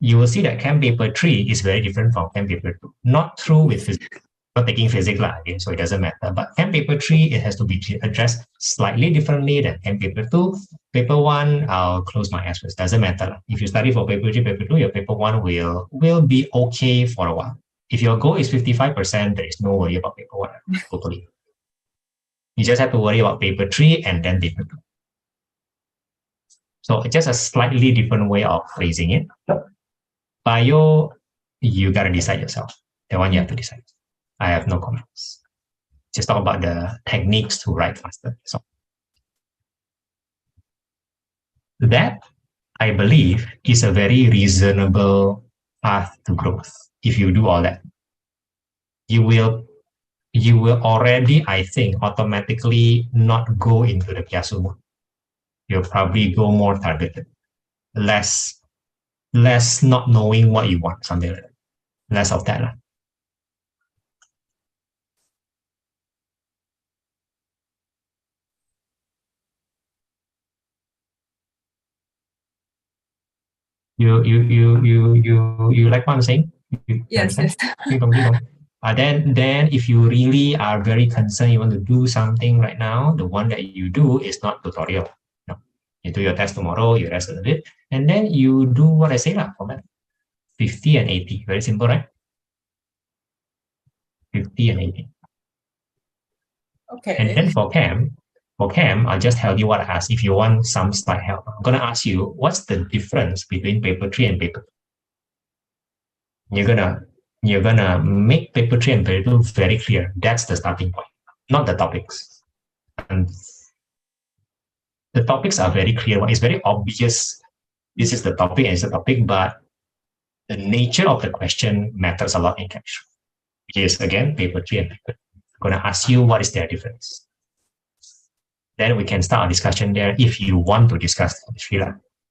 You will see that Chem paper 3 is very different from Chem paper 2. Not true with physics, not taking physics again, so it doesn't matter. But Chem paper 3, it has to be addressed slightly differently than Chem paper 2. Paper 1, I'll close my eyes first. Doesn't matter. If you study for paper 3, paper 2, your paper 1 will be okay for a while. If your goal is 55%, there is no worry about paper 1, totally. You just have to worry about paper 3 and then paper 2. So just a slightly different way of phrasing it. Bio, you got to decide yourself. The one you have to decide. I have no comments. Just talk about the techniques to write faster. So that, I believe, is a very reasonable path to growth. If you do all that, you will already, I think, automatically not go into the kiasu mode. You'll probably go more targeted, less not knowing what you want, something like that. Less of that. You like what I'm saying? Yes, yes. Then if you really are very concerned, you want to do something right now, the one that you do is not tutorial. No. You do your test tomorrow, you rest a little bit, and then you do what I say for that. 50 and 80. Very simple, right? 50 and 80. Okay. And then for Chem, I'll just tell you what I asked. If you want some slight help, I'm going to ask you, what's the difference between paper 3 and paper 2? You're gonna make paper 3 and paper 2 very clear. That's the starting point, not the topics. And the topics are very clear. It's very obvious. This is the topic and it's the topic, but the nature of the question matters a lot in chemistry. Yes, again, paper 3 and paper 2. I'm going to ask you what is their difference. Then we can start a discussion there if you want to discuss chemistry.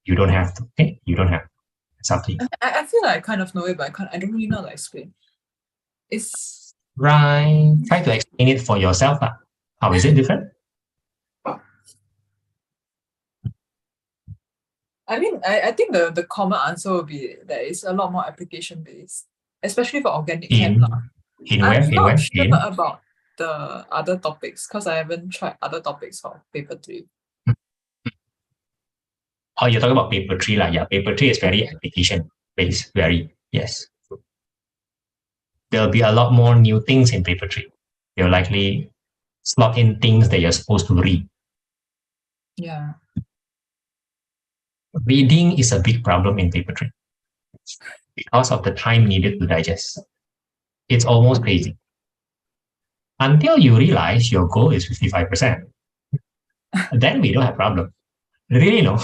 You don't have to. Okay? You don't have to. It's up to you. I feel like I kind of know it, but I don't really know how to explain. It's right. Try to explain it for yourself. How is it different? I mean, I think the common answer will be that it's a lot more application based, especially for organic chem. I'm not sure about the other topics because I haven't tried other topics for paper 3. Oh, you're talking about paper 3. Yeah, paper 3 is very application based. Yes. There'll be a lot more new things in paper 3. You'll likely slot in things that you're supposed to read. Yeah. Reading is a big problem in paper 3 because of the time needed to digest. It's almost crazy. Until you realize your goal is 55%, then we don't have problem. Really, no.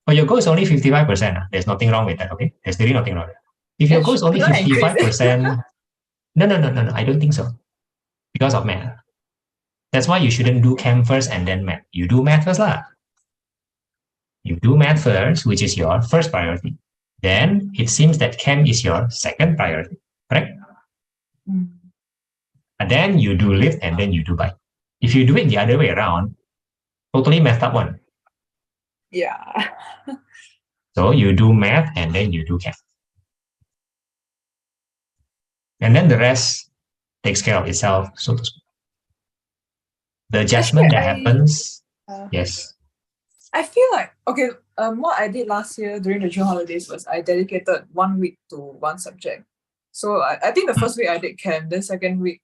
But your goal is only 55%. There's nothing wrong with that, okay? There's really nothing wrong with that. If your goal is only 55%, no, I don't think so. Because of math. That's why you shouldn't do Chem first and then math. You do math first. You do math first, which is your first priority. Then it seems that Chem is your second priority, correct? Mm. And then you do lift and then you do bike. If you do it the other way around, totally messed up one. Yeah. So you do math and then you do chem. And then the rest takes care of itself, so to speak. The adjustment that happens, yes. I feel like, okay, what I did last year during the June holidays was I dedicated 1 week to one subject. So I think the first week I did chem, then second week,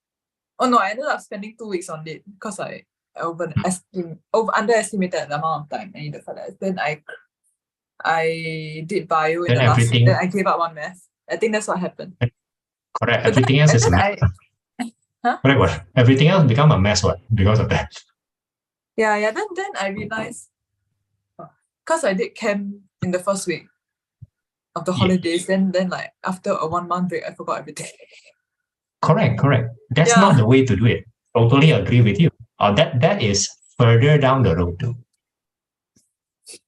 oh no, I ended up spending 2 weeks on it because I underestimated the amount of time I needed for that. Then I did bio in Then the last week, everything, then I gave up on math. I think that's what happened. correct. But Everything else is a mess. Correct what? Everything else become a mess what? Because of that. Yeah. Then I realized, because I did chem in the first week of the Yeah. holidays, then like after a 1 month break, I forgot everything. Correct. That's Yeah. not the way to do it. Totally agree with you. That is further down the road too.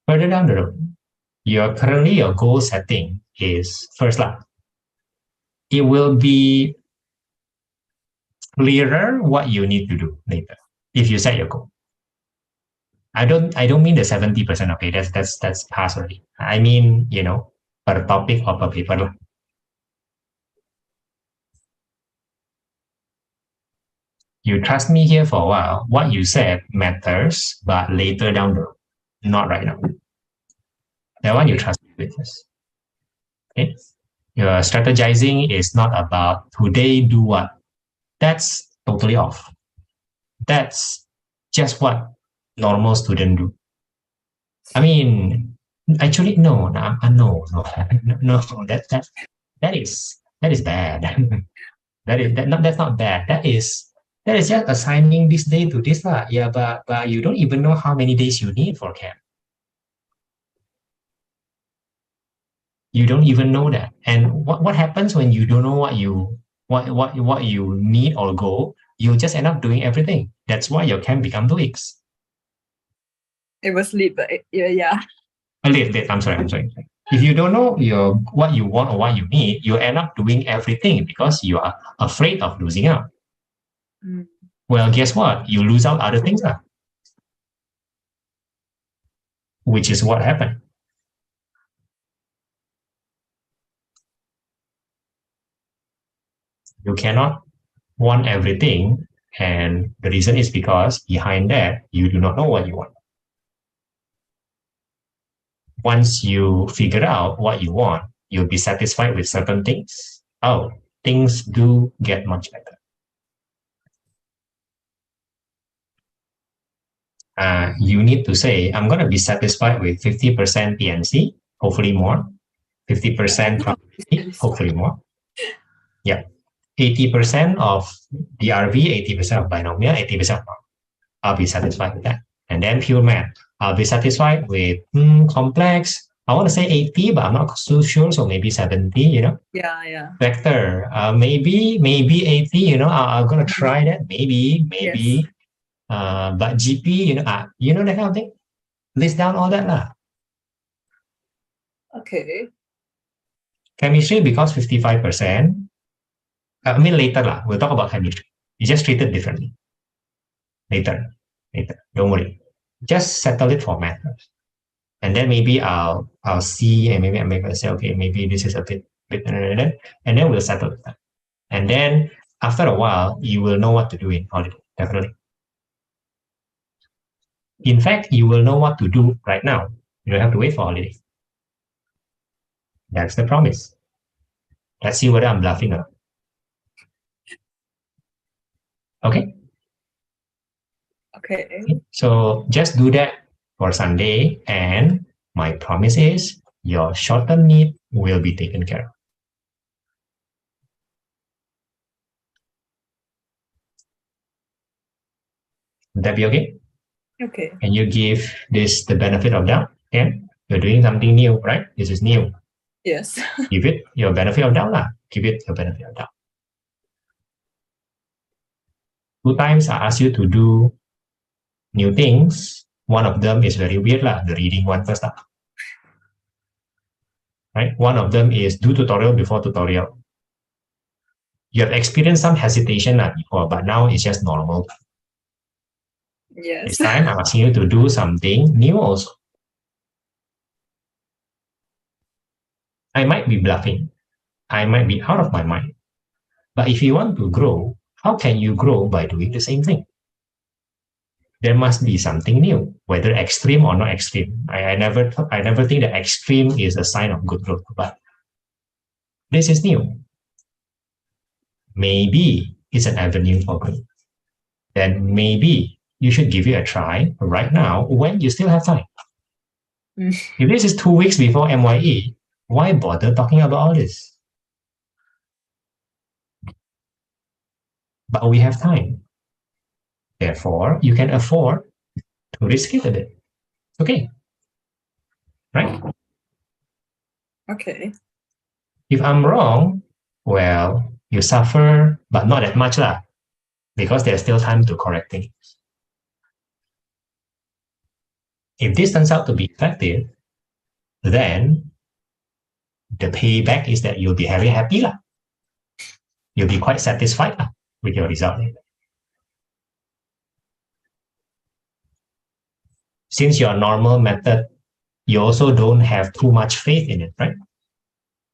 Further down the road. Your goal setting is first lah. It will be clearer what you need to do later if you set your goal. I don't mean the 70%. Okay, that's past already. I mean, per topic or per paper lah. You trust me here for a while. What you said matters, but later down the road, not right now. That one you trust me with this. Okay. Your strategizing is not about today do what. That's totally off. That's just what normal student do. I mean, actually, no. That is bad. That's not bad. That is just assigning this day to this lah. Yeah, but you don't even know how many days you need for camp. You don't even know that. And what happens when you don't know what you need or go? You just end up doing everything. That's why your camp become 2 weeks. It was late, but yeah. Late. I'm sorry. If you don't know what you want or what you need, you end up doing everything because you are afraid of losing out. Mm. Well, guess what? You lose out other things, which is what happened. You cannot want everything, and the reason is because behind that, you do not know what you want. Once you figure out what you want, you'll be satisfied with certain things. Oh, things do get much better. You need to say, I'm going to be satisfied with 50% PNC, hopefully more. 50% probability, hopefully more. Yeah. 80% of DRV, 80% of binomial, 80% of I'll be satisfied with that. And then pure math, I'll be satisfied with complex. I want to say 80, but I'm not so sure, so maybe 70, Yeah. Vector, maybe 80, I'm going to try that, maybe. Yes. But GP, that kind of thing. List down all that lah. Okay. Chemistry, because 55%. I mean, later lah. We'll talk about chemistry. You just treat it differently. Later. Don't worry. Just settle it for math. And then maybe I'll see, and maybe I say, okay, maybe this is a bit, and then we'll settle it. And then after a while, you will know what to do in holiday. Definitely. In fact, you will know what to do right now. You don't have to wait for holiday. That's the promise. Let's see whether I'm bluffing or not. Okay? Okay. So just do that for Sunday, and my promise is your short-term need will be taken care of. Would that be okay? Okay. Can you give this the benefit of doubt? Yeah? You're doing something new, right? This is new. Yes. Give it your benefit of doubt lah. Give it your benefit of doubt. 2 times I ask you to do new things. One of them is very weird lah. The reading one first lah. Right? One of them is do tutorial before tutorial. You have experienced some hesitation before, but now it's just normal. Yes. This time I'm asking you to do something new also. I might be bluffing. I might be out of my mind. But if you want to grow, how can you grow by doing the same thing? There must be something new, whether extreme or not extreme. I never think that extreme is a sign of good growth, but this is new. Maybe it's an avenue for growth. Then maybe you should give it a try right now when you still have time. Mm. If this is 2 weeks before MYE, why bother talking about all this? But we have time. Therefore, you can afford to risk it a bit. Okay. Right? Okay. If I'm wrong, well, you suffer, but not that much lah, because there's still time to correct things. If this turns out to be effective, then the payback is that you'll be very happy lah. You'll be quite satisfied lah with your result. Since your normal method, you also don't have too much faith in it, right?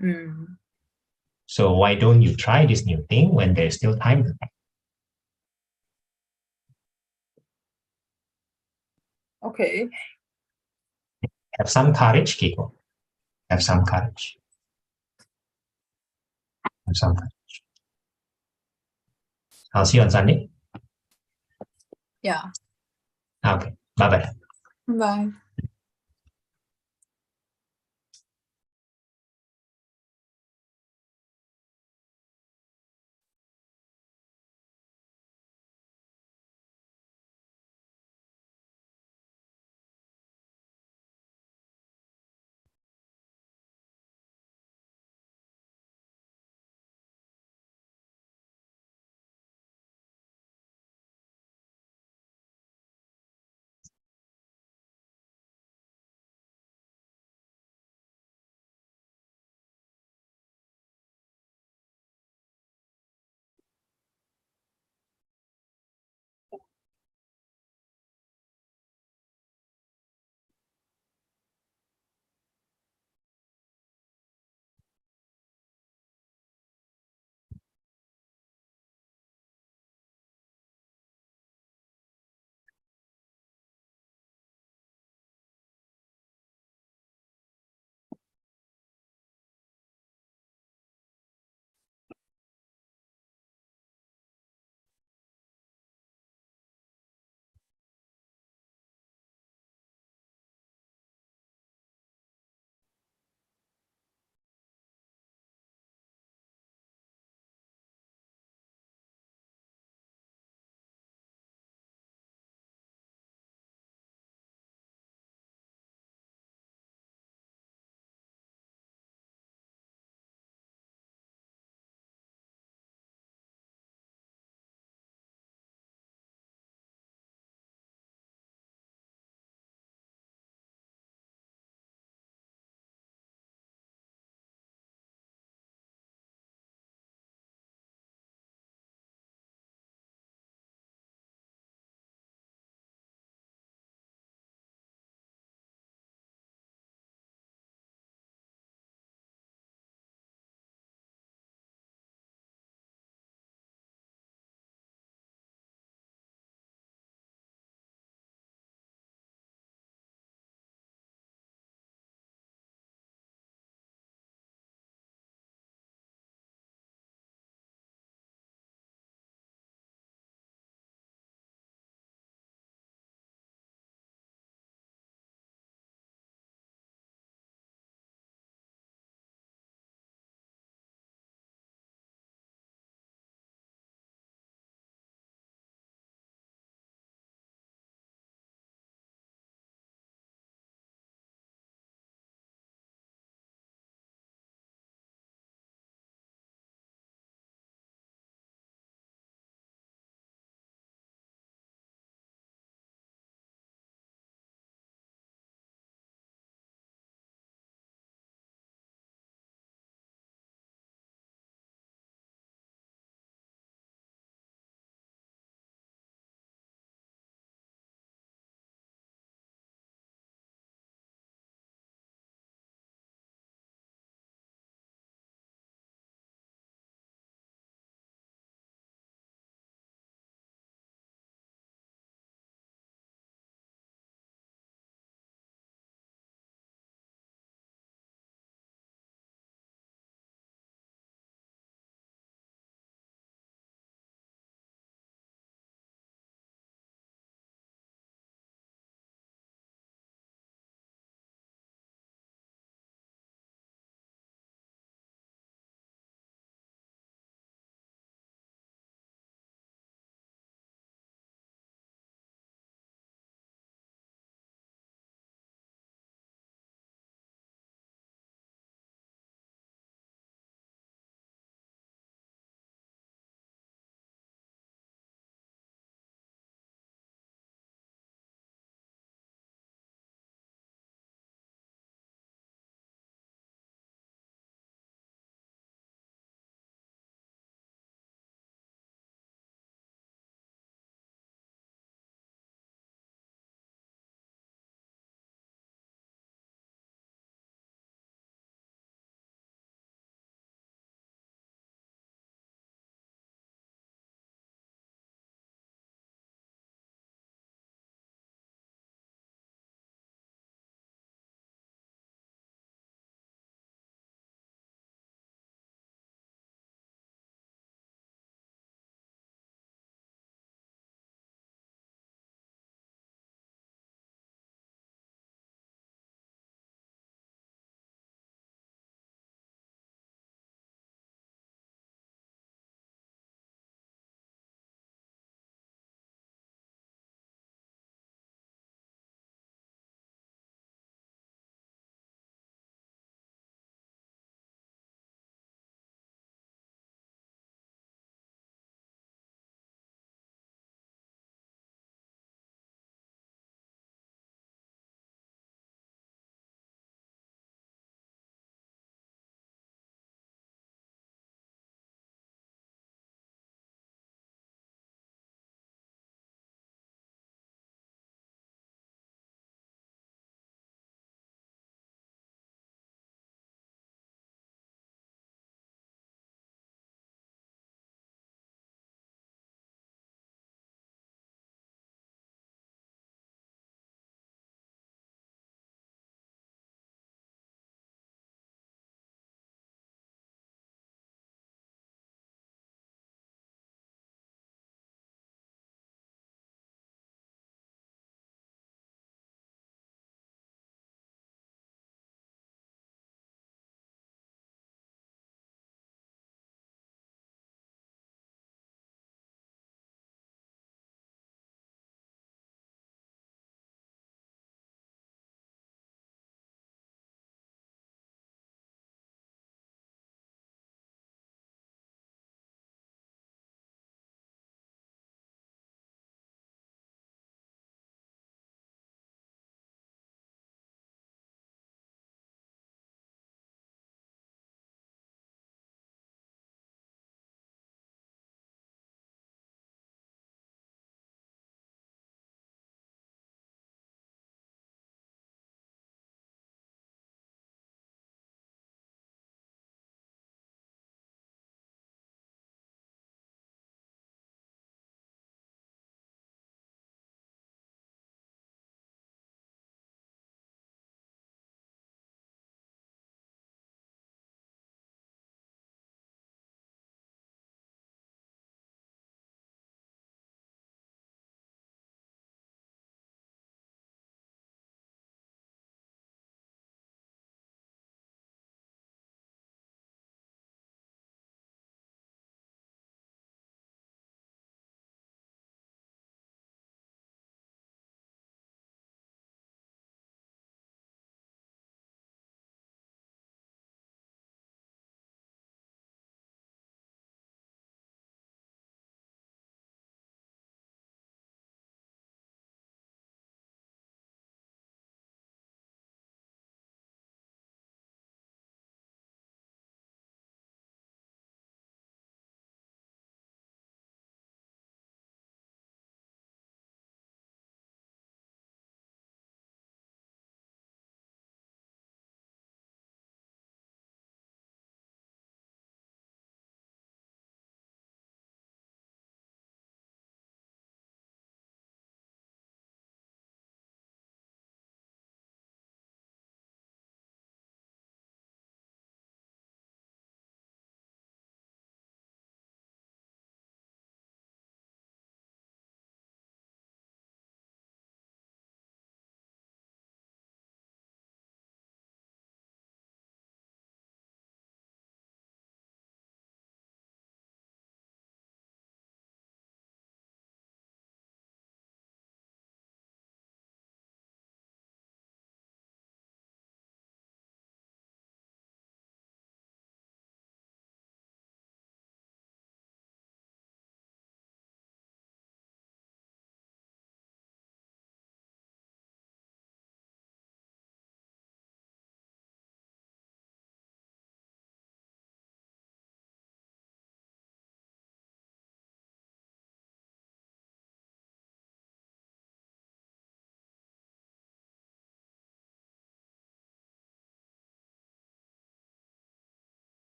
Mm. So why don't you try this new thing when there's still time? Okay. Have some courage, Kiko. Have some courage. Have some courage. I'll see you on Sunday. Yeah. Okay. Bye-bye. Bye.